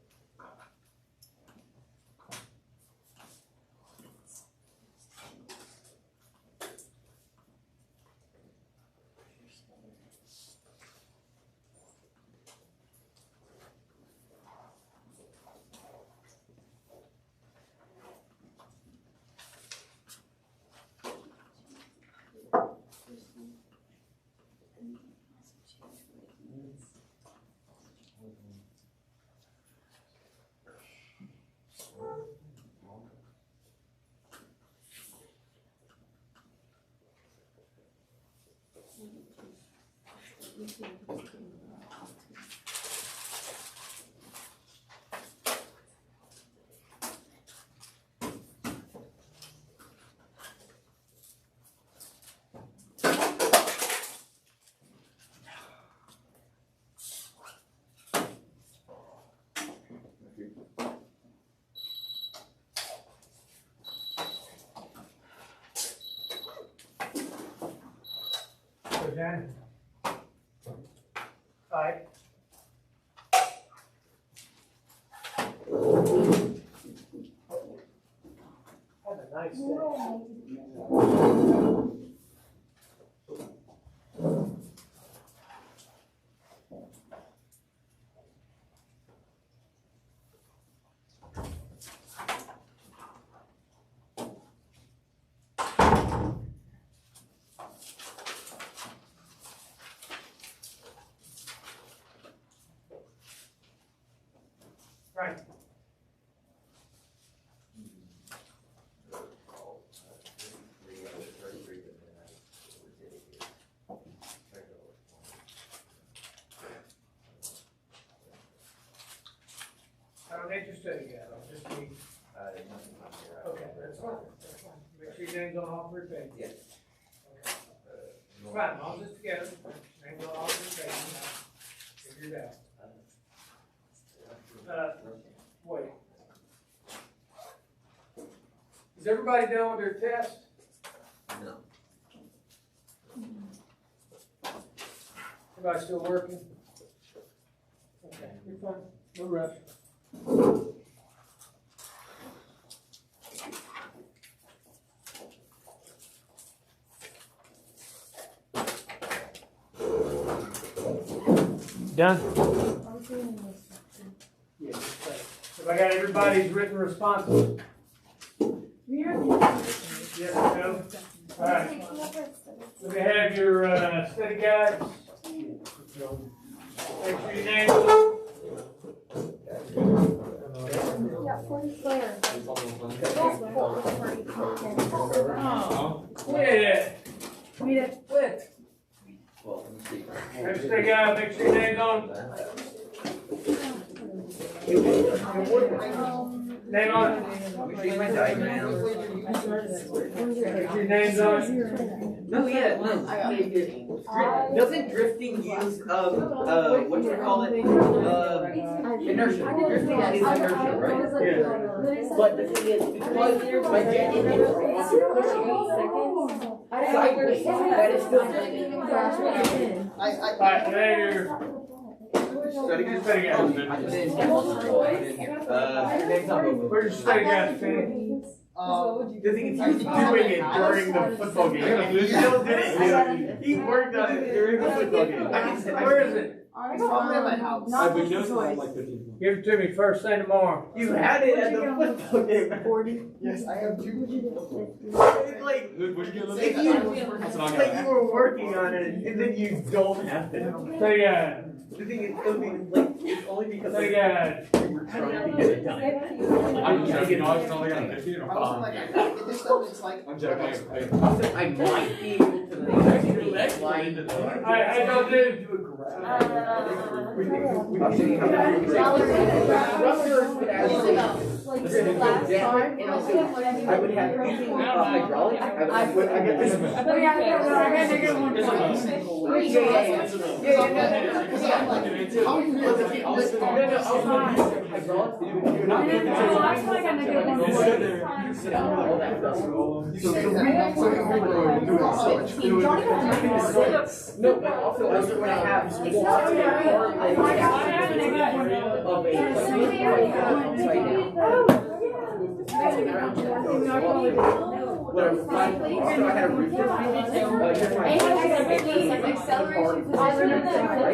Jan. Aye. Have a nice day. Right. I don't need your study yet, I'll just need. Okay, that's fine, that's fine. Make sure your name's on all three pages. Yes. Okay. Fine, all this together, name's on all three pages, figure it out. Wait. Is everybody done with their test? No. Everybody still working? Okay, you're fine, no rush. Done? Yeah, just say. Have I got everybody's written responses? Yes, no? All right. Let me have your study guides. Make sure your name's on. Yeah. Quit. Well, let me see. Have your study guide, make sure your name's on. Name on it. We see my diagram. Make sure your name's on. No, yeah, no. Doesn't drifting use what do you call it? Inertia. Drifting is inertia, right? Yeah. But the thing is, because my jet engine is sideways, that is still drifting. All right, now your study guide. Where's your study guide, Fanny? The thing is, he was doing it during the football game. And he still did it. He worked on it during the football game. Where is it? Alright, Probably at my house. not I've been just doing a it choice. like 15. Give it to me first thing tomorrow. You had it at the football game. 40. Yes, I have two. Would you do 50? It's like, Luke, what'd you get? it's like you were working on it and then you don't have it. So yeah, The thing is, it'll be like, it's only because so like, yeah. we were trying to get it done. I'm joking. I was only got a 15 or 5. I'm joking. I might be able to make it like. Alright, how y'all do? Like the last time, I would have hydraulic. I would get this. No, but also I was going to have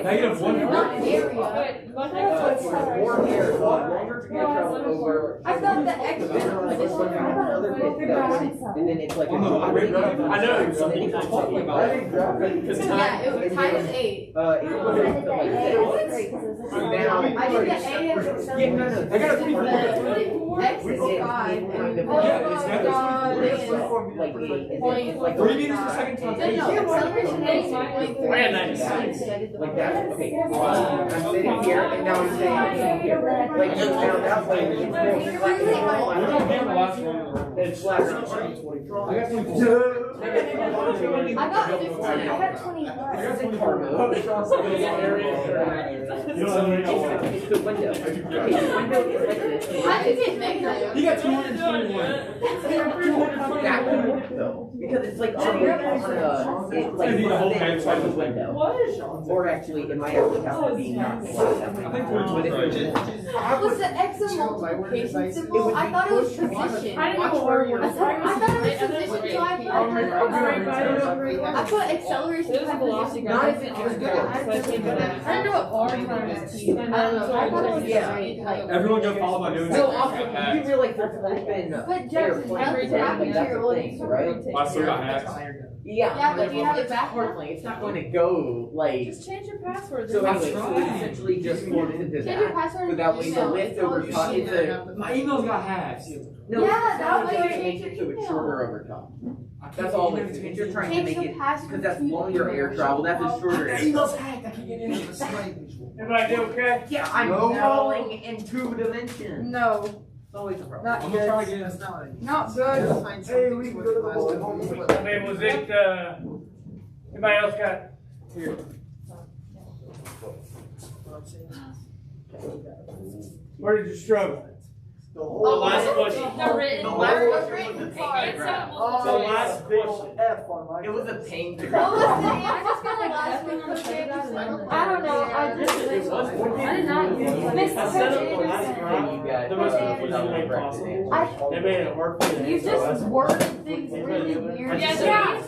Negative 1. I thought the extra and then it's like I know. Something I'm talking about. yeah, it was time is 8. Now, I did the A as acceleration. I got a X is 5. like 3 meters per second times No, 8. acceleration is like that. Okay, I'm sitting here and now I'm saying like you found out like it's flat. I got 15. I got 20. It's the window. Okay, the window is like this. How did you get negative? He got 221. That could work though, because it's like on a, it's like Maybe the whole thing page from the was like- window. Or actually, it might actually have to be not flat. I think we're Was the X a multiplication symbol? I thought it was position. I thought it was position, so I put acceleration as velocity. Not if it was good. I didn't know what bar time is. I don't know. I thought it was Yeah. Everyone go follow my news. No, also, you realize there's open But Jackson, airplanes that's happened to that's your the old thing, right? I still got hacks. Yeah, Yeah, but do you have it it's back? importantly, it's not going to go like. Just change your password. So anyway, so it's essentially just forms into Change your that password. without the leftover top. It's a My emails got hacked. no. Yeah, that way it's you just change make it your so it's email. shorter over time. That's all it is. It's just trying to Change make the it password because that's to longer air travel. That's a shorter. air Emails hacked. I can't get in. Everybody do okay? Yeah, I'm falling in 2 dimensions. No, It's always a problem. not I'm gonna try good. again. Not good. Hey, we can go to the hole. I mean, was it, anybody else got? Here. Where did you struggle? The last question. The written. The last written part. It's a- The last big F on my. It was a pain to. What was the answer for the last one? I don't know. I did not use it. Miss The rest of the was made possible. They made it work for You just worded things really weird. Yeah,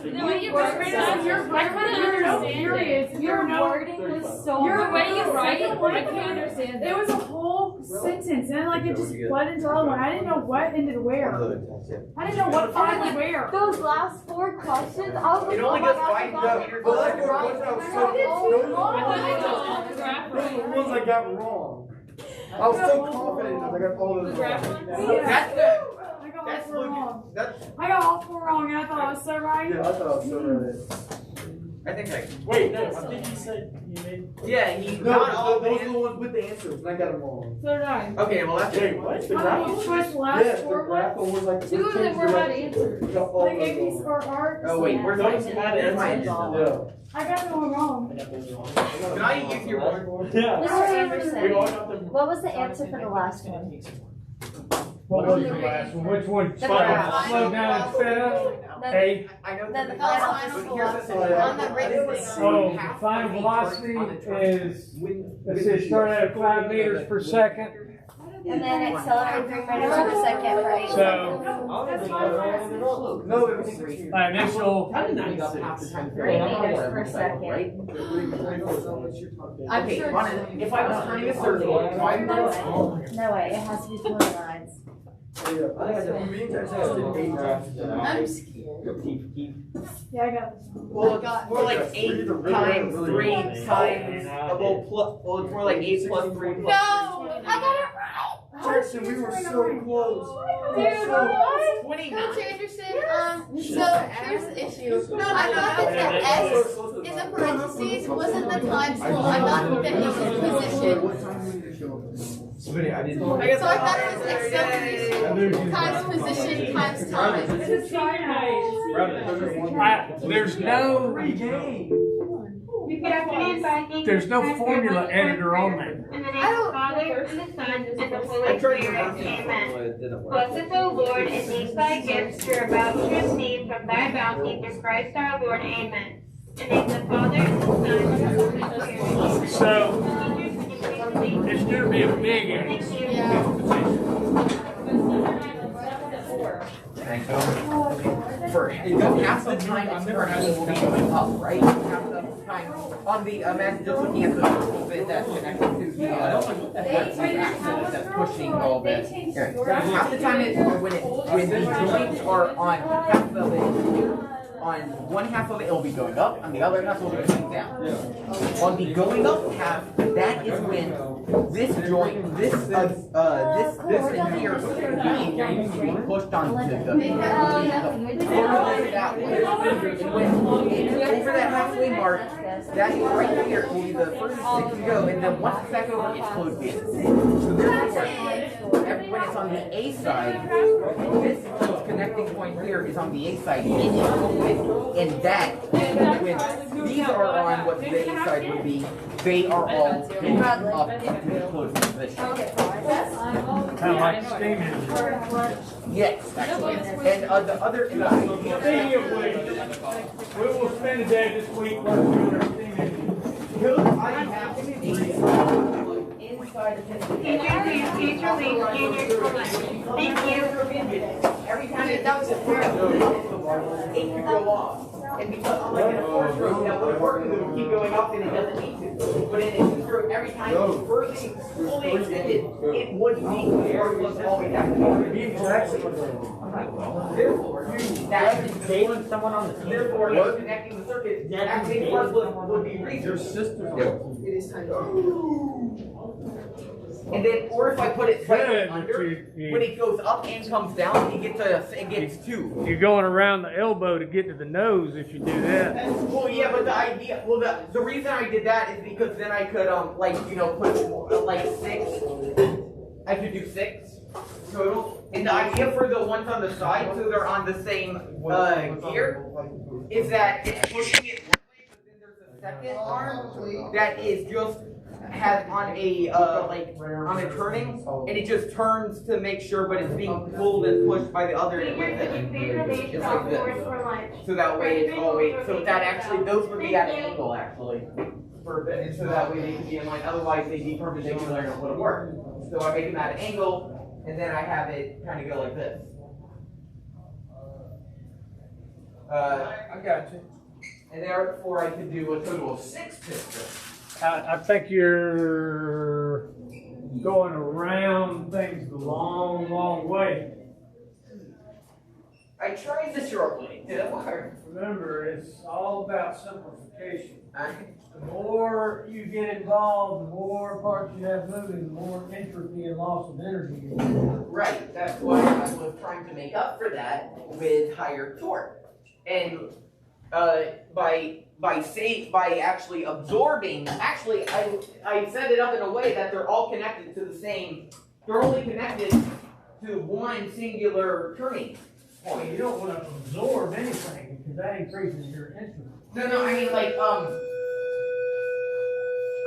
the way you write it on your, I couldn't understand it. Your wording was so. The way you write it, I can't understand it. It was a whole sentence, and like it just bled into other one. I didn't know what ended where. I didn't know what finally where. Those last 4 questions, I was like, It only oh my gets gosh, five I got meters. it Those wrong. are the ones I was so- I did those too are the long. ones I got wrong. I was so confident because I got all those wrong. That's the. I got all That's 4 wrong. That's. I got all 4 wrong, and I thought I was so right. Yeah, I thought I was so right. I think I. Wait, no, I think he said you made. Yeah, he. No, Not all those the ones with the answers, and I got them wrong. So did I. Okay, well that's. Wait, what? I don't know which the last Yes, 4 the ones. graph one was like. Two of them were had answers. Like AP's or art. Oh wait, where's my? Those had There's my answers. agenda. I got them all wrong. Can I use your board? Yeah. Mr. Anderson, We all got them. what was the answer for the last one? What was the last one? Which one? The graph. Slow down and sped up? A. I know. Then the final final velocity. velocity. On the written thing. Oh, the final velocity is, let's see, it started at 5 meters per second. And then accelerate 3 meters per second for 8 So, initial, 3 meters per second. I'm Okay, sure run it. If I was turning a circle, 5 minutes. No way, it has to be 20 lines. I'm scared. Yeah, I got this. Well, it's more like 8 times 3 times, well, it's more like 8 plus 3 plus 3. No, I got it right. Jackson, we were so close. Dude, what? 29. Coach Anderson, so here's the issue. I thought that the S in the parentheses wasn't the time school. I thought that it was position. So I thought it was acceleration times position times time. there's no formula editor on there. In the name of the Father, and the Son, and the Holy Spirit, amen. Blessed, O Lord, and these thy gifts you're about to receive from thy bounty through Christ our Lord, amen. In the name of the Father, and the Son, and the Holy Spirit. So, it's gonna be a big For half the time it's currently will be going up, right? Half the time on the imagine just looking at the little bit that's connected to the that's pushing all this. Here. Half the time it when the joints are on half of it. On one half of it, it'll be going up. On the other half, it'll be going down. On the going up half, that is when this joint, this in here, is being pushed onto the that way. And when it's over that halfway mark, that right here will be the first thing to go, and then once it's back over, it's closed in. So therefore, when it's on the A side, this connecting point here is on the A side, and that, when these are on what the A side would be, they are all going up into the closed position. Kind of like steam engine. Yes, actually. And the other Speaking of which, we will spend a day this week working on our steam engine. Teacher Lee, junior college. Thank you. Every time that was a prayer, it could go off. And because like in a four stroke, that would work because it would keep going up and it doesn't need to. But in a two stroke, every time it's fully extended, it would be there. It was always have to be. Therefore, that is dating someone on the team. Therefore, connecting the circuit, activating plus would be research. It is time. And then, or if I put it right under, when it goes up and comes down, it gets 2. You're going around the elbow to get to the nose if you do that. Well, yeah, but the idea, the reason I did that is because then I could, put, like 6. I could do 6 total. And the idea for the ones on the side, so they're on the same gear, is that it's pushing it one way, but then there's a second arm that is just has on a on a turning, and it just turns to make sure, but it's being pulled and pushed by the other end with it. It's like this. So that way it's always so that actually those would be at an angle actually for a bit, so that way they can be in line. Otherwise they'd be perpendicular and it wouldn't work. So I make them at an angle, and then I have it kind of go like this. I got you. And therefore I could do a total of 6 pistons. I think you're going around things the long, long way. I tried the short way. Did it work? Remember, it's all about simplification. The more you get involved, the more parts you have moving, the more entropy and loss of energy you get. Right. That's why I was trying to make up for that with higher torque. And by actually absorbing, actually I set it up in a way that they're all connected to the same, they're only connected to one singular turning point. You don't want to absorb anything because that increases your entropy. No, I mean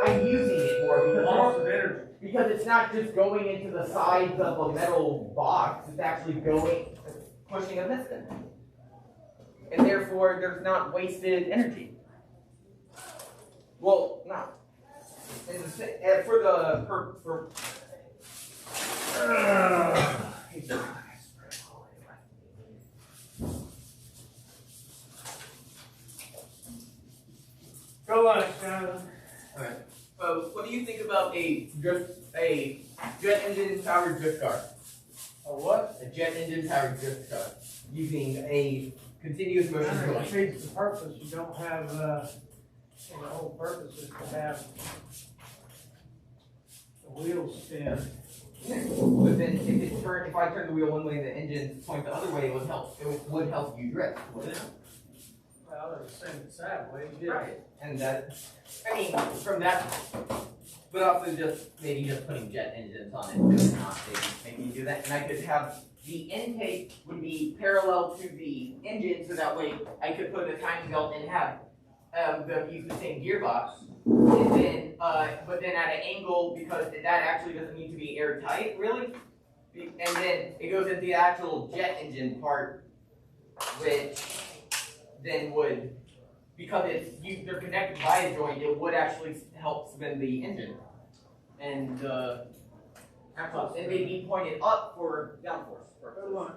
I'm using it more because it's not just going into the sides of a metal box, it's actually pushing a piston. And therefore there's not wasted energy. Well, no. Go lunch, Jonathan. Alright. What do you think about a jet engine powered drift car? A what? A jet engine powered drift car using a continuous motion It joint. defeats the purpose. You don't have, the whole purpose is to have the wheels spin. But then if I turn the wheel one way and the engine point the other way, it would help you drift, wouldn't it? Well, they're the same sideways, yeah. Right. And that, I mean, from that, but also maybe just putting jet engines on it would not make me do that. And I could have the intake would be parallel to the engine, so that way I could put a timing belt and have use the same gearbox. And then, but then at an angle, because that actually doesn't need to be airtight, really. And then it goes into the actual jet engine part, which then would, because they're connected by a joint, it would actually help spin the engine. And they'd be pointed up for downforce. Go lunch.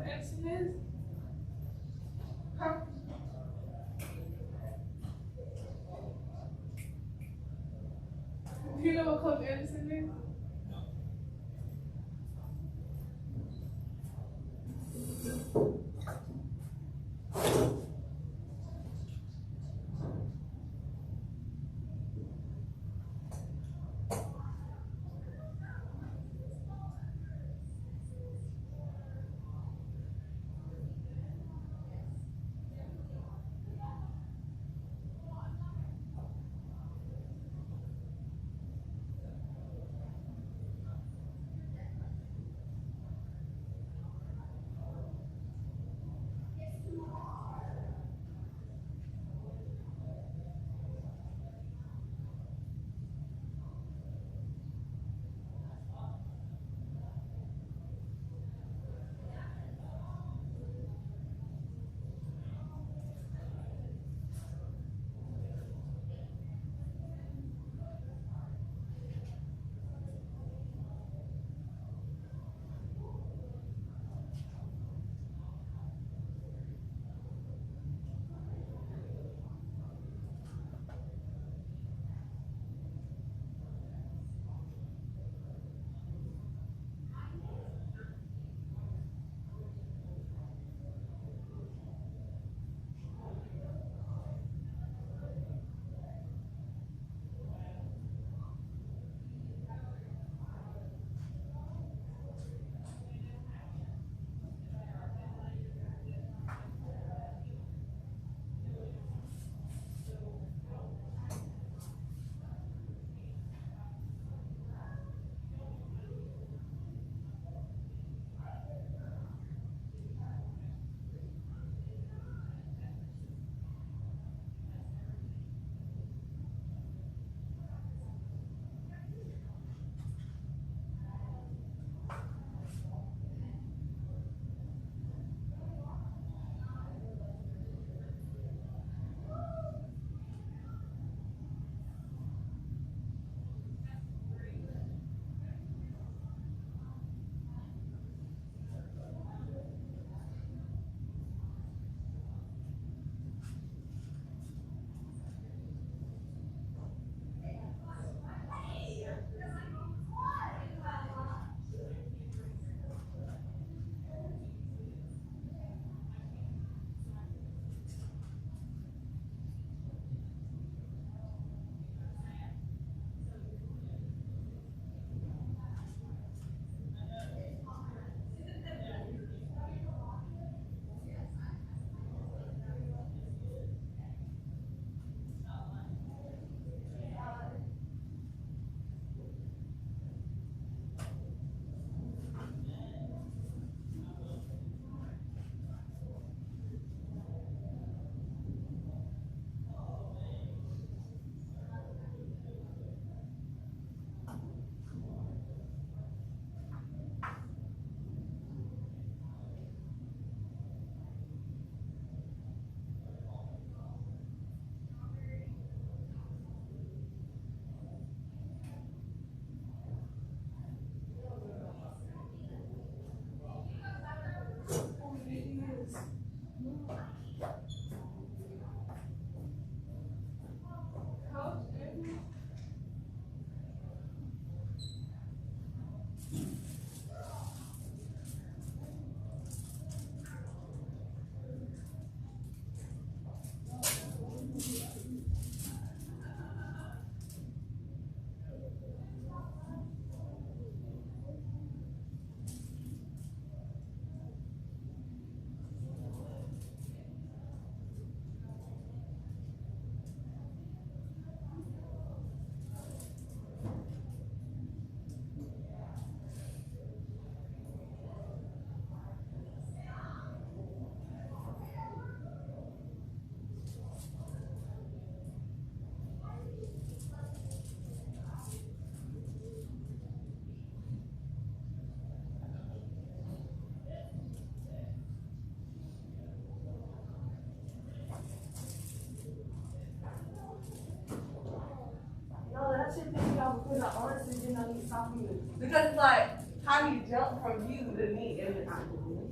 Edison is? Huh? Do you know what Club Edison is? because I honestly didn't know he stopped me. Because it's like, how do you jump from you to me and then I do it?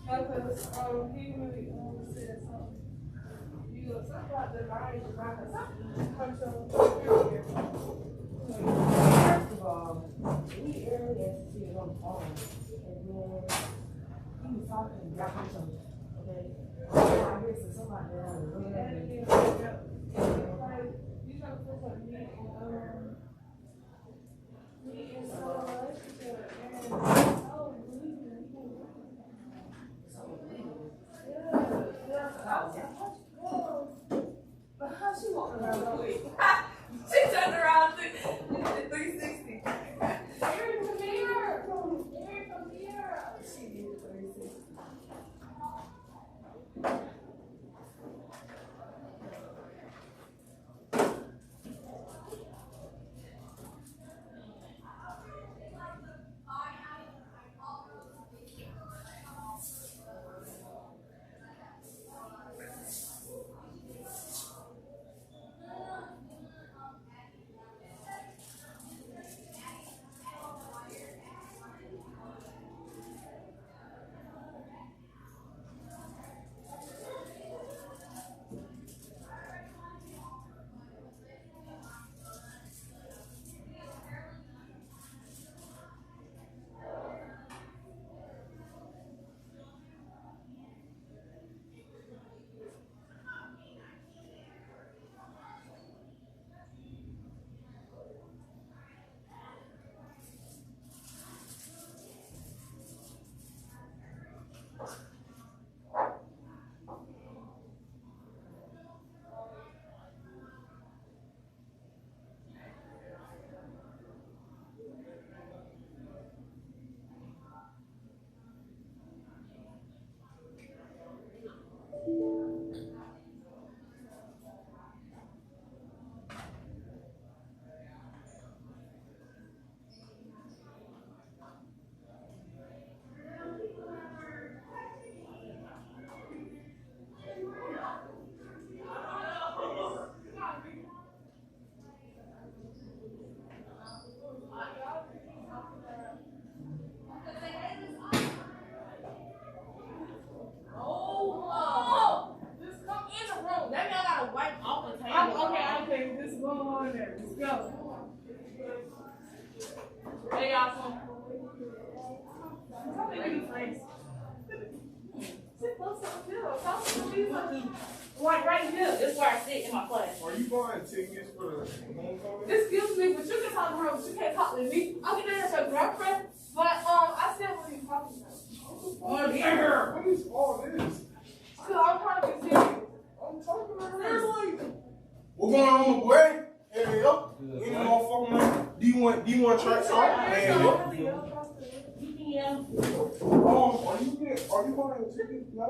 Because he really said something. You know, something about the line, something comes from here. First of all, we early as to see it on the phone. And then he was talking and dropping something. Okay? I hear somebody else. You trying to put something in me and so but how she walking around that way? She turned around to 360. Eric, come here. Eric, come here. She did 360. Right here. This is where I sit in my class. Are you buying tickets for the homecoming? Excuse me, but you can talk to her, but you can't talk to me. I can answer your girlfriend, but I said what you talking about. What is all this? So I'm trying to be serious. I'm talking about seriously. What's going on, my boy? Hey, up. Any motherfucking man. Do you want to try something? Hey, up. Yeah. Are you buying a ticket? No?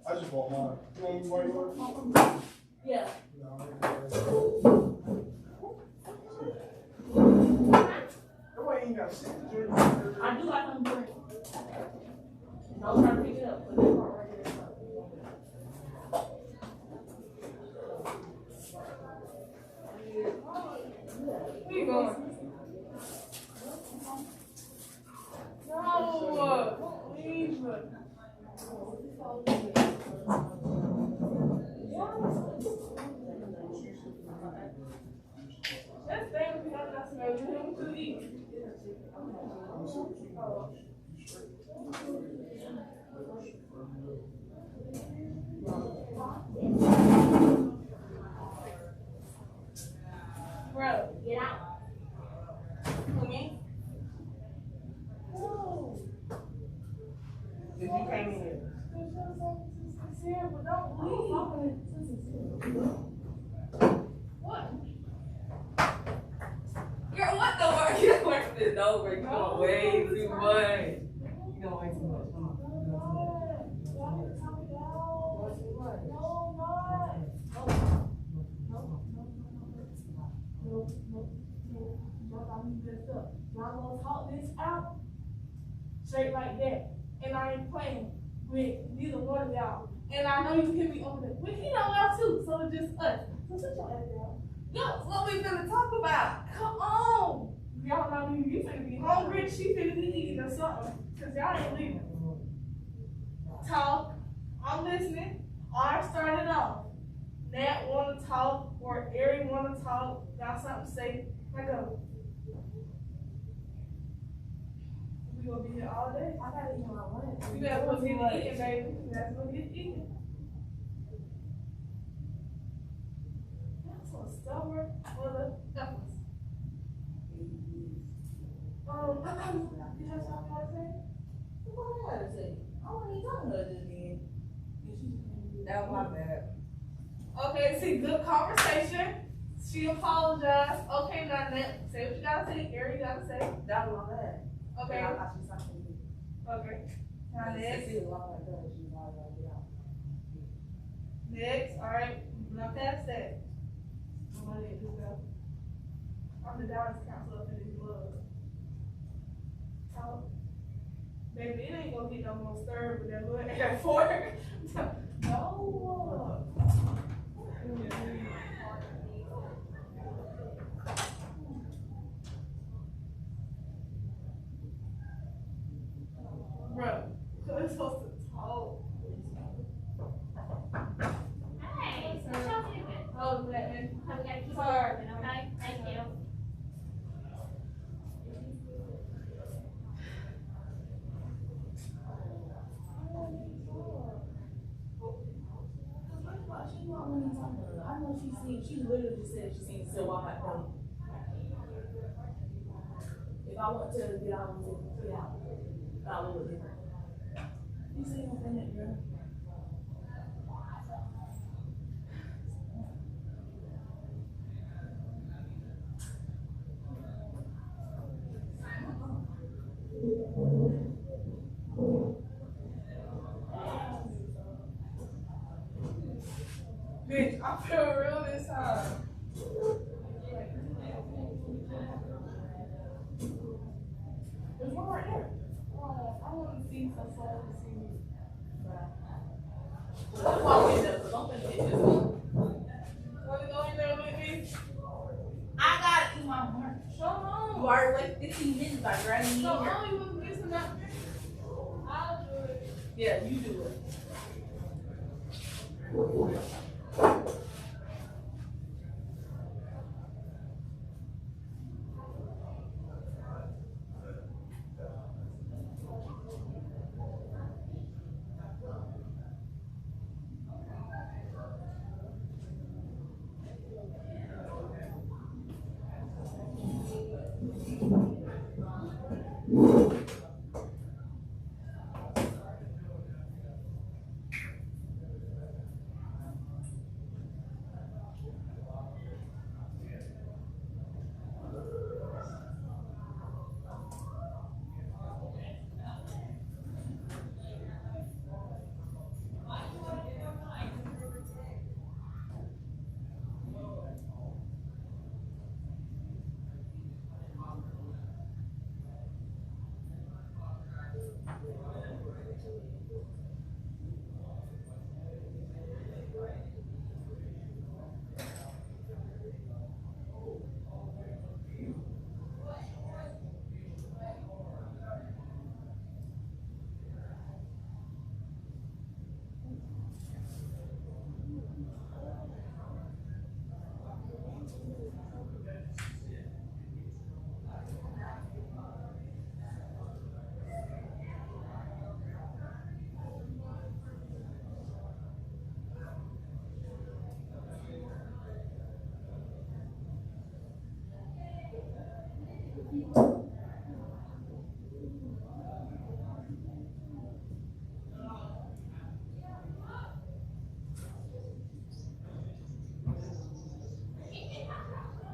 I just bought mine. You want me to buy yours? Yeah. Nobody ain't got shit to drink. I do like them drink. Don't try to pick it up. Put that part right there. Where you going? No, leave. That's thing we got to smell him to eat. Bro, get out. Come in. If you came in here. What? Girl, what the work? You worked this over. You're going way too much. You're going way too much. Come on. Y'all gonna talk this out straight like that. And I ain't playing with neither one of y'all. And I know you hear me over there. But he know y'all too, so it's just us. So sit your ass down. Look what we finna talk about. Come on. Y'all know you finna be hungry. She finna be eating or something. Cause y'all ain't leaving. Talk. I'm listening. I started off. Nat wanna talk or Ari wanna talk. Got something to say. I go. We gonna be here all day. I gotta eat my lunch. You gotta go get to eating, baby. You gotta go get to eating. That's so stubborn. Well, that was. You have something to say? What I gotta say? I wasn't even talking to her just then. That was my bad. Okay, see, good conversation. She apologized. Okay, now Nat, say what you gotta say. Ari, you gotta say. That was my bad. Okay. I thought she was talking to me. Okay. Now next. Next, alright. Not past that. I'm the Dallas counselor for this club. Talk. Baby, it ain't gonna get no more stirred with that little airport. No. Bro, we're supposed to talk. Hey, what y'all doing? Oh, black man. Okay, keep Sorry. working, okay? Thank you. I know she literally just said she seen Silver Hot Dog. If I want to get out, I'm going to get out. I will look different. You see anything that girl? Bitch, I feel real this time. There's one right there. Oh, I want to see some soul to see me. Let's walk in there, because I'm going to get this one. Want to go in there with me? I got to eat my lunch. Show on. You already waited 15 minutes by dragging me Show in here. on, you want to get some out there? I'll do it. Yeah, you do it.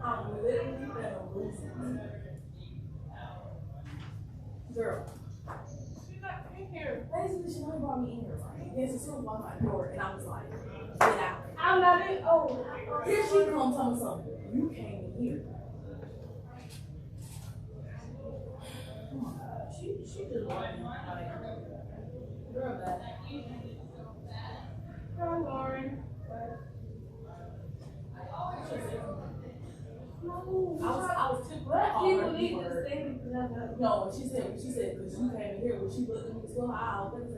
I'm literally gonna lose it. Girl. She's not in here. Basically, she only brought me in here, right? Yes, it's still on my door, and I was like, get out. I'm not in. Oh. Here she comes, tell me something. You came in here. Oh my God, she just like, girl, back. Hi, Lauren. I was too black. People need to stay together. No, she said, because you came in here, when she looked at me so high, I was like,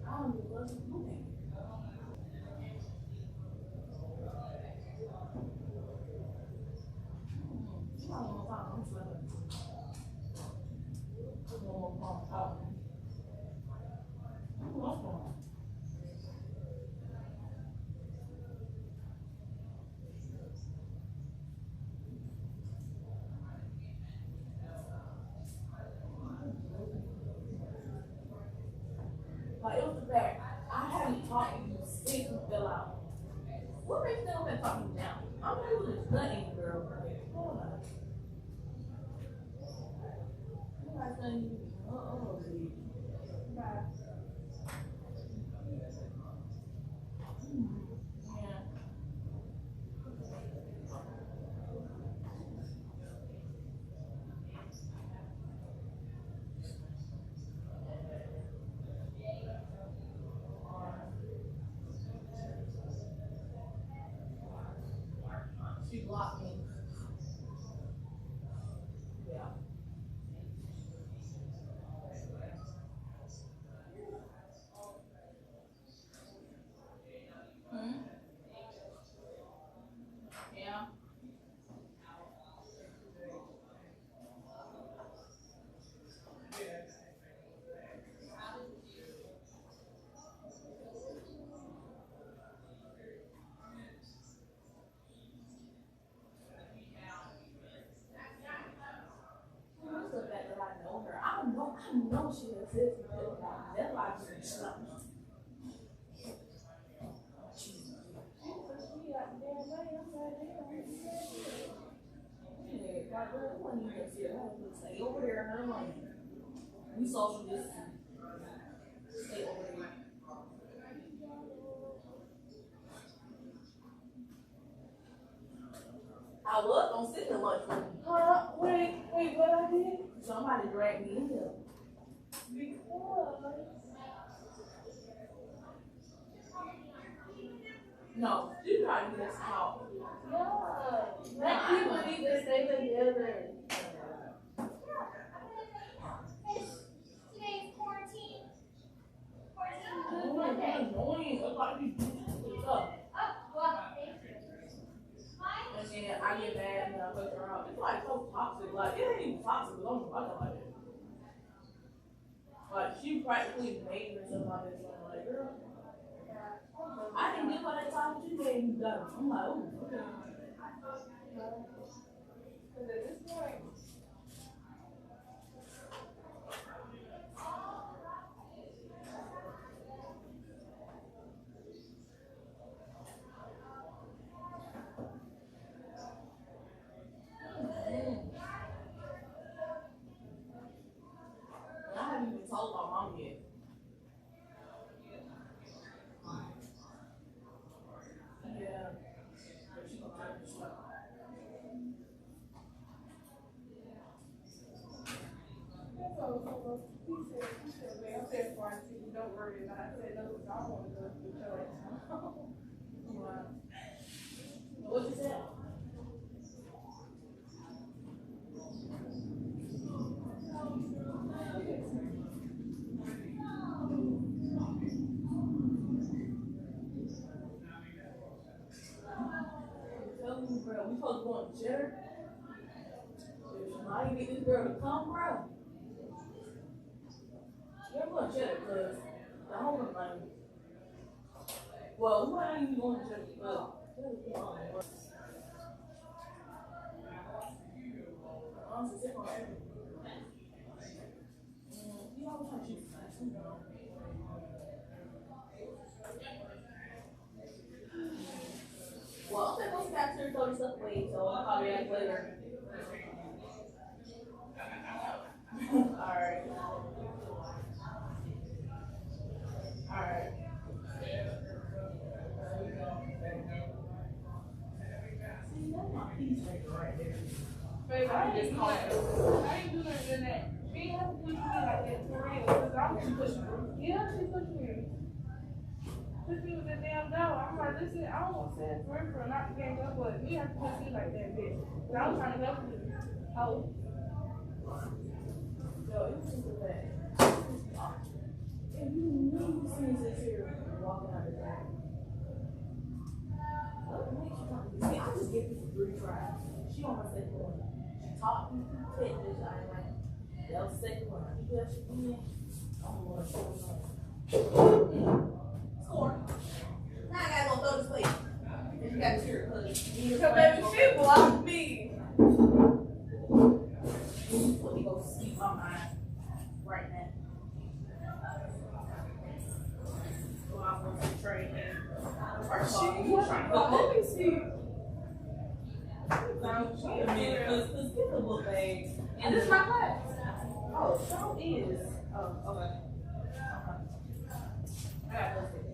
I don't know what you're doing. Like, it was the fact, I haven't talked to you since you fell out. What makes you think I'm talking you down? I'm really just nothing, girl. Hold on. I think you, bye. Yeah. She blocked me. Yeah. Yeah. The fact that I know her, I know she exists. That's why I just love her. Stay over there in her lane. We social distance. Stay over there. I was gonna sit in the lunchroom. Wait, what I did? Somebody dragged me in there. Because. No, you tried to get us out. Yeah. Black people need to stay together. Today's quarantine. Annoying. A lot of people do stuff. And then I get mad and I put her out. It's like so toxic. Like, it ain't even toxic, but I'm fucking like it. Like, she practically made herself out this one. Like, girl, I didn't give her that time she made me go. I'm like, oh, okay. Because at this point, I haven't even told my mom yet. Yeah. But she gonna tell me stuff. He said, man, I'm saying quarantine, don't worry about it. I said, no, I don't want to go to the church. What you said? Tell me, bro, we supposed to go on the cheddar? Now you get this girl to come, bro. You're going to cheddar, because the home is like, well, why are you going to cheddar? Honestly, sit on everything. You always have to choose fast, you know. Well, I'm going to back to throw stuff away, so I'll probably back later. Alright. Alright. See, that's my piece right there. Babe, I ain't doing nothing than that. She has to push me like that for real, because I'm just pushing her. Yeah, she pushed me. This me with the damn door. I'm like, listen, I don't want to say it for not to gang up, but you have to just be like that, bitch. But I was trying to help you. Oh. Yo, it was super bad. And you knew this thing is here walking out of the back. See, I just give people 3 tries. She on my second one. She taught me to fit this. I ain't like, that was the second one. You do that shit again, I'm gonna show you. Score. Now I gotta go throw this plate. And you got cheer, cause you come back and shit block me. Let me go sleep my mind right now. Go out for some training. Let me see. Wait a minute, let's get the book bag. And this is my class. Oh, so is. Oh, okay. I gotta go sit there.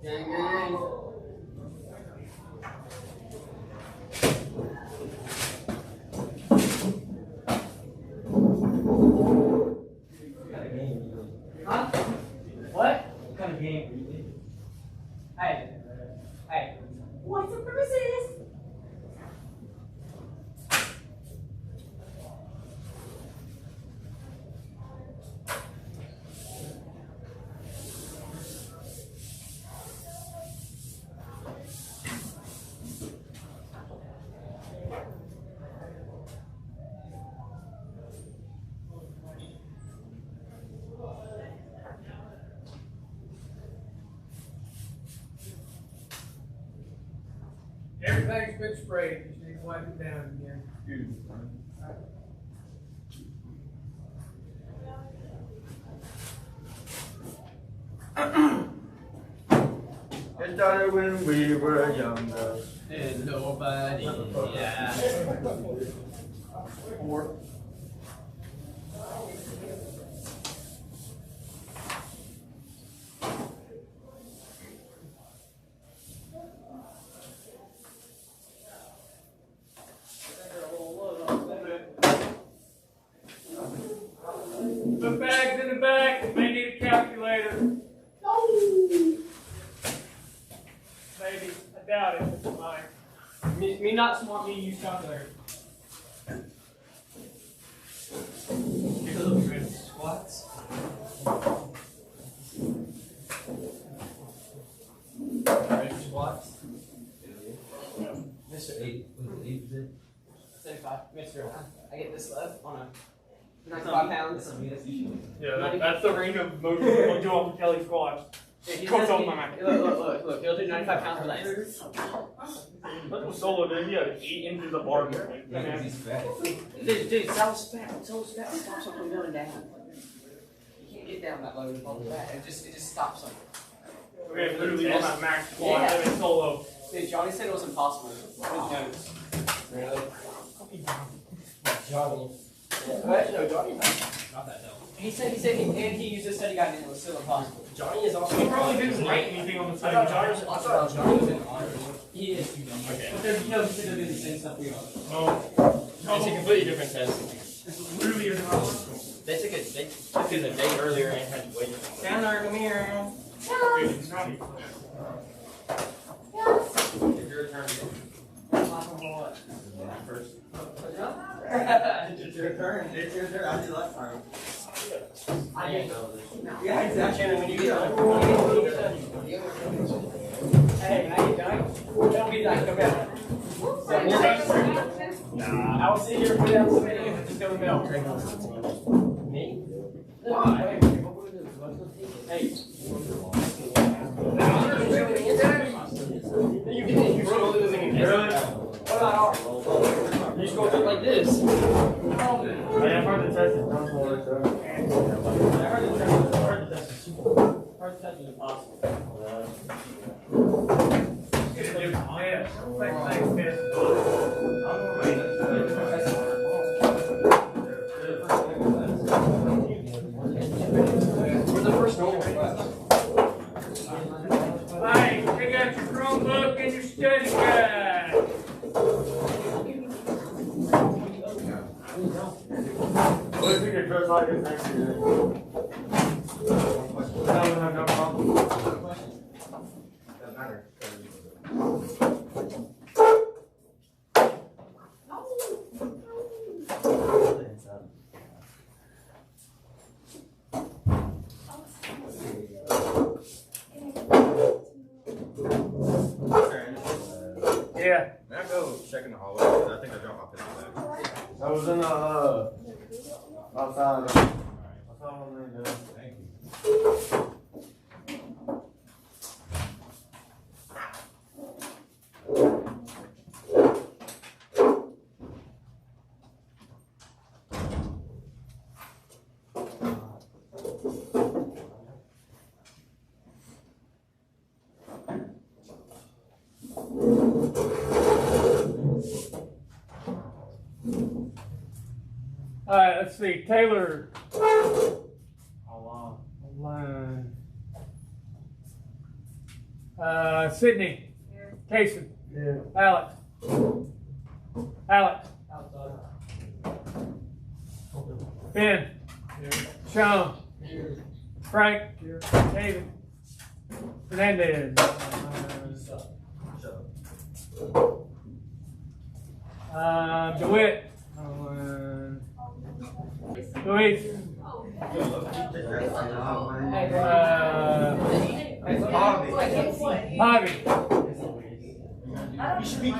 Gang, gang. Huh? What? What kind of game are you in? Hey. Hey. What's the purposes? Everything's been sprayed, you just need to wipe it down again. It started when we were younger. And nobody, yeah. Put bags in the back, you may need a calculator. Maybe, I doubt it, it's mine. Me not smart, me use calculator. Squats. Ready squats? Mr. 8, was it 8 bit? 75, Mr. I get this left on a 95 pounds. Yeah, that's the range of motion we'll do on Kelly squats. Coach on my mic. Look, he'll do 95 pounds for that. Look what Solo did, he had 8 inches of bar movement. Yeah, because he's fat. Dude, Sal's fat. Sal's fat stops him from going down. You can't get down that low with all the fat. It just stops him. Okay, literally on that max squat, and it's Solo. Dude, Johnny said it was impossible. Really? Johnny. No, Johnny. Not that dumb. He said, and he used a study guide and it was still impossible. Johnny is also. He probably didn't write anything on the I side. thought Johnny was in honors. He is. Okay. But there's, he said they'll do the same stuff we are. No. It's a completely different test. It's literally a hospital. They took it a day earlier and had to wait. Chandler, come here. It's not even- It's your turn. First. It's your turn. It's your turn. I did last time. I didn't know this. Yeah, exactly. When you get done. Hey, how you doing? Don't be like, come back. I will sit here without submitting if it's just going to melt. Me? Why? Hey. You roll this in here. What about ours? You just go do it like this. I've heard the test is not for it, though. I heard the test is super. I heard the test is impossible. It's a different test. I don't think they test. We're the first normal class. Hey, take out your Chromebook and your study guide. What if you get dressed like this next year? I don't have no problem. Doesn't matter. Yeah. May I go check in the hallway? 'Cause I think I dropped my pistol back. I was in the, outside. That's all I'm gonna do. Thank you. Alright, let's see. Taylor. Line. Sydney. Casey. Alex. Alex. Ben. Sean. Frank. David. Fernandez. DeWitt. Luis. Bobby. You should be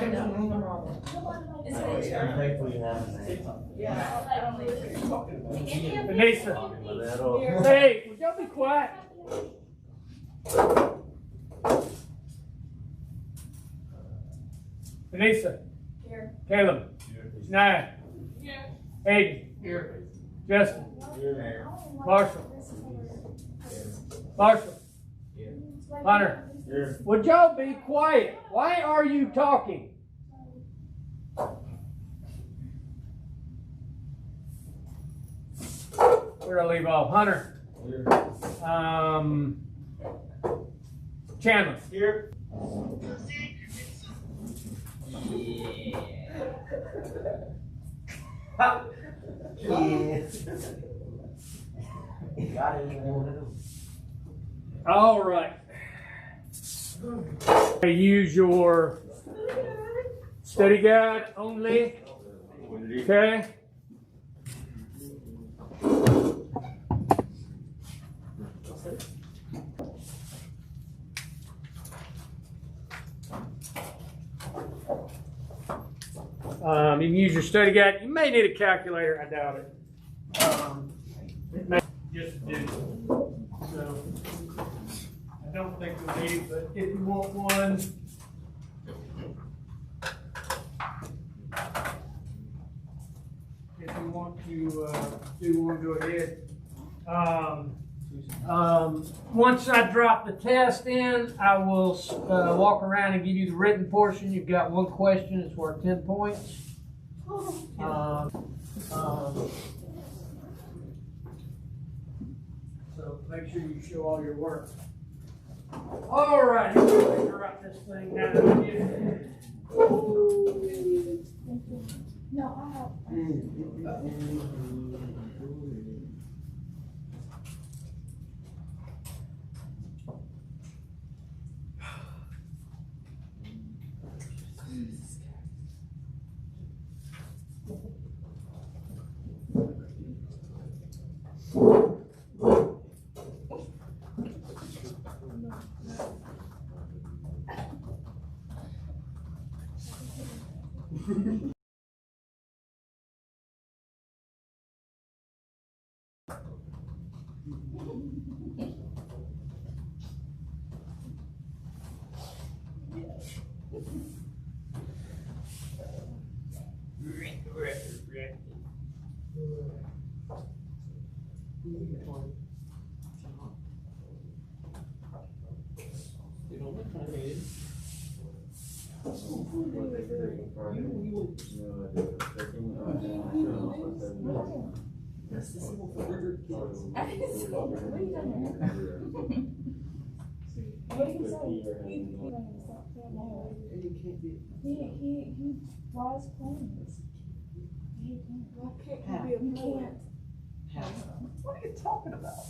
Vanessa. Hey, would y'all be quiet? Vanessa. Here. Caleb. Shania. Aiden. Justin. Marshall. Marshall. Hunter. Would y'all be quiet? Why are you talking? Where do I leave off? Hunter. Chandler. Here. All right. Use your study guide only. Okay. You can use your study guide. You may need a calculator. I doubt it. It may just do. So I don't think you'll need it, but if you want one, if you want to do one, go ahead. Once I drop the test in, I will walk around and give you the written portion. You've got one question, it's worth 10 points. So make sure you show all your work. All right, let's drop this thing down here. No, I have. He flies planes. You can't. What are you talking about?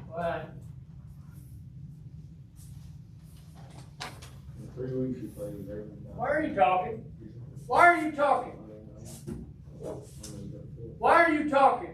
What? 3 weeks you played with everything. Why are you talking? Why are you talking? Why are you talking?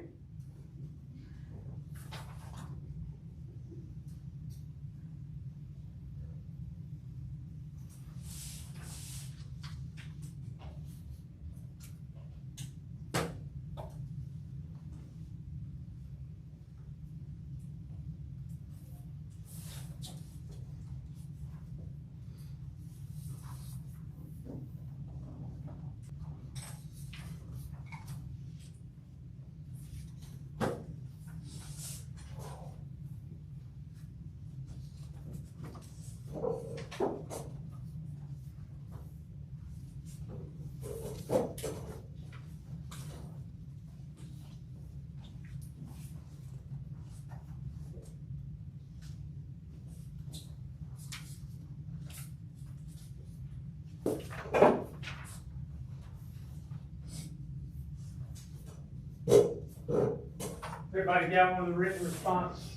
Everybody got one of the written response?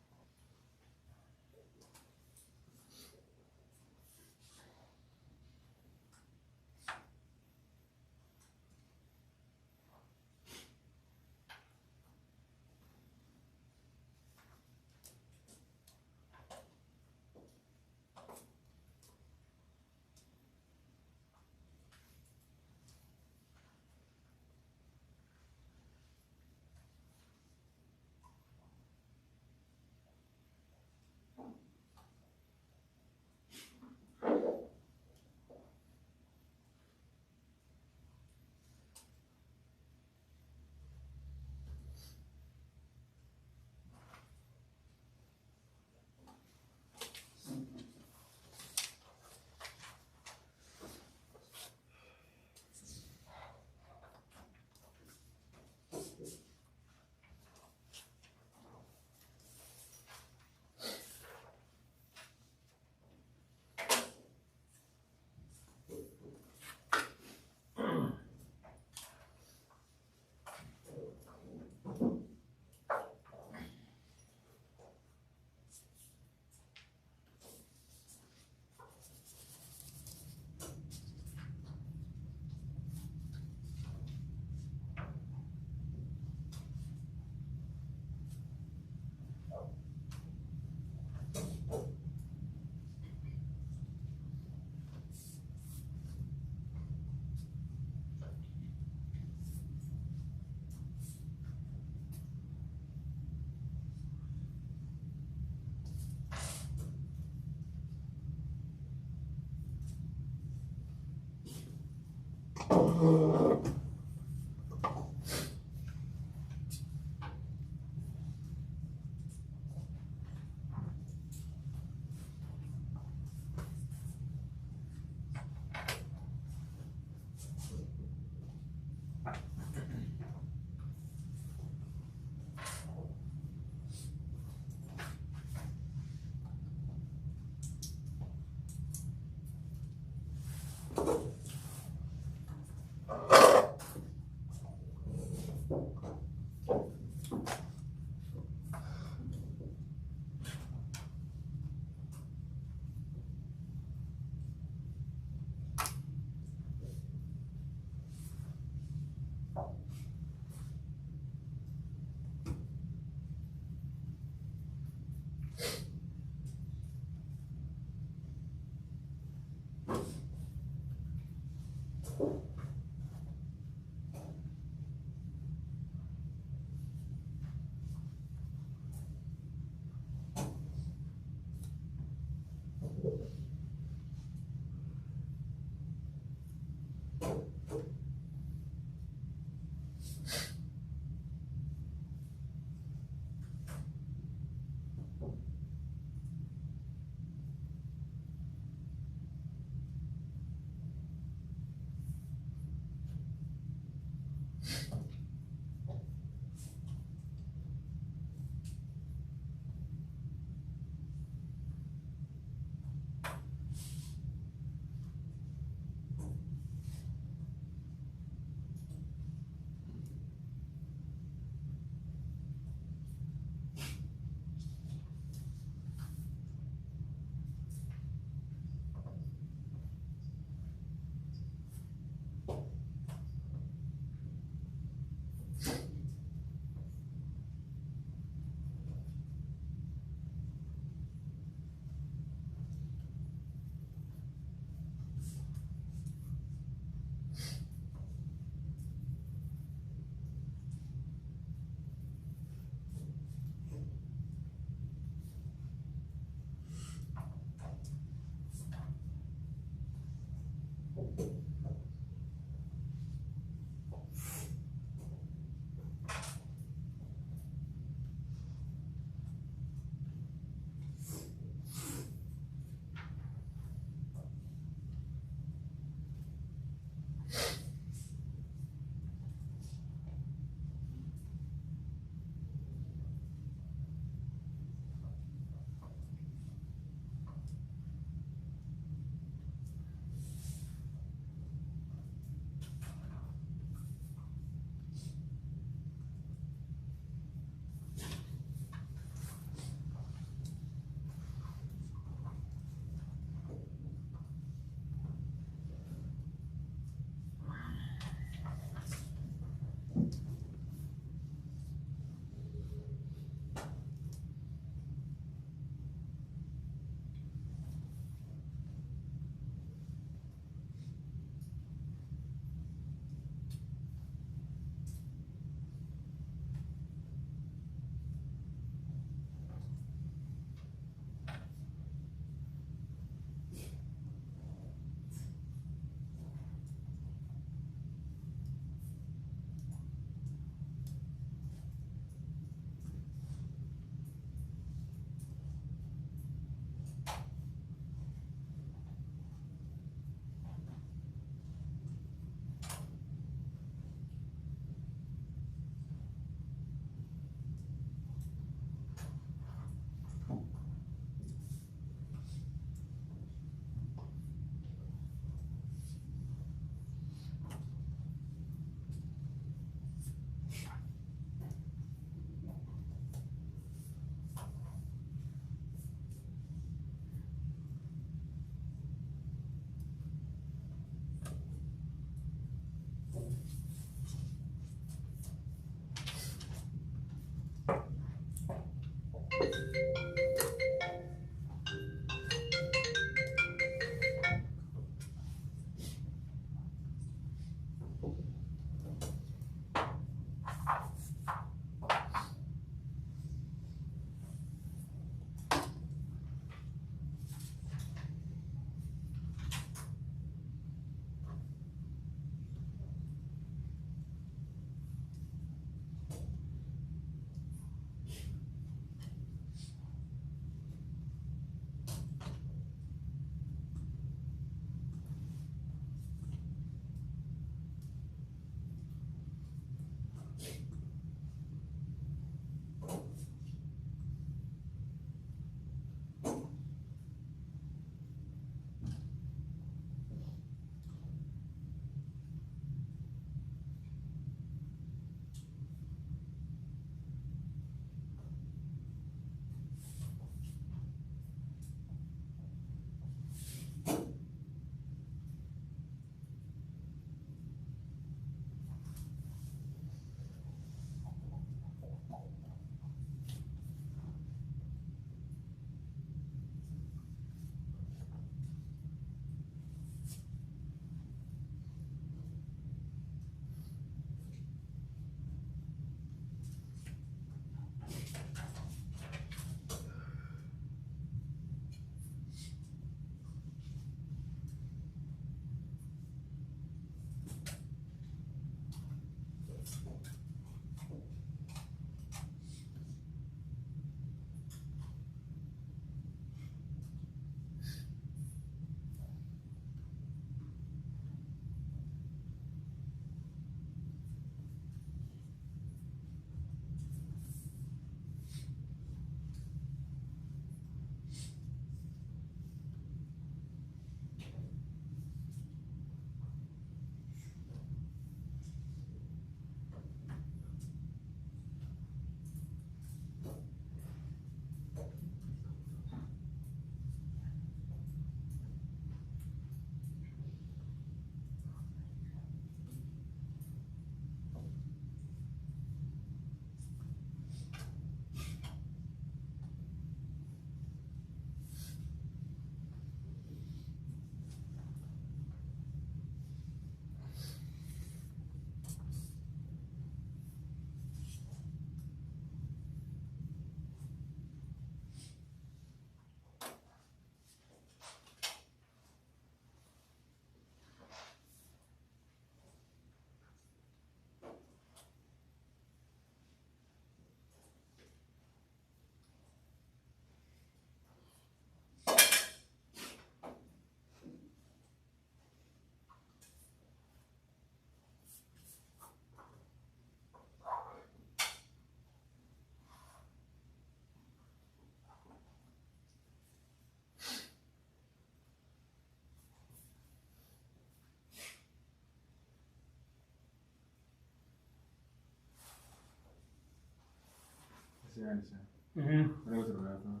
I understand. Mm-hmm. I go to the bathroom.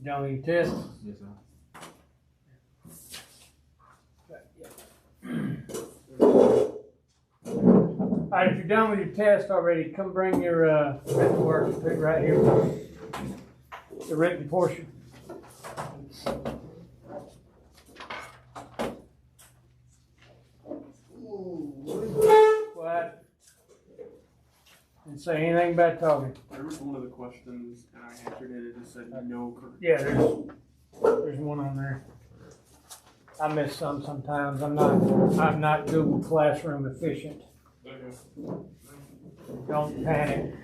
Done with your test? Yes, sir. All right, if you're done with your test already, come bring your written work, put it right here. The written portion. Quiet. Didn't say anything about talking. There was one of the questions, and I answered it. It just said no correct. Yeah, there's one on there. I miss some sometimes. I'm not Google Classroom efficient. Don't panic.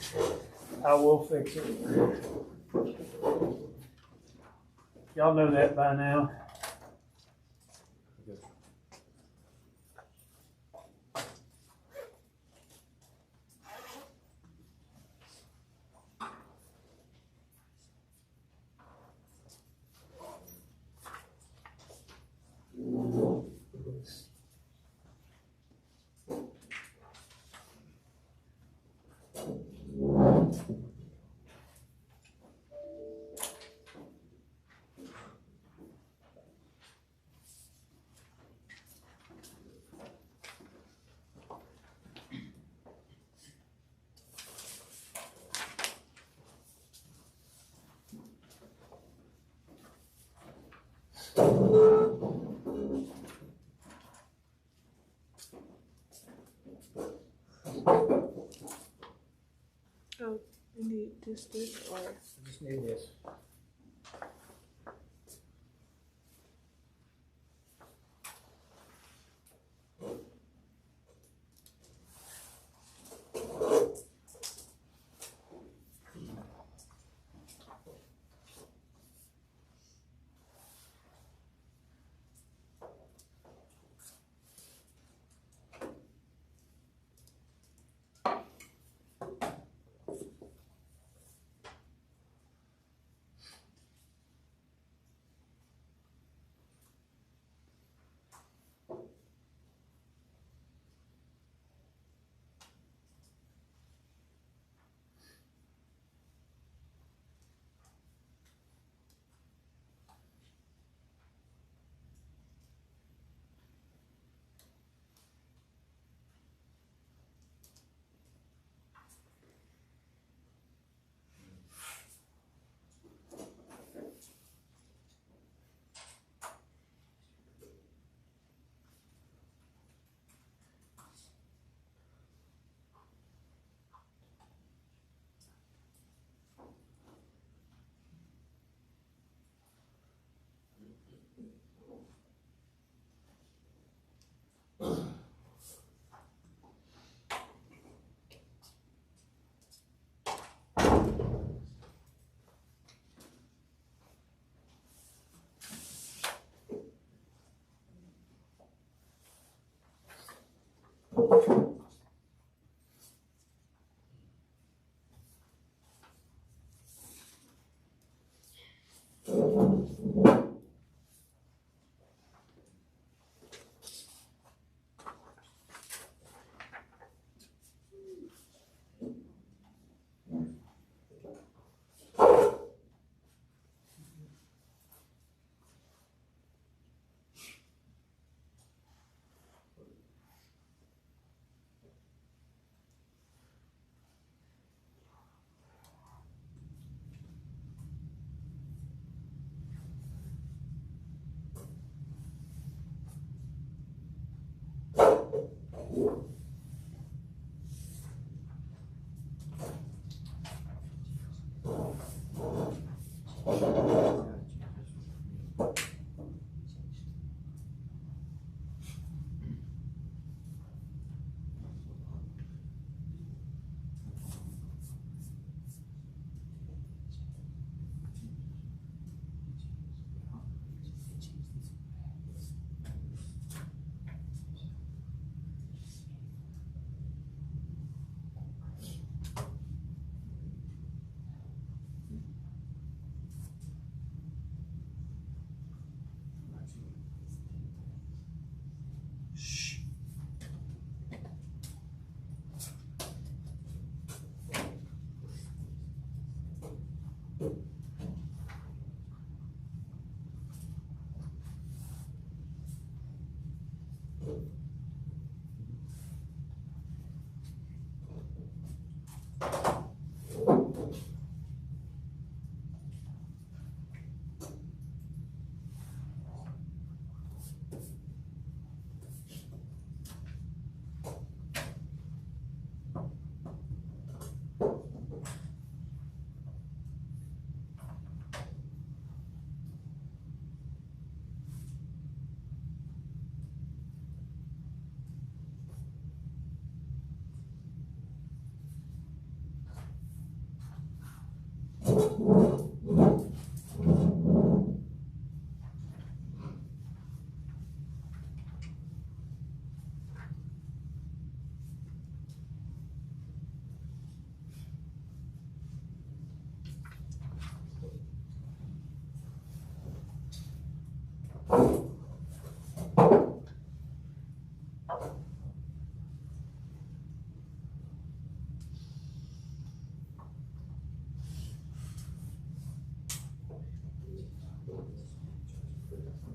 I will fix it. Y'all know that by now. Oh, you need this or? I just need this.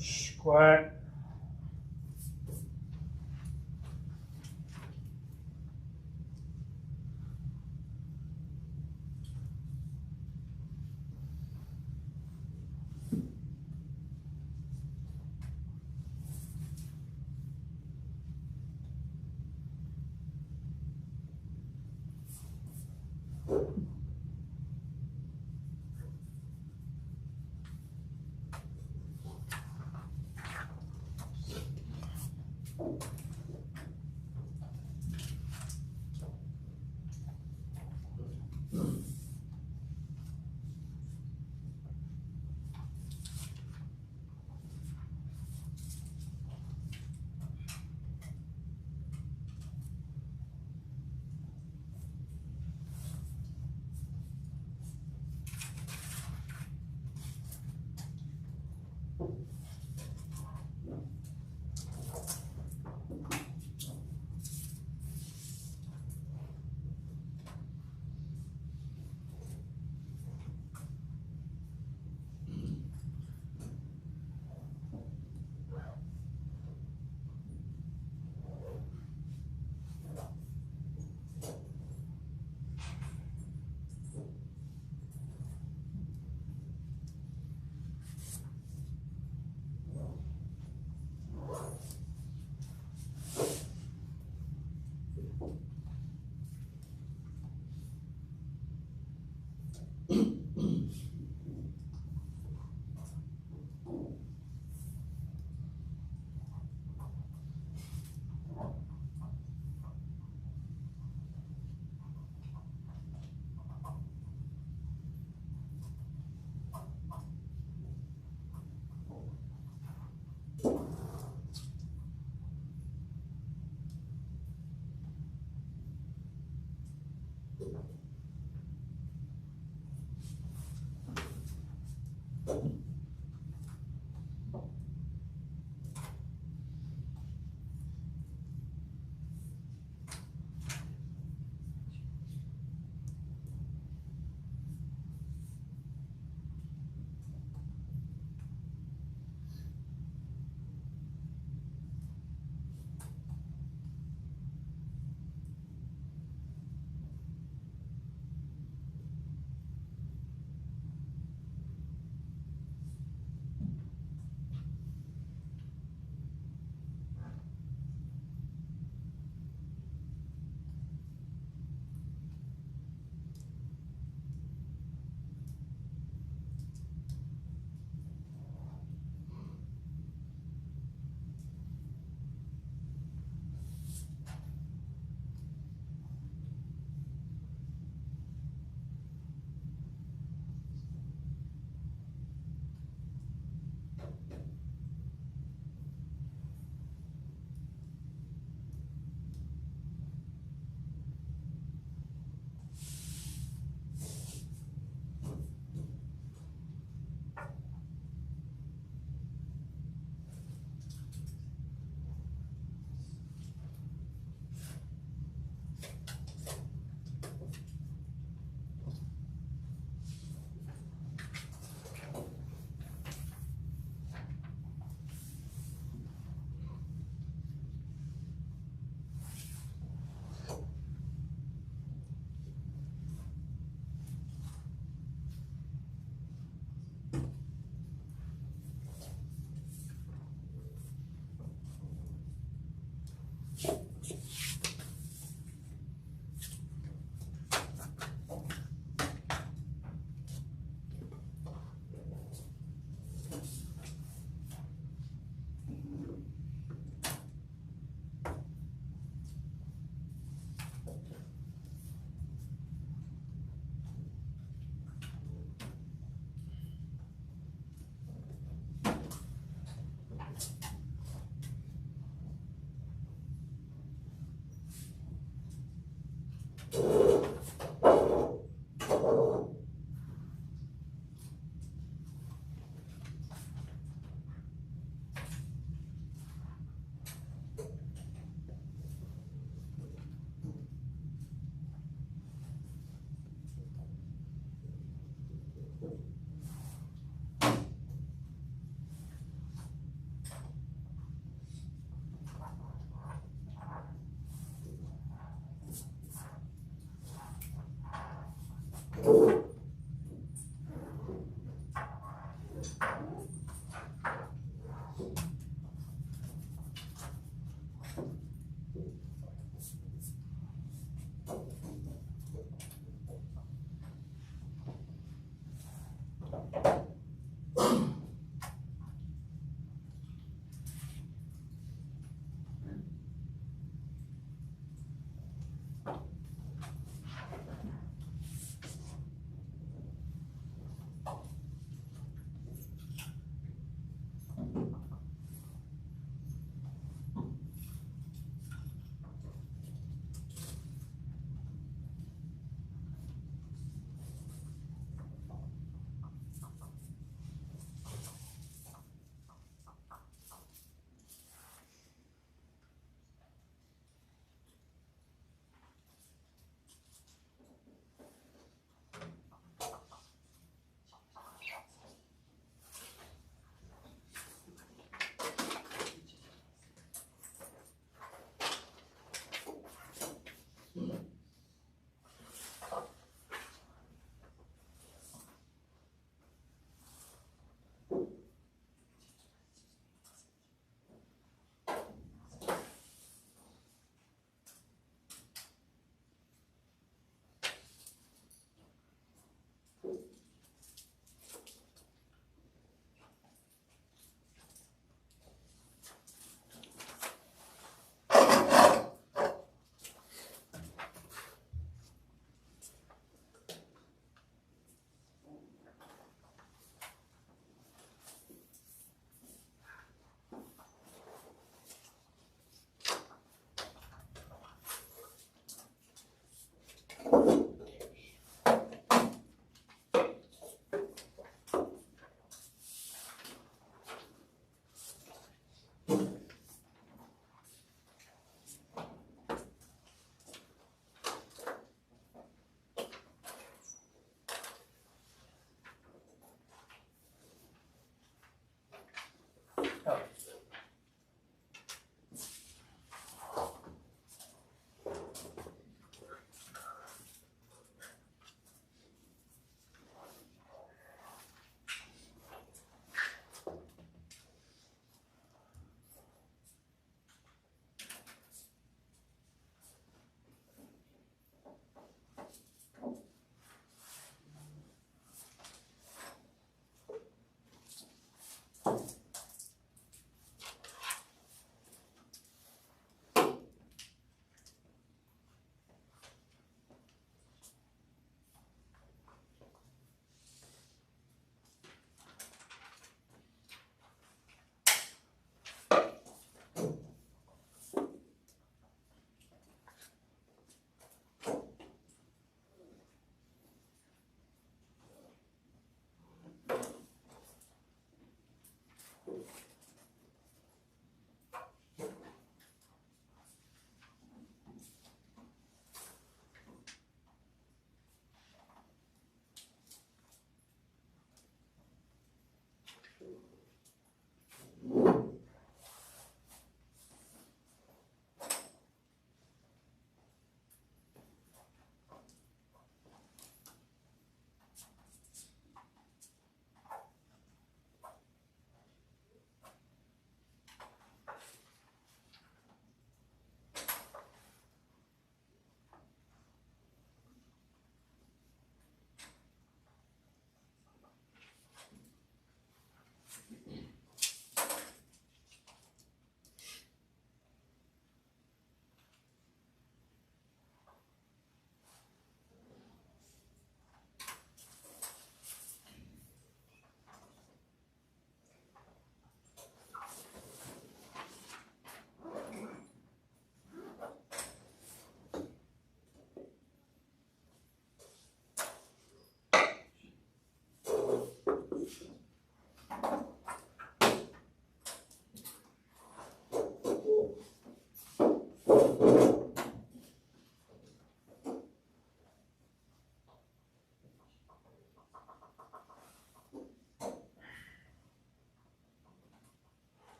Shh, quiet.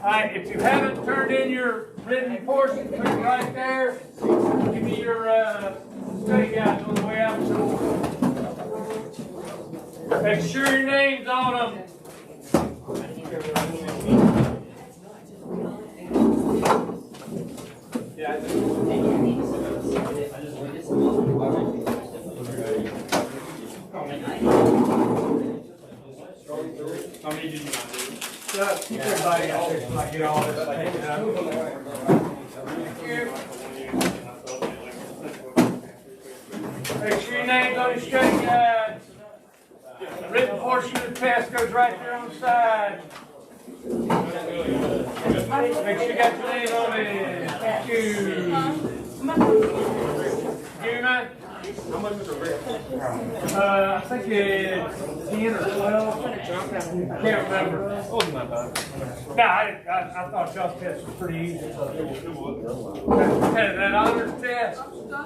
Alright, if you haven't turned in your written portion, put it right there. Give me your study guides on the way out the door. Make sure your name's on them. Keep everybody out there till I get all this taken out. Make sure your name's on your study guide. The written portion of the test goes right there on the side. Make sure you got your name on it. Thank you. You, man? How much was the rate? I think it's 10 or 12. I can't remember. It wasn't that bad. No, I thought y'all's test was pretty easy. That honors test.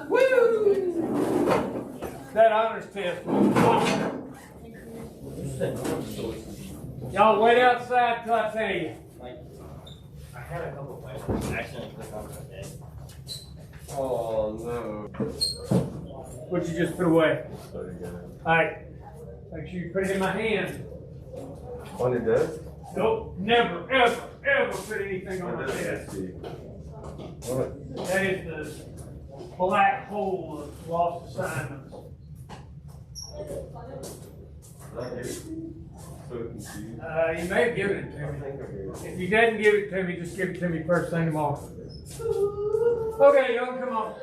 Woo! That honors test was awesome. Y'all wait outside till I tell you. I had a couple questions. Accidentally clicked on my bed. Oh no. What you just put away? Alright. Make sure you put it in my hand. On your desk? Nope. Never, ever, ever put anything on my desk. That is the black hole of lost assignments. You may have given it to me. If you didn't give it to me, just give it to me first thing tomorrow. Okay, y'all come on.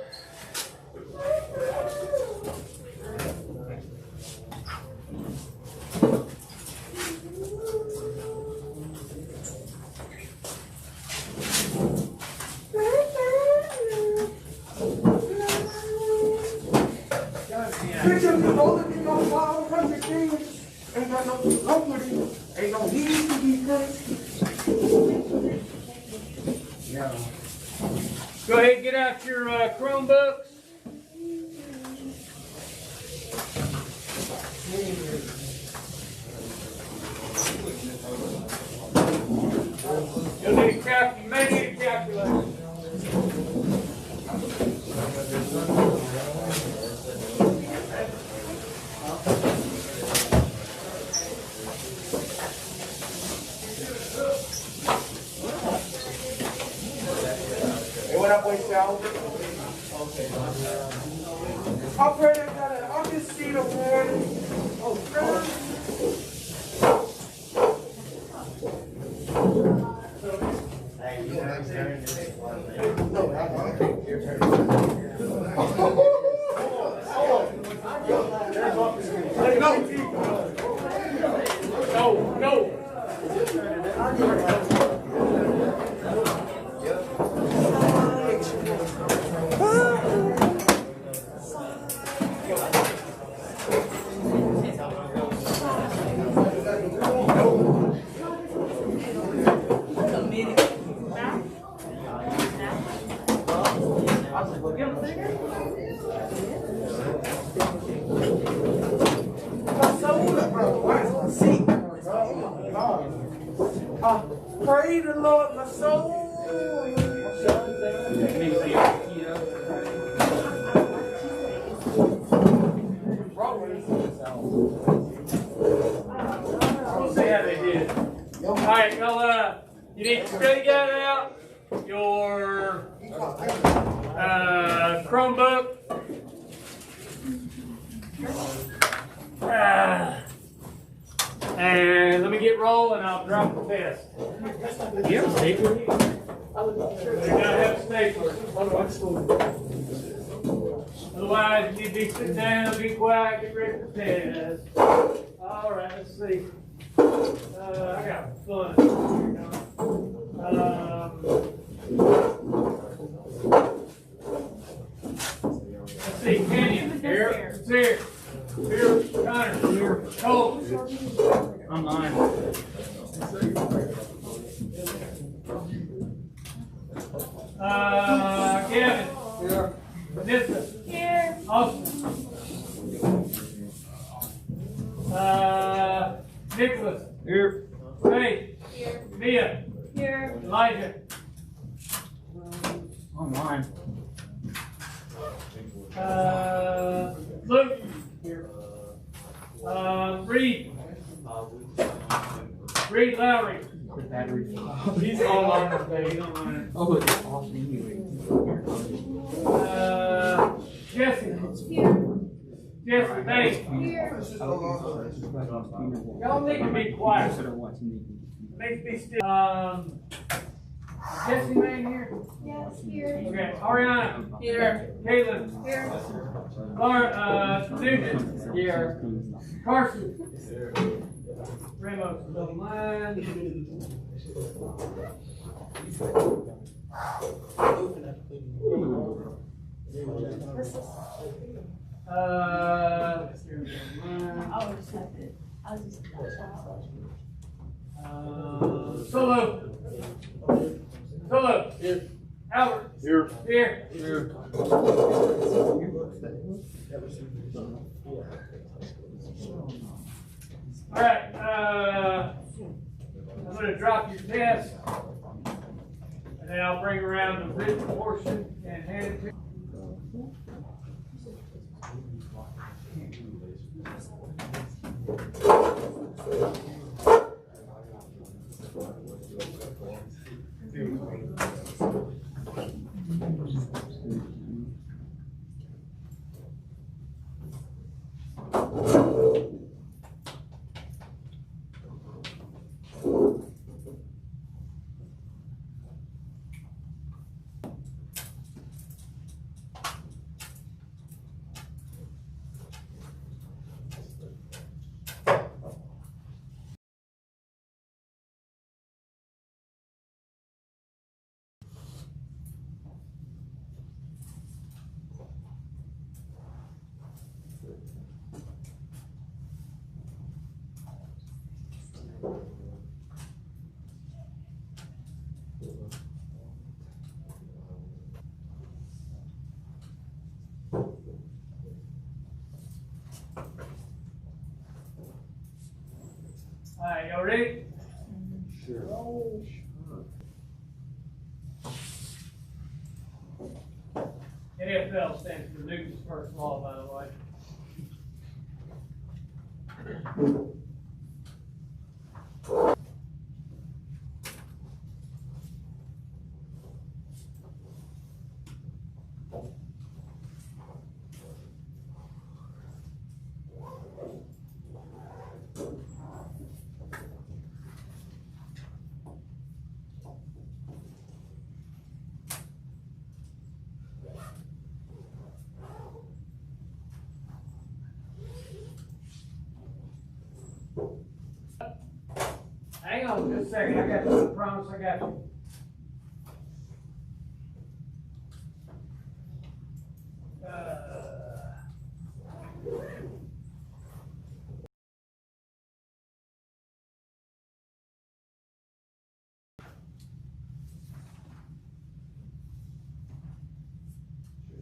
Go ahead and get out your Chromebooks. You'll need a calculator. You may need a calculator. What up, boys, y'all? Operator, I'll just see the warning. Oh, Hey, you want to your turn. No. was like, well, give him a finger. Pray the Lord, my soul. We'll see how they did. Alright, y'all, you need to study guide out, your Chromebook. And let me get rolling, I'll drop the test. You have a stapler? They gotta have a stapler. Otherwise, you need to be sitting down, be quiet, get ready for the test. Alright, let's see. I got fun. Let's see, Kenyon. Here. It's here. Here, Connor. Here. Cole. I'm mine. Gavin. Here. Vanessa. Here. Austin. Nicholas. Here. Faith. Here. Mia. Here. Elijah. I'm mine. Luke. Here. Reed. Reed Lowry. He's online today. He's online. Oh, it's off anyway. Jesse. Here. Jesse, thanks. Here. Y'all need to be quiet. Make me still. Jesse, man, here. Yes, here. Okay, Ariana. Here. Caitlin. Here. Laura, Nugent. Here. Carson. Ramos is online. I'll accept it. I'll just. Solo. Solo. Here. Albert. Here. Here. Here. All right. I'm going to drop your test, and then I'll bring around the written portion and hand it to you. Alright, y'all ready? Sure. NFL stands for Newton's first law, by the way. Hang on just a second, I got you, I promise I got you.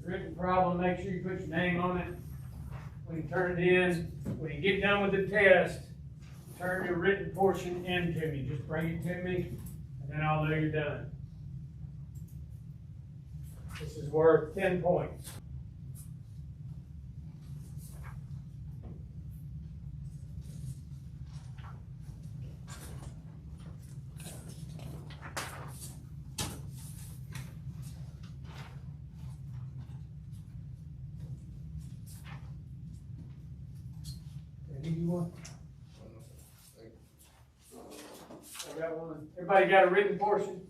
written problem, make sure you put your name on it. When you turn it in, when you get done with the test, turn your written portion in to me. Just bring it to me, and then I'll know you're done. This is worth 10 points. You want? I got one. Everybody got a written portion?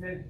Okay.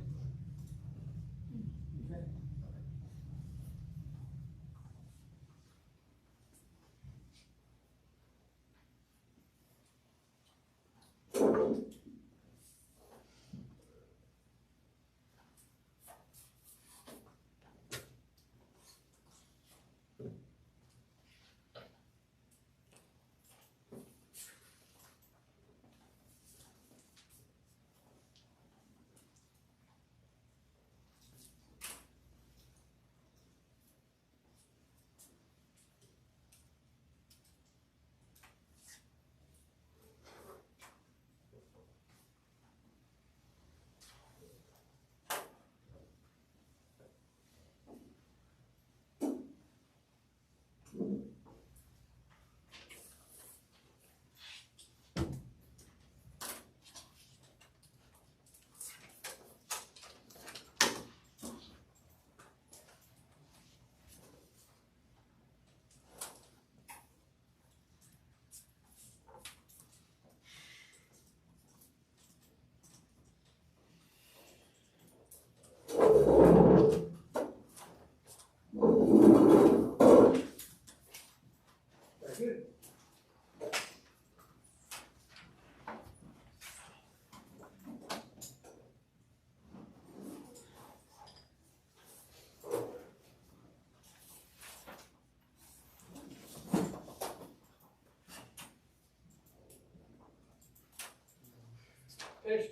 Finished.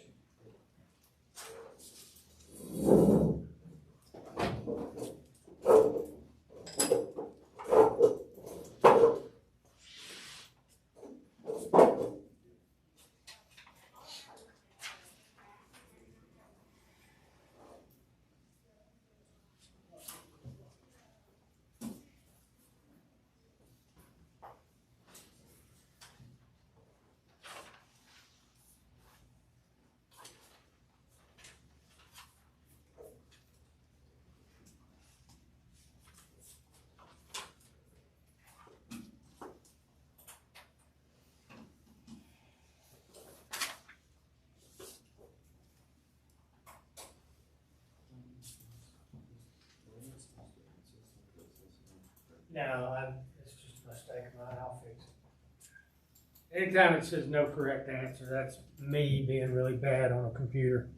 No, it's just a mistake of mine. I'll fix it. Anytime it says no correct answer, that's me being really bad on a computer.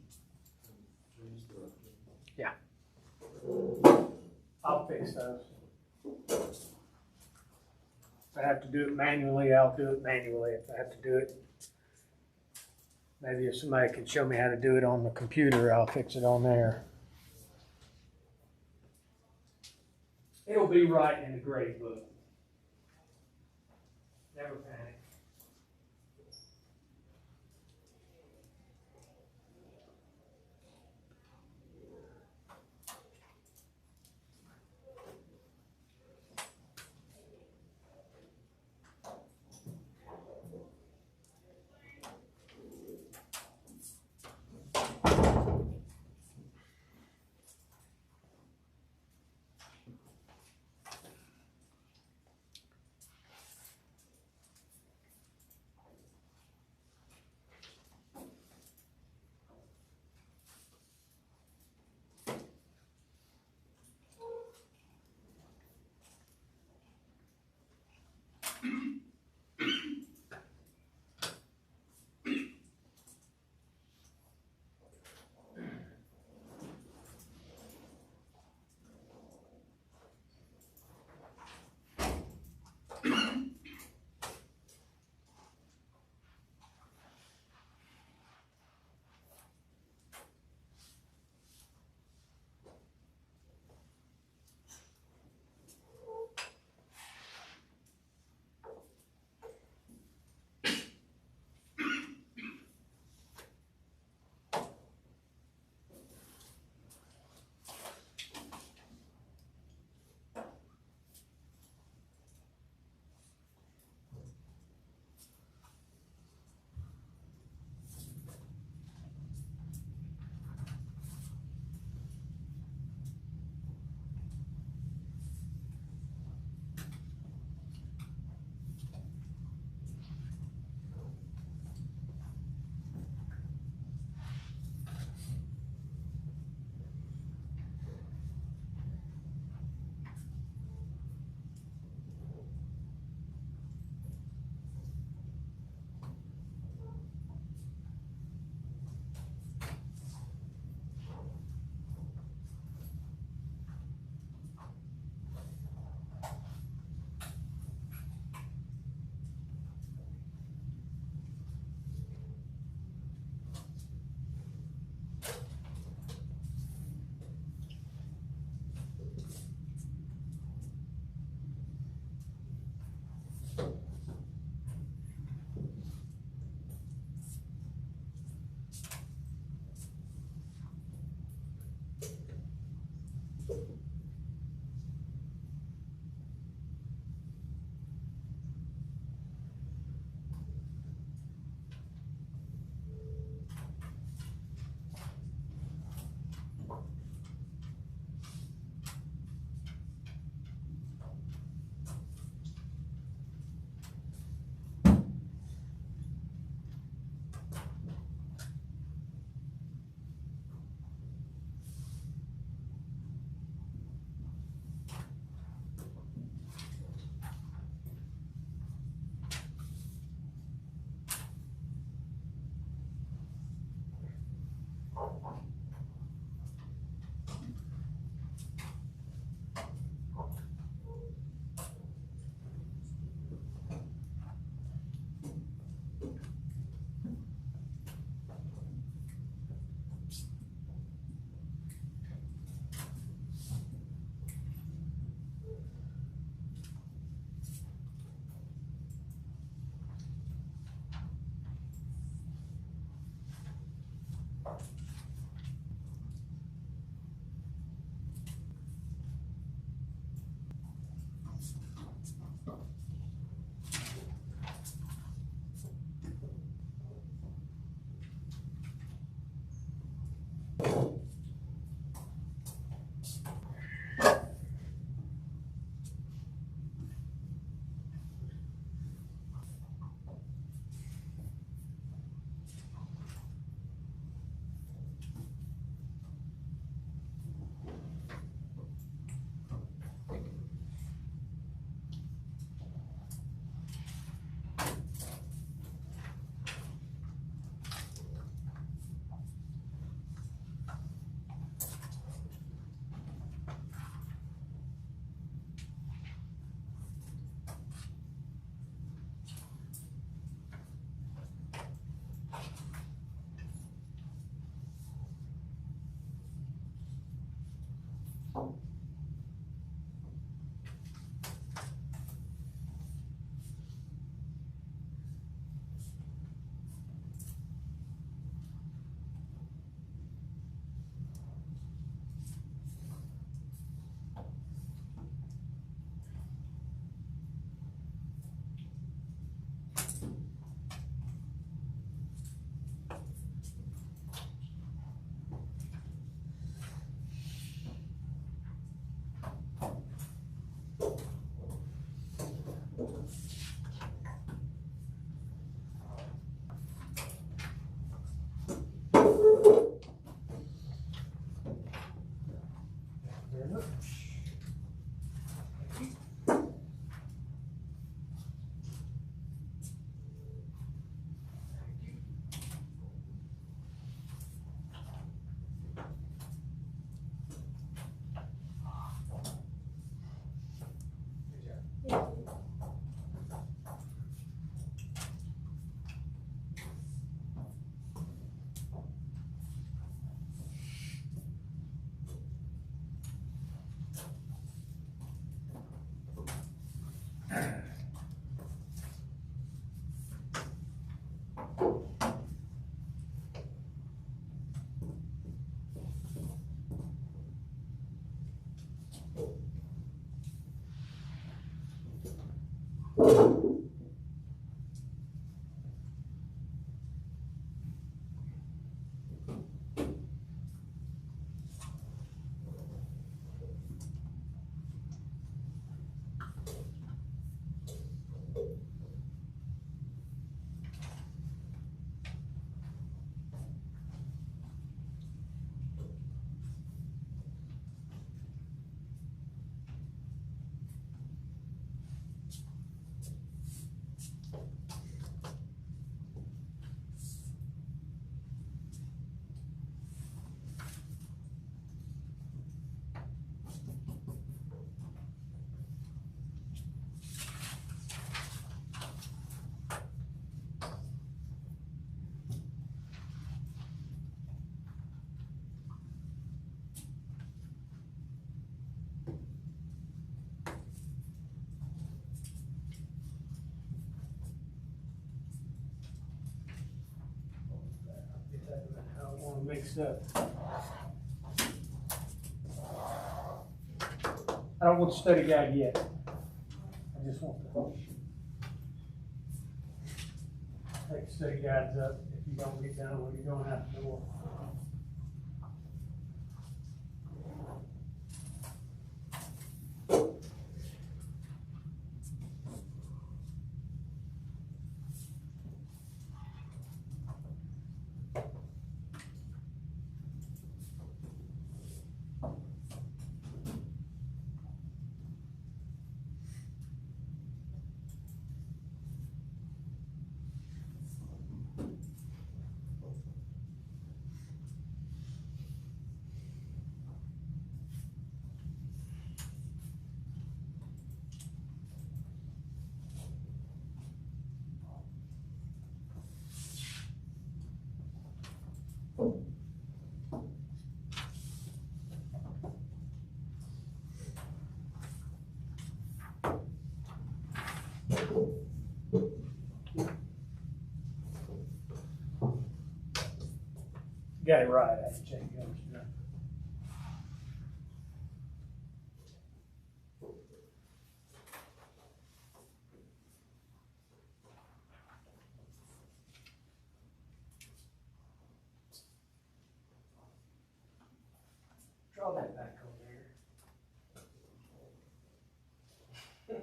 Yeah. I'll fix those. If I have to do it manually, I'll do it manually. If I have to do it, maybe if somebody can show me how to do it on the computer, I'll fix it on there. It'll be right in the grade book. Never panic. I don't want to mix up. I don't want the study guide yet. I just want to take the study guides up if you don't get done when you're going out the door. Got it right, I can check it out. Draw that back over there.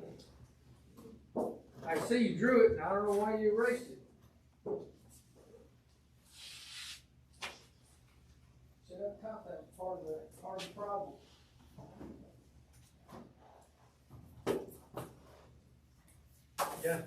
I see you drew it, and I don't know why you erased it. See that top, that was part of the problem. Yeah.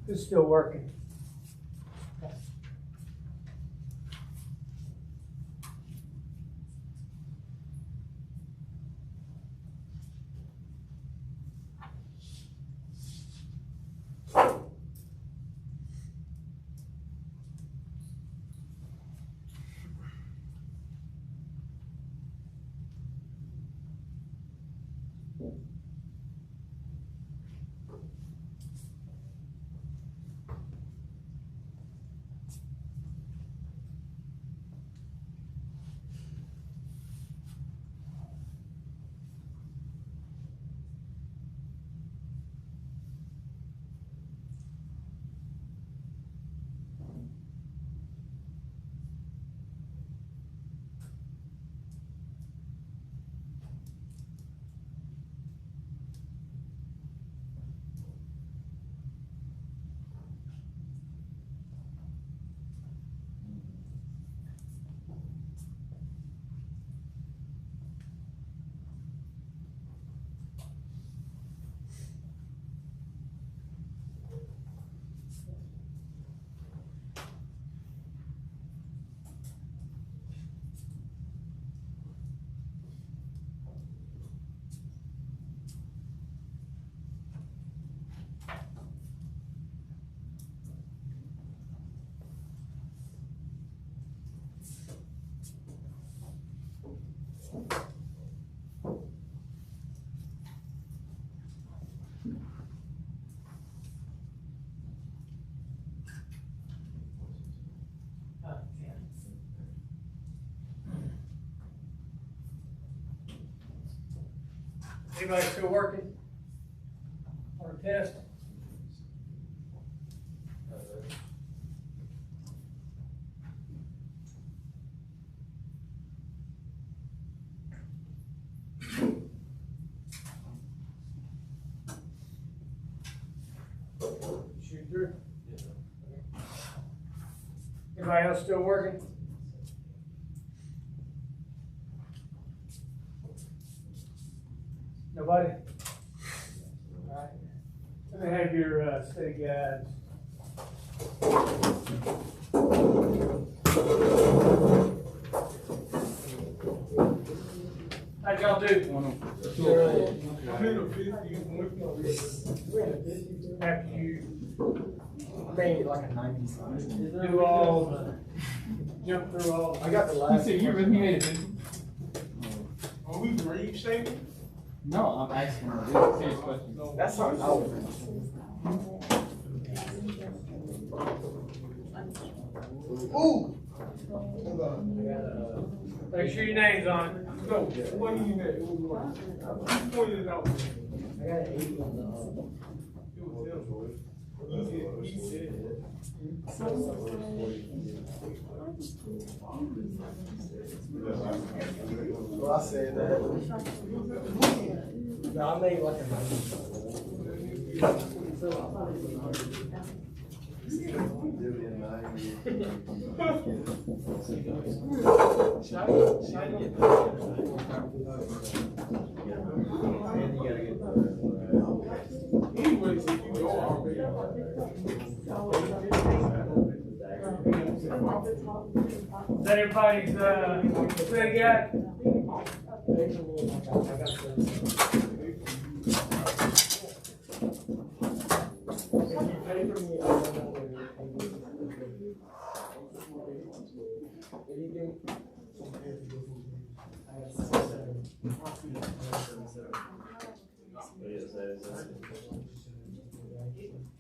It's still working. Anybody still working on a test? Shoot through. Anybody else still working? Nobody? All right. Let me have your steady guides. How'd y'all do? After you Maybe like a 90. do all the, jump through all. I got the last. You really made it. Are we range saving? No, I'm asking a serious question. That's how I was. Ooh! Make sure your name's on it. No, what do you mean? You pointed it out. I got an 80 on the. He said it. Well, I said that. No, I made like a 90. Anyways, if you go already. Is that everybody's steady guide?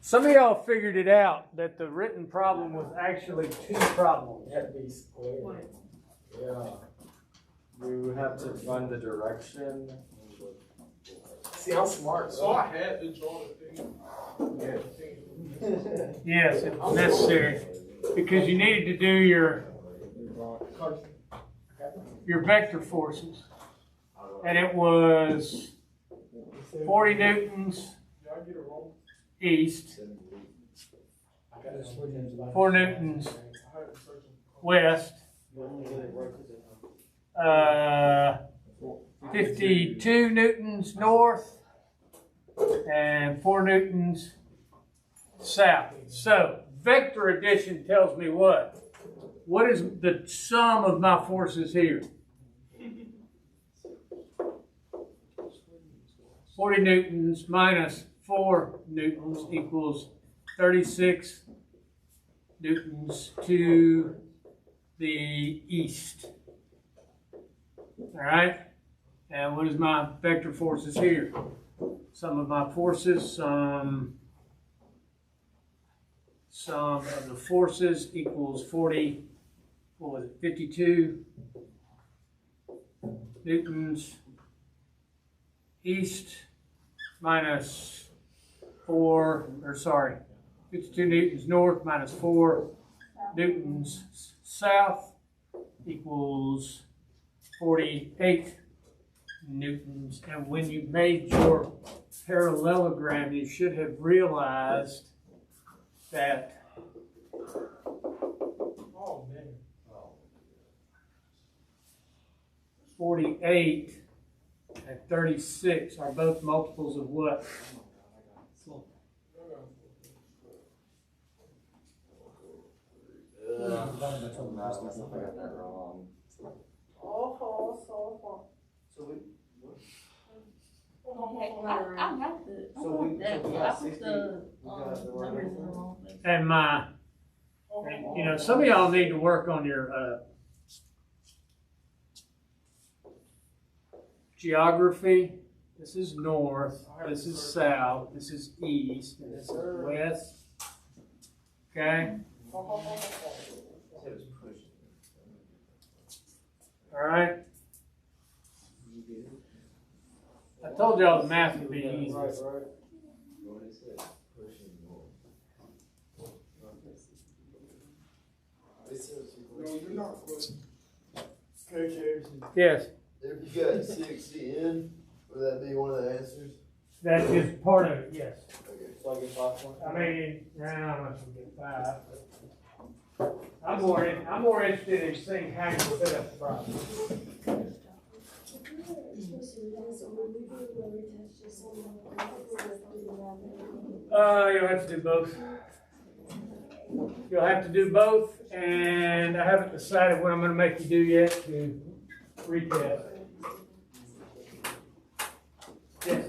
Some of y'all figured it out, that the written problem was actually two problems. It had to be squared. Yeah. You have to find the direction. See how smart. So I had to draw the thing. Yes, it was necessary, because you needed to do your vector forces. And it was 40 newtons east, 4 newtons west, 52 newtons north, and 4 newtons south. So vector addition tells me what? What is the sum of my forces here? 40 newtons minus 4 newtons equals 36 newtons to the east. All right? And what is my vector forces here? Sum of my forces, sum of the forces equals 40, what was it, 52 newtons east minus 52 newtons north minus 4 newtons south equals 48 newtons. And when you made your parallelogram, you should have realized that 48 and 36 are both multiples of what? And some of y'all need to work on your geography. This is north, this is south, this is east, and this is west. Okay? All right? I told y'all the math would be easy. Yes. If you got 6n, would that be one of the answers? That is part of it, yes. Okay, so I get 5 points. I mean, I don't know if we get 5. I'm more interested in seeing how you set up the problem. You'll have to do both. You'll have to do both, and I haven't decided what I'm going to make you do yet to retest. Yes.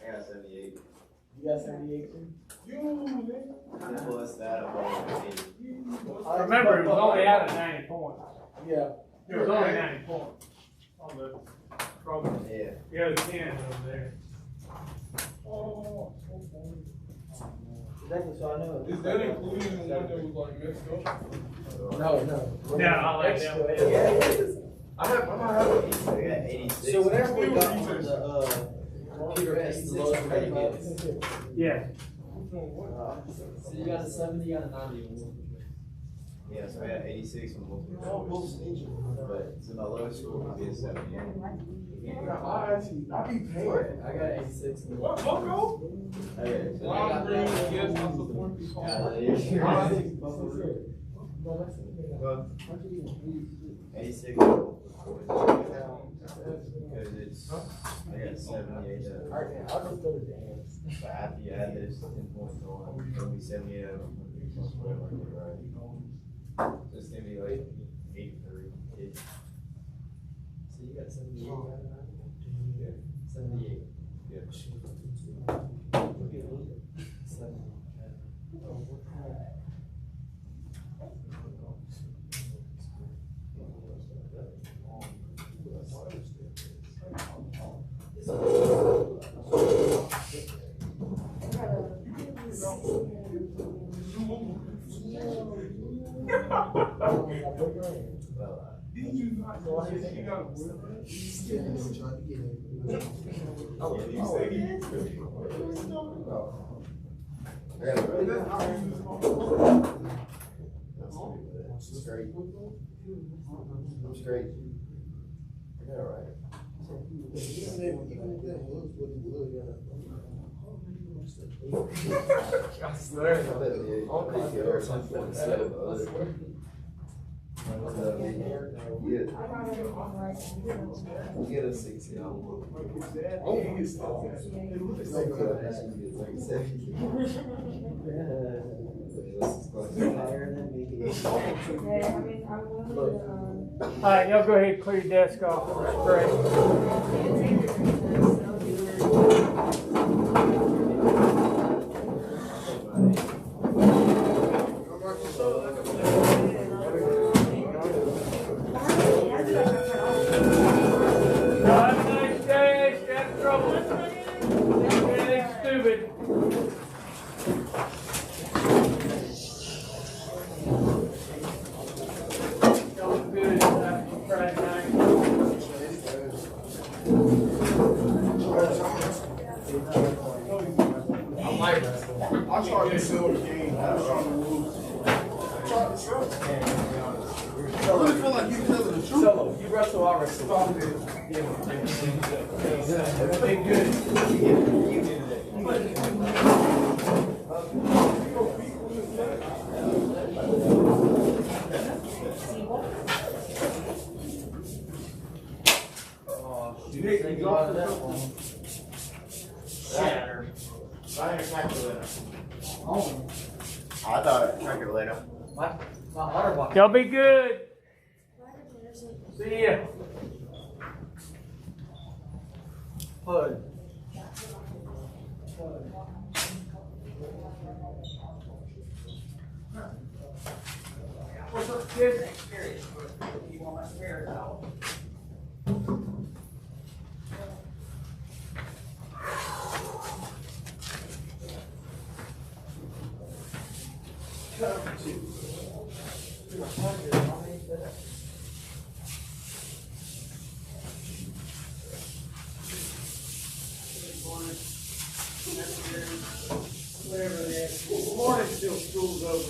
I got 78. You got 78 too? Plus that about 80. Remember, it was only out of 90 points. Yeah. It was only 90 points on the program. Yeah. The other 10 over there. Exactly, so I know. Is that including the one that was like messed up? No. No, I'll let them. I might have 86. So whatever we got on the computer is the lowest we can get. Yeah. So you got a 70, you got a 90. Yeah, so I got 86 on multiple choice. But so my lowest score would be a 78. I be paying. I got 86. What? Okay. Okay, so Well, I'm bringing the guest on the point. Well, 86 because it's, I got 78 of Alright, I'll just go to dance. So after you add this 10 points on, it'll be 78 of them. Right. So it's gonna be like 83. So you got 78 out of 90? Yeah. 78. Yeah. 7. I'm straight. I got it right. I swear. All kinds of air something instead of the other. Get a 60. Oh, you can stop. It's so good. It's like 70. Higher than me. Alright, y'all go ahead and clear your desk off for spray. Have a nice day, stay out of trouble. Anything stupid. Y'all good after Friday night. I tried to sell the game. I was trying to lose. I tried to sell the game. I really feel like you're telling the truth. Solo, you wrestle, I wrestle. Stop it. Everything good. Nick, you got that one. Shatter. I ain't a calculator. Oh. I thought calculator. My water bottle. Y'all be good. See ya. Hood. What's up, kids? You want my spare towel? Whatever it is. Morning still school's over.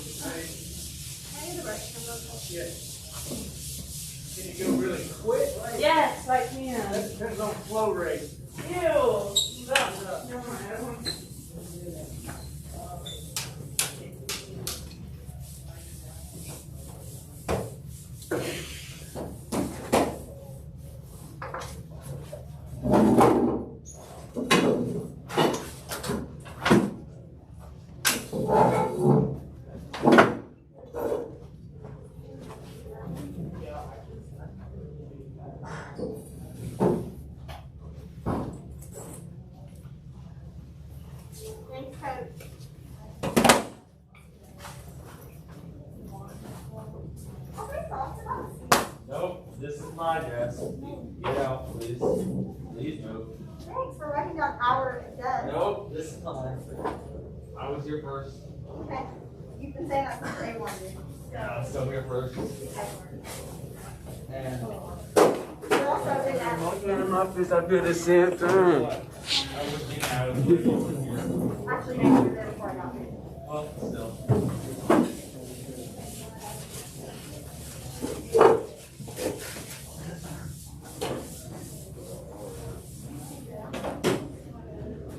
Yes. Can you go really quick? Yes, I can. That depends on flow rate. Ew. Never mind. Thanks, Coach. Okay, so off to us. Nope, this is my desk. Get out, please. Please move. Thanks for writing down our desk. Nope, this is mine. I was here first. Okay. You've been saying that since day one, dude. Yeah, I'm still here first. And You're also big ass. in my face, I feel the same thing. I was here over here. Actually, maybe you're there before I got here. Well, still.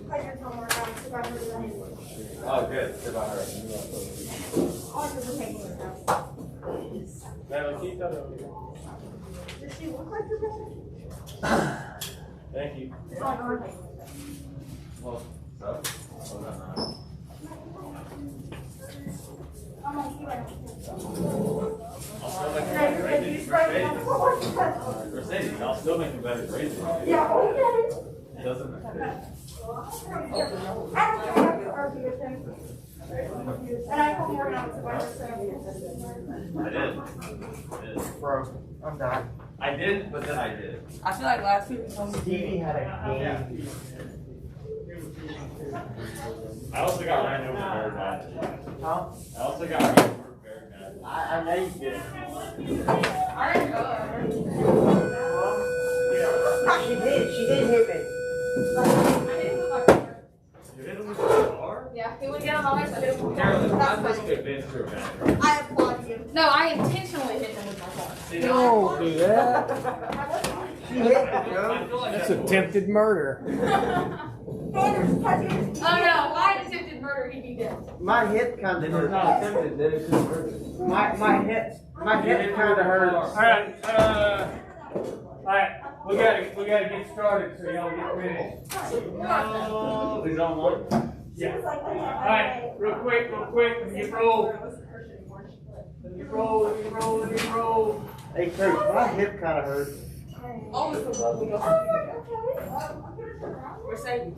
Pleasure's homework, I'm supervisor of the handbook. Oh, good. Good about her. All of us are taking it now. Natalie, keep that over here. Does she look like your brother? Thank you. It's on our thing. Well, so? Oh, no. I'm gonna see what I can I'll still make Can I you do better it? You grades. spray it on the floor? Mercedes, I'll still make you better grades. Yeah, okay. It doesn't matter. And I told Morgan I was supervisor, I did. Bro, I'm done. I did, but then I did. I feel like last week Stevie had a game. I also got ran over very bad. Huh? I also got ran over very bad. I know you did. I didn't go. She did hit me. I didn't go by car. You hit him with the car? Yeah, he went down on ice, I hit him with my Carolyn, car. I'm That's supposed funny. to advance through a bad. I applaud you. No, I intentionally hit him with my car. See, Don't do that. She hit me, bro. I feel like That's attempted murder. Oh no, if I had attempted murder, he'd be dead. My hip kind of hurt. not attempted, then it's just hurt. My hip kind of hurts. Alright, we gotta get started so y'all get ready. No, he's on one. Yeah. Alright, real quick, let me get roll. Let me roll. Hey, Coach, my hip kind of hurts. Always the one we go. We're saving.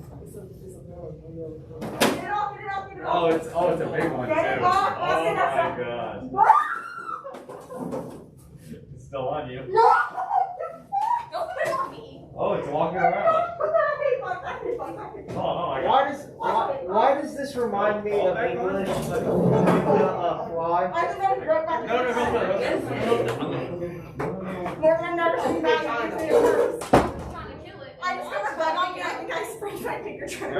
Oh, it's a big one too. Get it Oh off, my that's it, gosh. It's still on you. No! Don't put it on me. Oh, it's walking around. Oh my god. Why does this remind me of English? Fly. I've never seen that. Trying to kill it. I just got a bug on me. I think I sprained my finger trying to.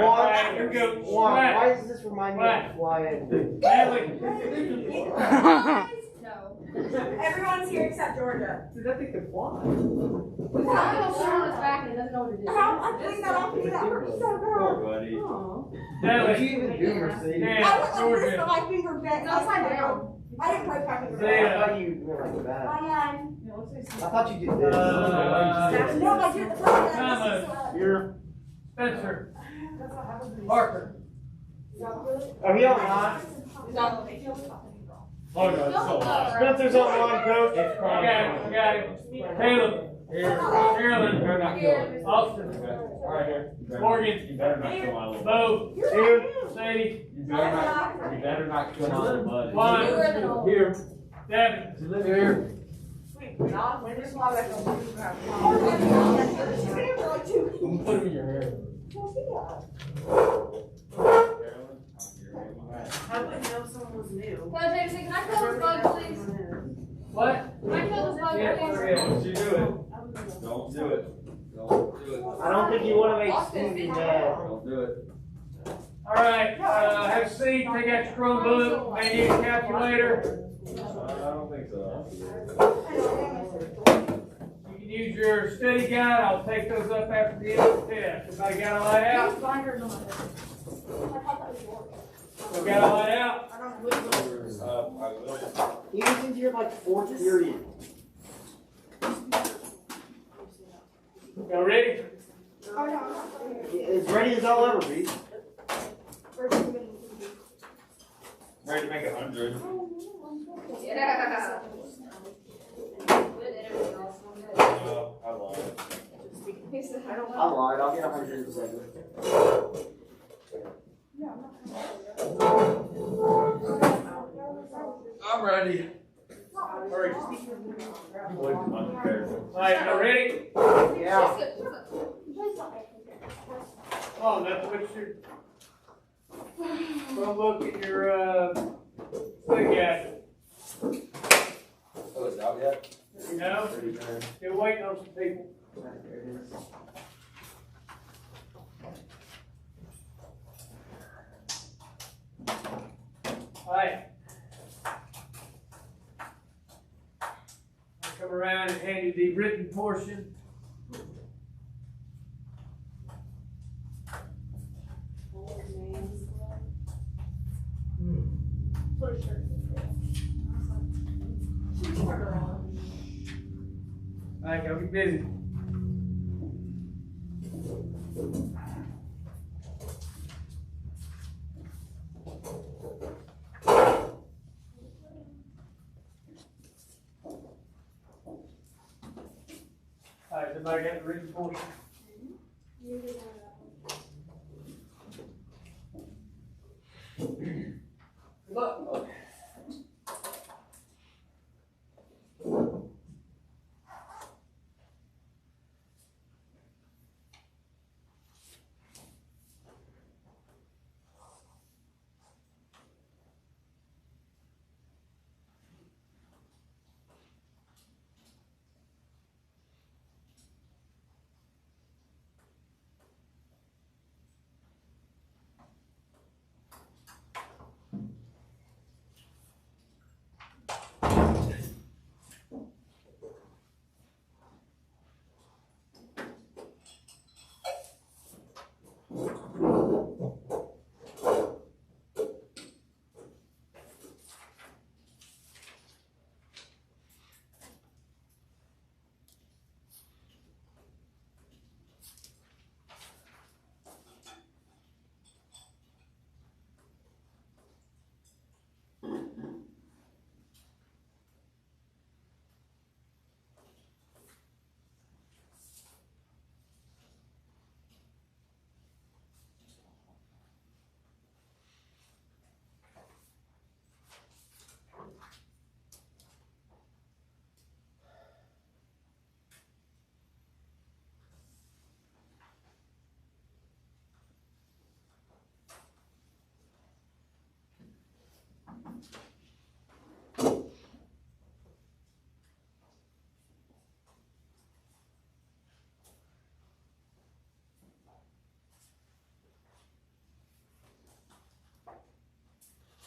Why does this remind me of flying? No. Everyone's here except Georgia. Dude, that thing can fly. We've got a little on his back and it doesn't know what it is. I'm putting that off me. That hurts so Poor bad. buddy. What do you even do, Mercedes? I was on this, but my finger bent. It's upside down. I didn't break my finger. I thought you went like that. I thought you did this. No, I did the Thomas. You're. Spencer. Parker. Are we online? Oh no, it's still alive. Spencer's online, Coach. I got it. Caleb. Here. Carolyn. Better not kill it. Austin. Right here. Morgan. You better not kill my little. Bo. Here. Sadie. You better not kill my little buddy. Juan. Here. Devin. Here. Put him in your hair. I wouldn't know if someone was new. So, Jameson, can I kill this bug, please? What? Can I kill this bug, Yeah, please? Don't you do it. Don't do it. Don't do it. I don't think you want to make Stevie mad. Don't do it. Alright, have a seat, take out your Chromebook, may need a calculator. I don't think so. You can use your study guide, I'll take those up after the end of the test. Everybody got all that out? You got all that out? I will. He was into your like fourth period. Y'all ready? As ready as I'll ever be. Ready to make 100. Yeah. I lied. I lied. I'll get 107. I'm ready. Hurry. Unprepared. Alright, y'all ready? Yeah. Oh, that's what you're. Chromebook and your, study guide. Oh, it's out yet? You know? Still waiting on some people. Alright. I'll come around and hand you the written portion. Alright, y'all get busy. Alright, everybody got the written portion? Good luck.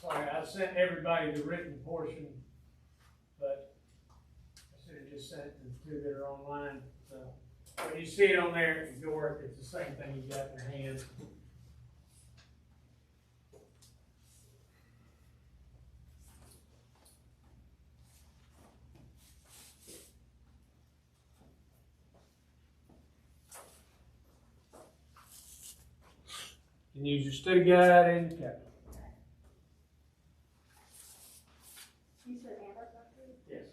Sorry, I sent everybody the written portion, but I should have just sent it to the two that are online. So when you see it on there, ignore it. It's the same thing you got in your hand. You can use your study guide and your calculator. You said Amber Factory? Yes.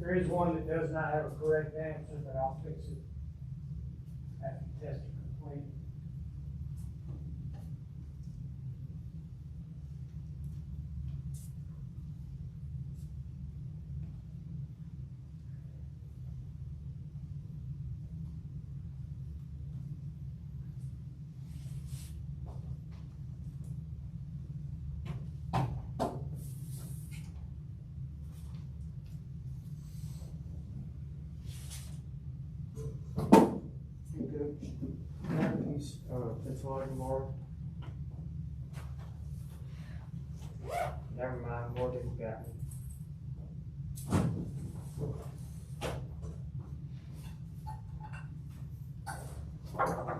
There is one that does not have a correct answer, but I'll fix it after the test is complete. Tomorrow. Never mind, Morgan got me. Let's go.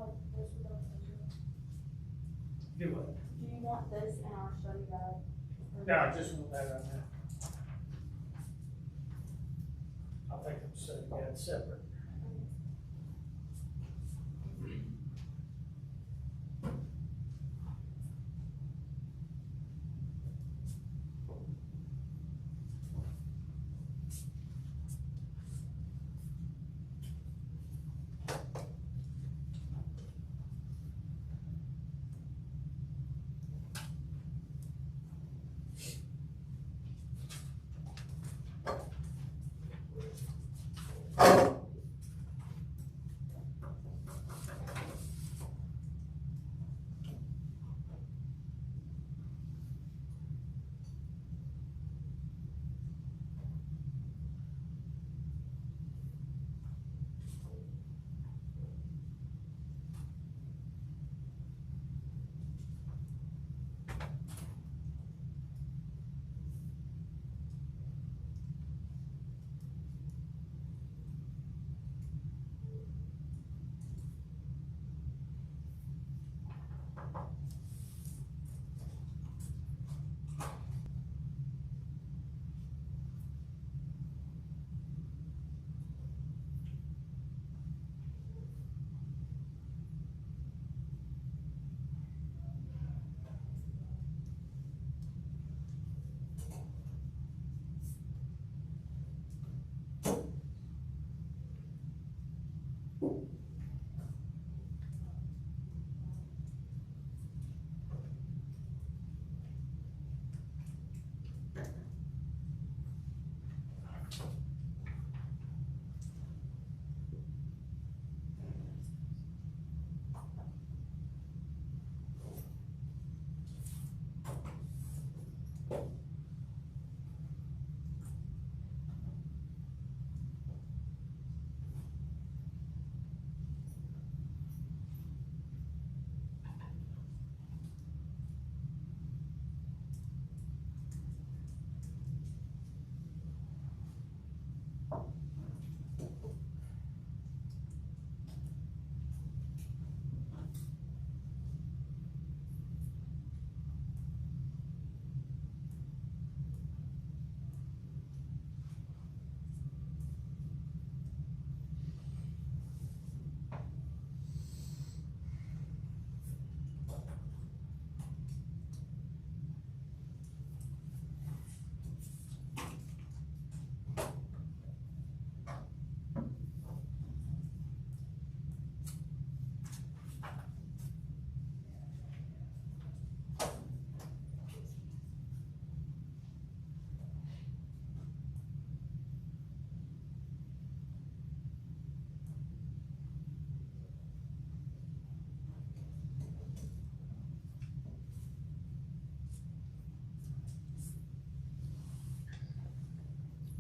want this without the Do what? Do you want this in our study guide? No, I just want that right now. I'll take them so yeah, it's separate.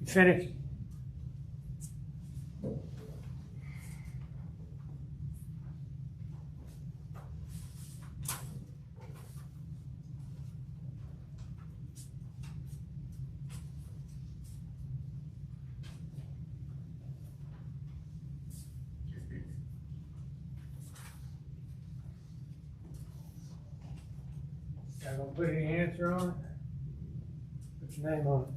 Finished. Y'all gonna put any answer on it? Put your name on it.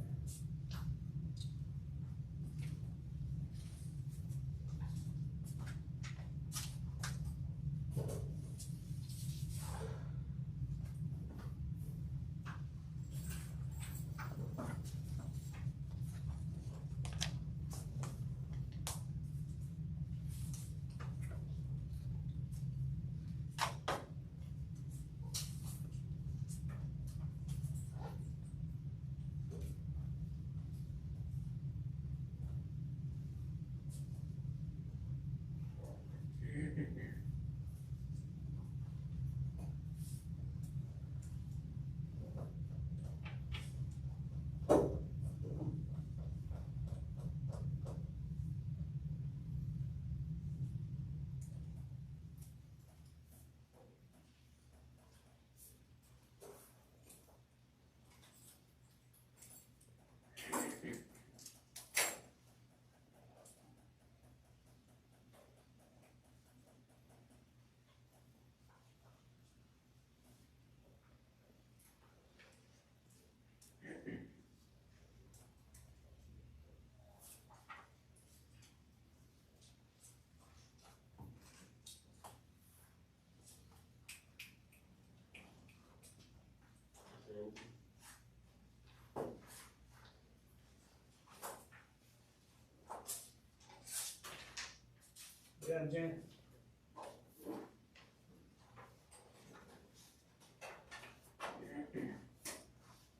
Yeah, Jen.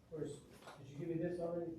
Where's, did you give me this already?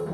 Oh.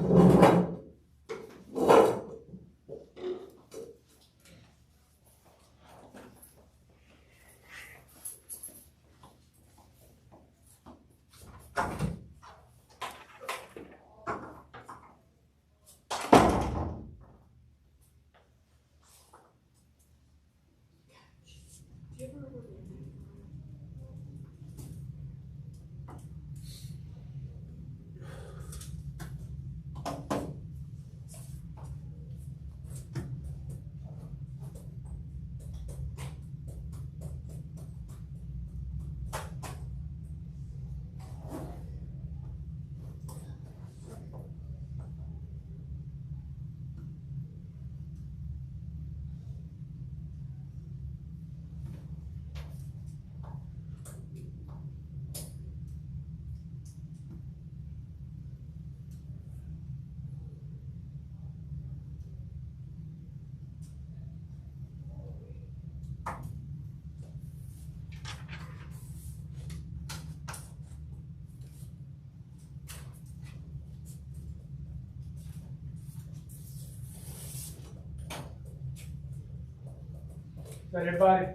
Is that everybody?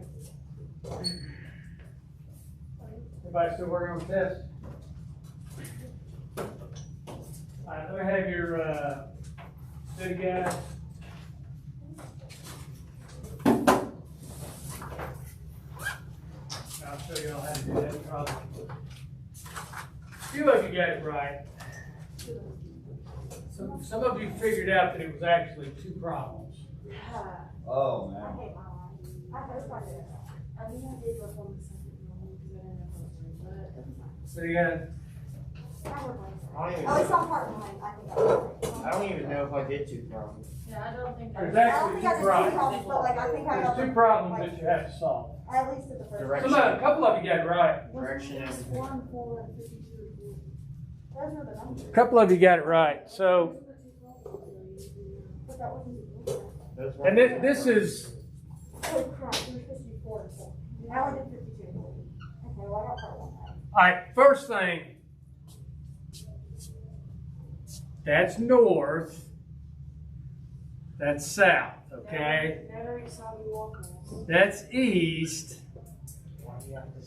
Everybody still working on the test? Alright, let me have your city guys. I'll show you all how to do that problem. A few of you got it right. Some of you figured out that it was actually two problems. Oh, man. City guys. At least on part one, I think. I don't even know if I did two problems. Yeah, I don't think There's I don't actually think I two did two problems. problems, but like, I think I got There's two problems that you have to solve. at least at the first. A couple of you got it right. Direction and. 1, 4, and 52. Those are the numbers. A couple of you got it right. So that wasn't. And this is, Oh crap, we were supposed to be 4 and 4. Now I did 52. Okay, well I got part 1 right. alright, first thing, that's north, that's south, okay? Never saw me walk. That's east,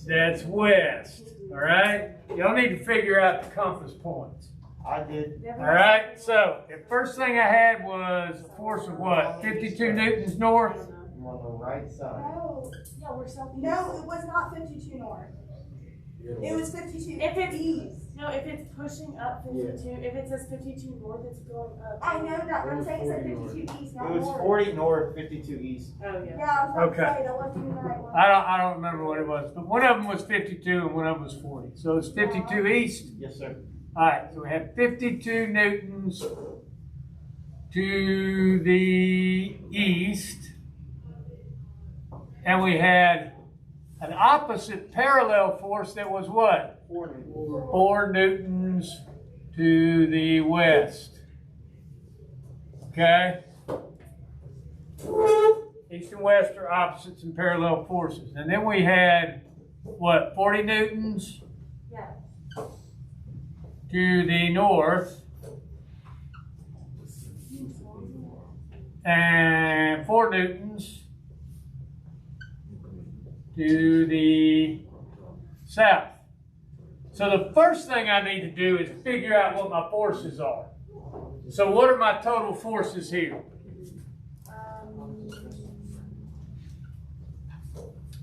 that's west, alright? Y'all need to figure out the compass points. I did. Alright, so the first thing I had was a force of what? 52 newtons north? I'm on the right side. No, Yeah, we're southeast. no, it was not 52 north. It was 52 If it's east. No, if it's pushing up 52, if it says 52 north, it's going up. I know that, but I'm saying it said 52 east, It not was north. 40 north, 52 east. Oh, yeah. Yeah, I was about Okay. to say, that wasn't even the right one. I don't remember what it was, but one of them was 52 and one of them was 40. So it's 52 east. Yes, sir. Alright, so we have 52 newtons to the east. And we had an opposite parallel force that was what? 4 newtons to the west. Okay? East and west are opposites and parallel forces. And then we had, what, 40 newtons? Yeah. To the north. And 4 newtons to the south. So the first thing I need to do is figure out what my forces are. So what are my total forces here?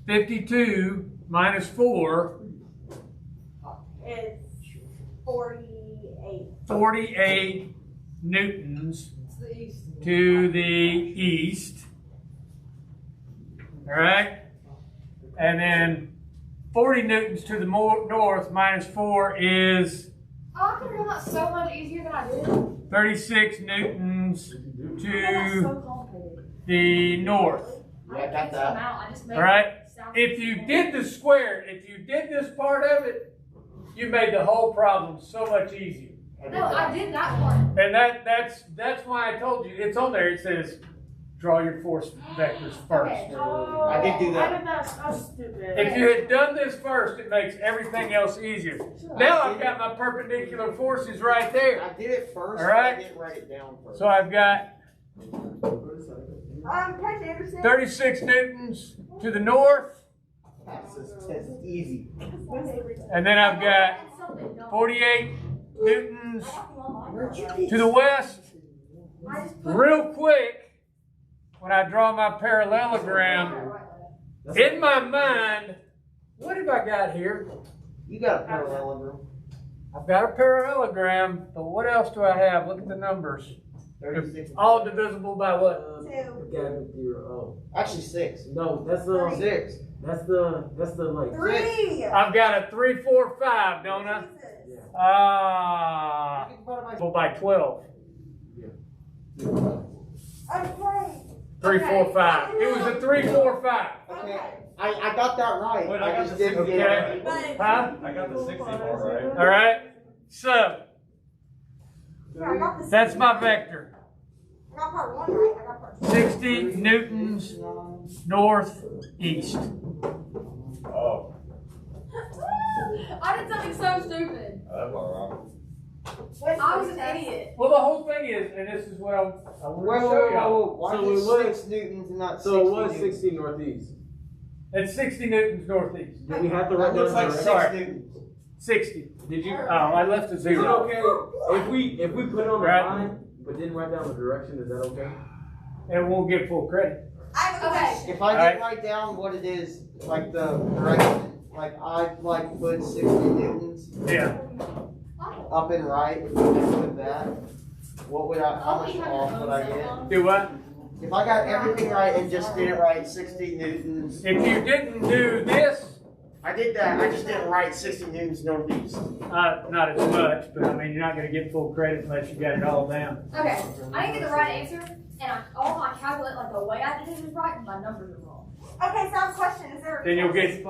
52 minus 4. It's 48. 48 newtons to the east. All right? And then 40 newtons to the north minus 4 is Oh, I could have done that so much easier than I did. 36 newtons That's to so complicated. the north. Yeah, I got that. I just made All right? it sound If you did the square, if you did this part of it, you made the whole problem so much easier. No, I did that one. And that's why I told you, it's on there, it says draw your force vectors first. Okay. Oh, I did do that. I did that. I was stupid. If you had done this first, it makes everything else easier. Now I've got my perpendicular forces right there. I did it first, All right. but I didn't write it down first. So I've got Coach Anderson. 36 newtons to the north, That's just easy. and then I've got 48 newtons to the west. Real quick, when I draw my parallelogram, in my mind, what have I got here? You got a parallelogram. I've got a parallelogram, but what else do I have? Look at the numbers. 36. All divisible by what? 2. Actually, 6. No, that's the 6. that's the like 3. I've got a 3, 4, 5, don't I? Well, by 12. Okay. 3, 4, 5. It was a 3, 4, 5. Okay. I got that right. Wait, I got just the didn't get it right. Okay. Huh? I got the 60 bar right. All right. So Yeah, I got the that's my vector. I got part 1 right. I got part 2. 60 newtons northeast. Oh, I did something so stupid. that's all I was an idiot. Well, the whole thing is, and this is what I want to show y'all. Why So is it it was- 6 newtons and not 60 so it was newtons? 60 northeast. It's 60 newtons northeast. Did we have to That write looks down like the 6 Sorry. newtons. 60. Did you? Oh, I left a Is it zero. okay if we put it on the Right. line but didn't write down the direction? Is that okay? And we'll get full credit. I have a question. If I Alright. didn't write down what it is, like the direction, like I like put 60 newtons Yeah. up and right and put that, what would how much off would I get? Do what? If I got everything right and just didn't write 60 newtons, If you didn't do this, I did that, I just didn't write 60 newtons northeast. not as much, but I mean, you're not going to get full credit unless you got it all down. Okay, I didn't get the right answer, and all my calculate, like the way I did it was right, and my numbers are wrong. Okay, so I have a question. Is there Then you'll get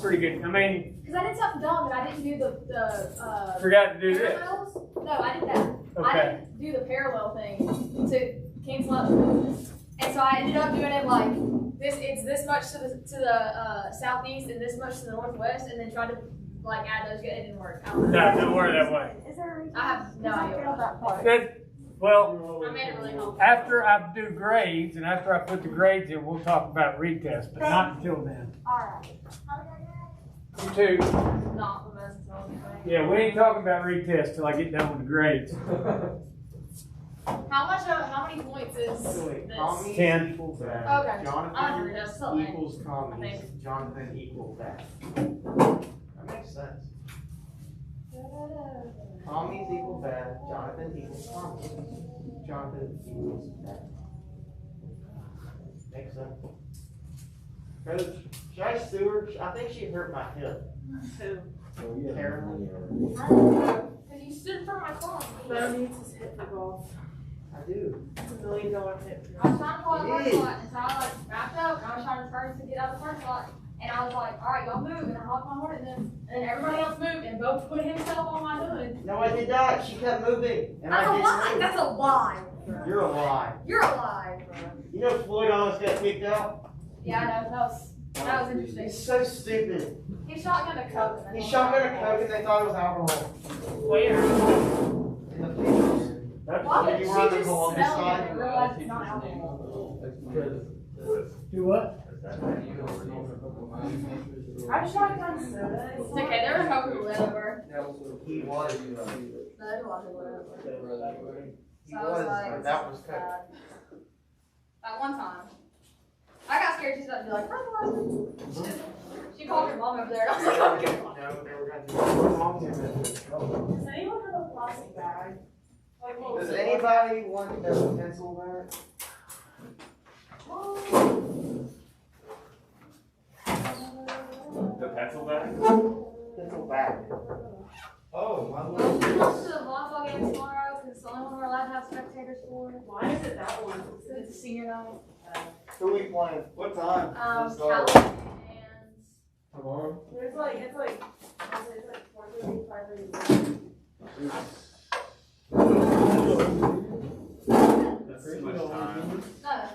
pretty good. I mean, Because I did something dumb, and I didn't do the forgot to do this. parallels. No, I did that. I Okay. didn't do the parallel thing to cancel out the moves. And so I ended up doing it like this. It's this much to the southeast and this much to the northwest, and then tried to like add those. It didn't work. No, it didn't work that way. Is there a reason? I have no idea what that part. Well, I made it really helpful. after I do grades and after I put the grades in, we'll talk about retest, but not until then. Alright. You too. Not the most intelligent way. Yeah, we ain't talking about retest till I get done with the grades. How many points is this? Tommy 10. equals that. Okay. I don't Jonathan know, that's still equals I Tommy. think. Jonathan equals that. That makes sense. Tommy's equals that. Jonathan equals Tommy. Jonathan equals that. Makes sense. Coach, should I sue her? I think she hurt my hip. Who? Carolyn. I don't know. Cause you stood in front of my phone. Bo needs to hit the golf. I do. It's $1 million hit. I was trying to go out the It parking is. lot, and so I like backed up, and I was trying to turn to get out of the parking lot, and I was like, all right, y'all move, and I hopped my horn, and then everybody else moved, and Bo put himself on my hood. No, I did not. She kept moving. And That's I a didn't lie. move. That's a lie. You're a lie. You're a lie. You know Floyd almost got kicked out? Yeah, I know. That was interesting. He's so stupid. He shotgunned a coke. He shotgunned a coke and they thought it was alcohol. Where? In the pictures. Why would You she were on the just Columbus smell it side? and realize it's not alcohol? Do what? I shotgun soda. It's okay. There was no people over. He was. No, there was a lot of people over. He So I was was, like, but that was coke. That one time. I got scared. She's about to be like, "Fertilizer." She called her mom over there, and I was like, No, okay. they were going to do Mom's in there. Does anyone have a plastic bag? Like, what was Does it? anybody want a pencil bag? The pencil bag? Pencil bag. Oh, my Well, we go to the volleyball game tomorrow because it's the only one we're allowed to have spectators for. Why is it that one? It's a senior night. Who we playing? What time? Callum and Tomorrow? It's like 4:30, 5:30. That's too much time. no.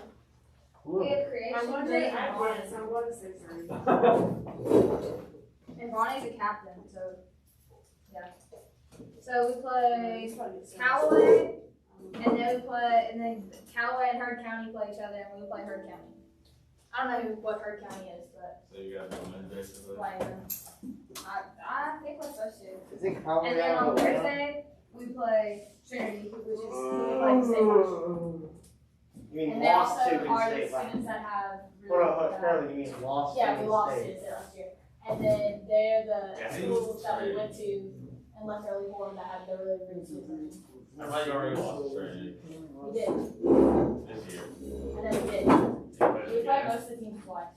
We have creation I'm going day to, and Bonnie. I'm going to 6:30. And Bonnie's a captain, so yeah. So we play Callaway, and then Callaway and Heard County play each other, and we play Heard County. I don't know what Heard County is, but So you got no Wednesday for that? play them. I think we're supposed to. Is it Callaway? And then on Thursday we play Trinity, which is like state march. You mean And they lost also to are in the state last? students that have Hold on, really, apparently you mean lost yeah, to we in lost state. it last year. And then they're Yeah, the schools that we went to and left early for that had the really good season. I thought you already lost Trinity We did. this year. I know we did. We played most of the teams twice.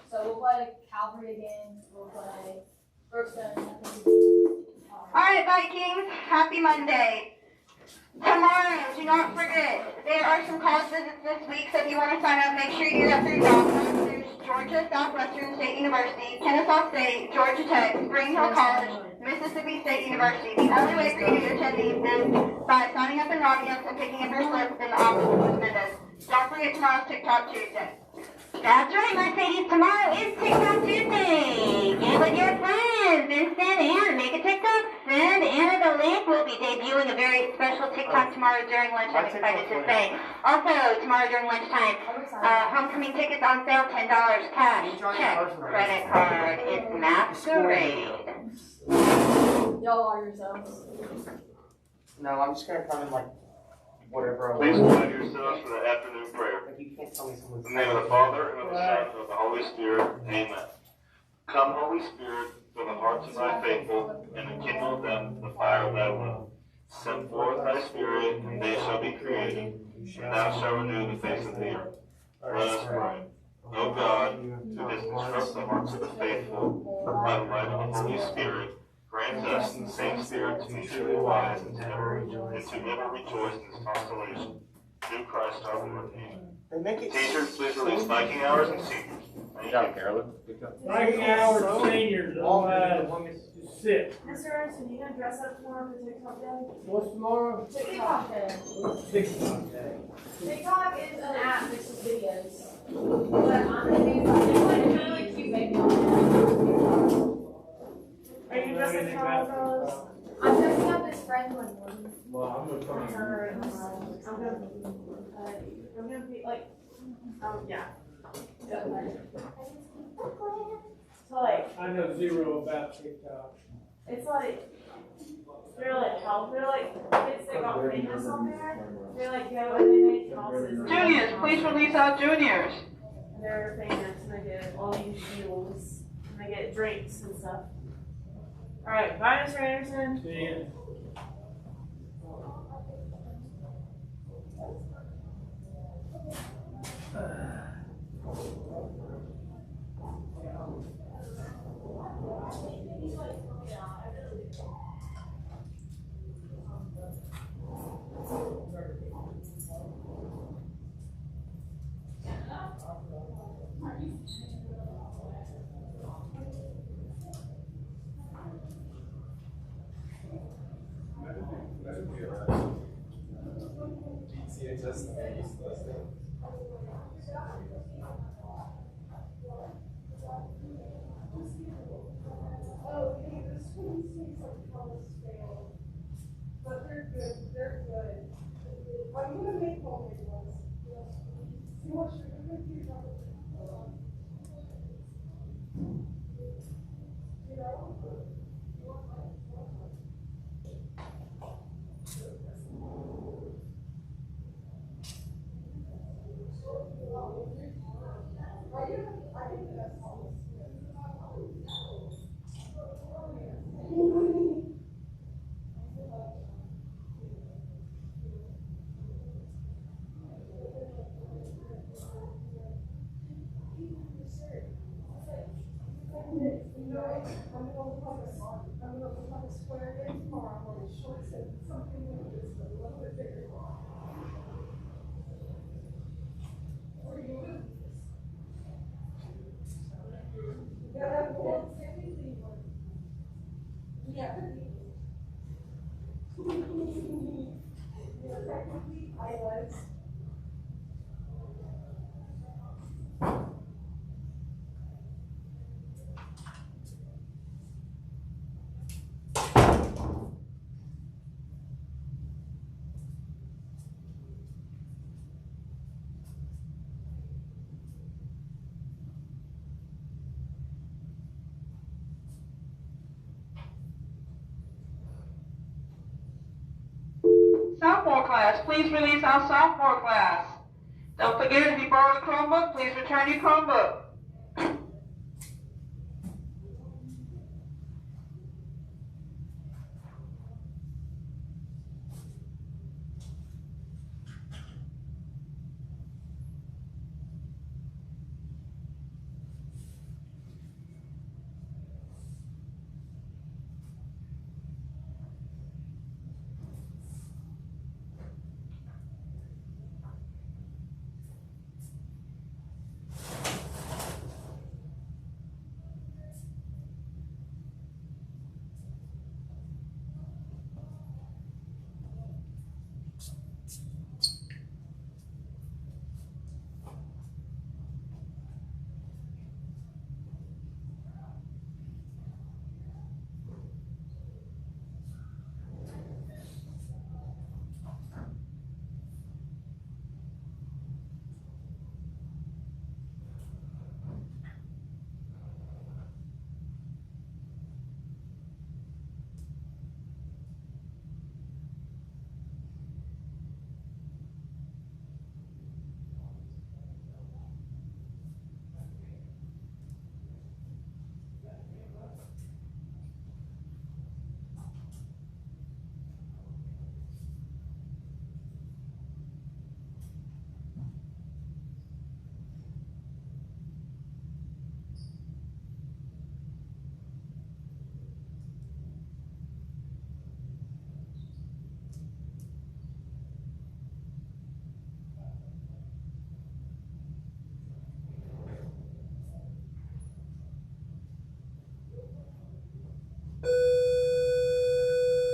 So we'll play Calvary again. We'll play Brookstone. Alright, Vikings, happy Monday. Tomorrow, do not forget, there are some college visits this week, so if you want to sign up, make sure you do that through Dawson. There's Georgia Southwestern State University, Kennesaw State, Georgia Tech, Spring Hill College, Mississippi State University. The only way for you to attend these is by signing up in Radiance and picking up your slip in the office with Mendes. Don't forget tomorrow's TikTok Tuesday. That's right, Mercedes. Tomorrow is TikTok Tuesday. Get with your friends. Then send Anna. Make a TikTok. Send Anna the link. We'll be debuting a very special TikTok tomorrow during lunch. I'm excited to say. Also, tomorrow during lunchtime, homecoming tickets on sale, $10. Cash, check, credit card. It's masquerade. Y'all are yourselves. No, I'm just gonna come in like whatever I Please want. join yourselves for the afternoon prayer. Like you can't tell me someone's In the name of the Father, and of the Son, and of the Holy Spirit. Amen. Come, Holy Spirit, fill the hearts of thy faithful, and enkindle them the fire of thy love. Send forth thy Spirit, and they shall be created, and thou shalt renew the face of the earth. Let us pray. O God, who didst instruct the hearts of the faithful by the light of the Holy Spirit, grant us in the same Spirit to be truly wise and to never rejoice in this consolation. Through Christ our Lord. Amen. Teachers, please release Viking hours and seniors. Thank you. Carolyn. Viking hours, seniors, sit. Mr. Anderson, you gonna dress up tomorrow for TikTok Day? What's tomorrow? TikTok Day. TikTok day. TikTok is an app mixed with videos. But I'm gonna be like, it's like kind of like cute baby on there. Are you dressed up tomorrow, girls? I'm dressing up as friend one morning. Well, I'm gonna come. Her and I'm gonna be like, yeah. So like, I know zero about TikTok. it's like, they're like help, they're like kids that got famous on there. They like go and they make houses. Juniors, please release our juniors. And they're famous and they get all these deals and they get drinks and stuff. Alright, bye Mr. Anderson. See ya. But they're good, they're good. I'm gonna make homemade ones. You want sugar cookies? You know? I'm gonna look like a square day tomorrow. I'm gonna short set something like this, but a little bit bigger. Where are you moving this? You gotta have one everything. Yeah. Yeah, technically, I was. Sophomore class, please release our sophomore class. Don't forget, if you borrowed a Chromebook, please return your Chromebook.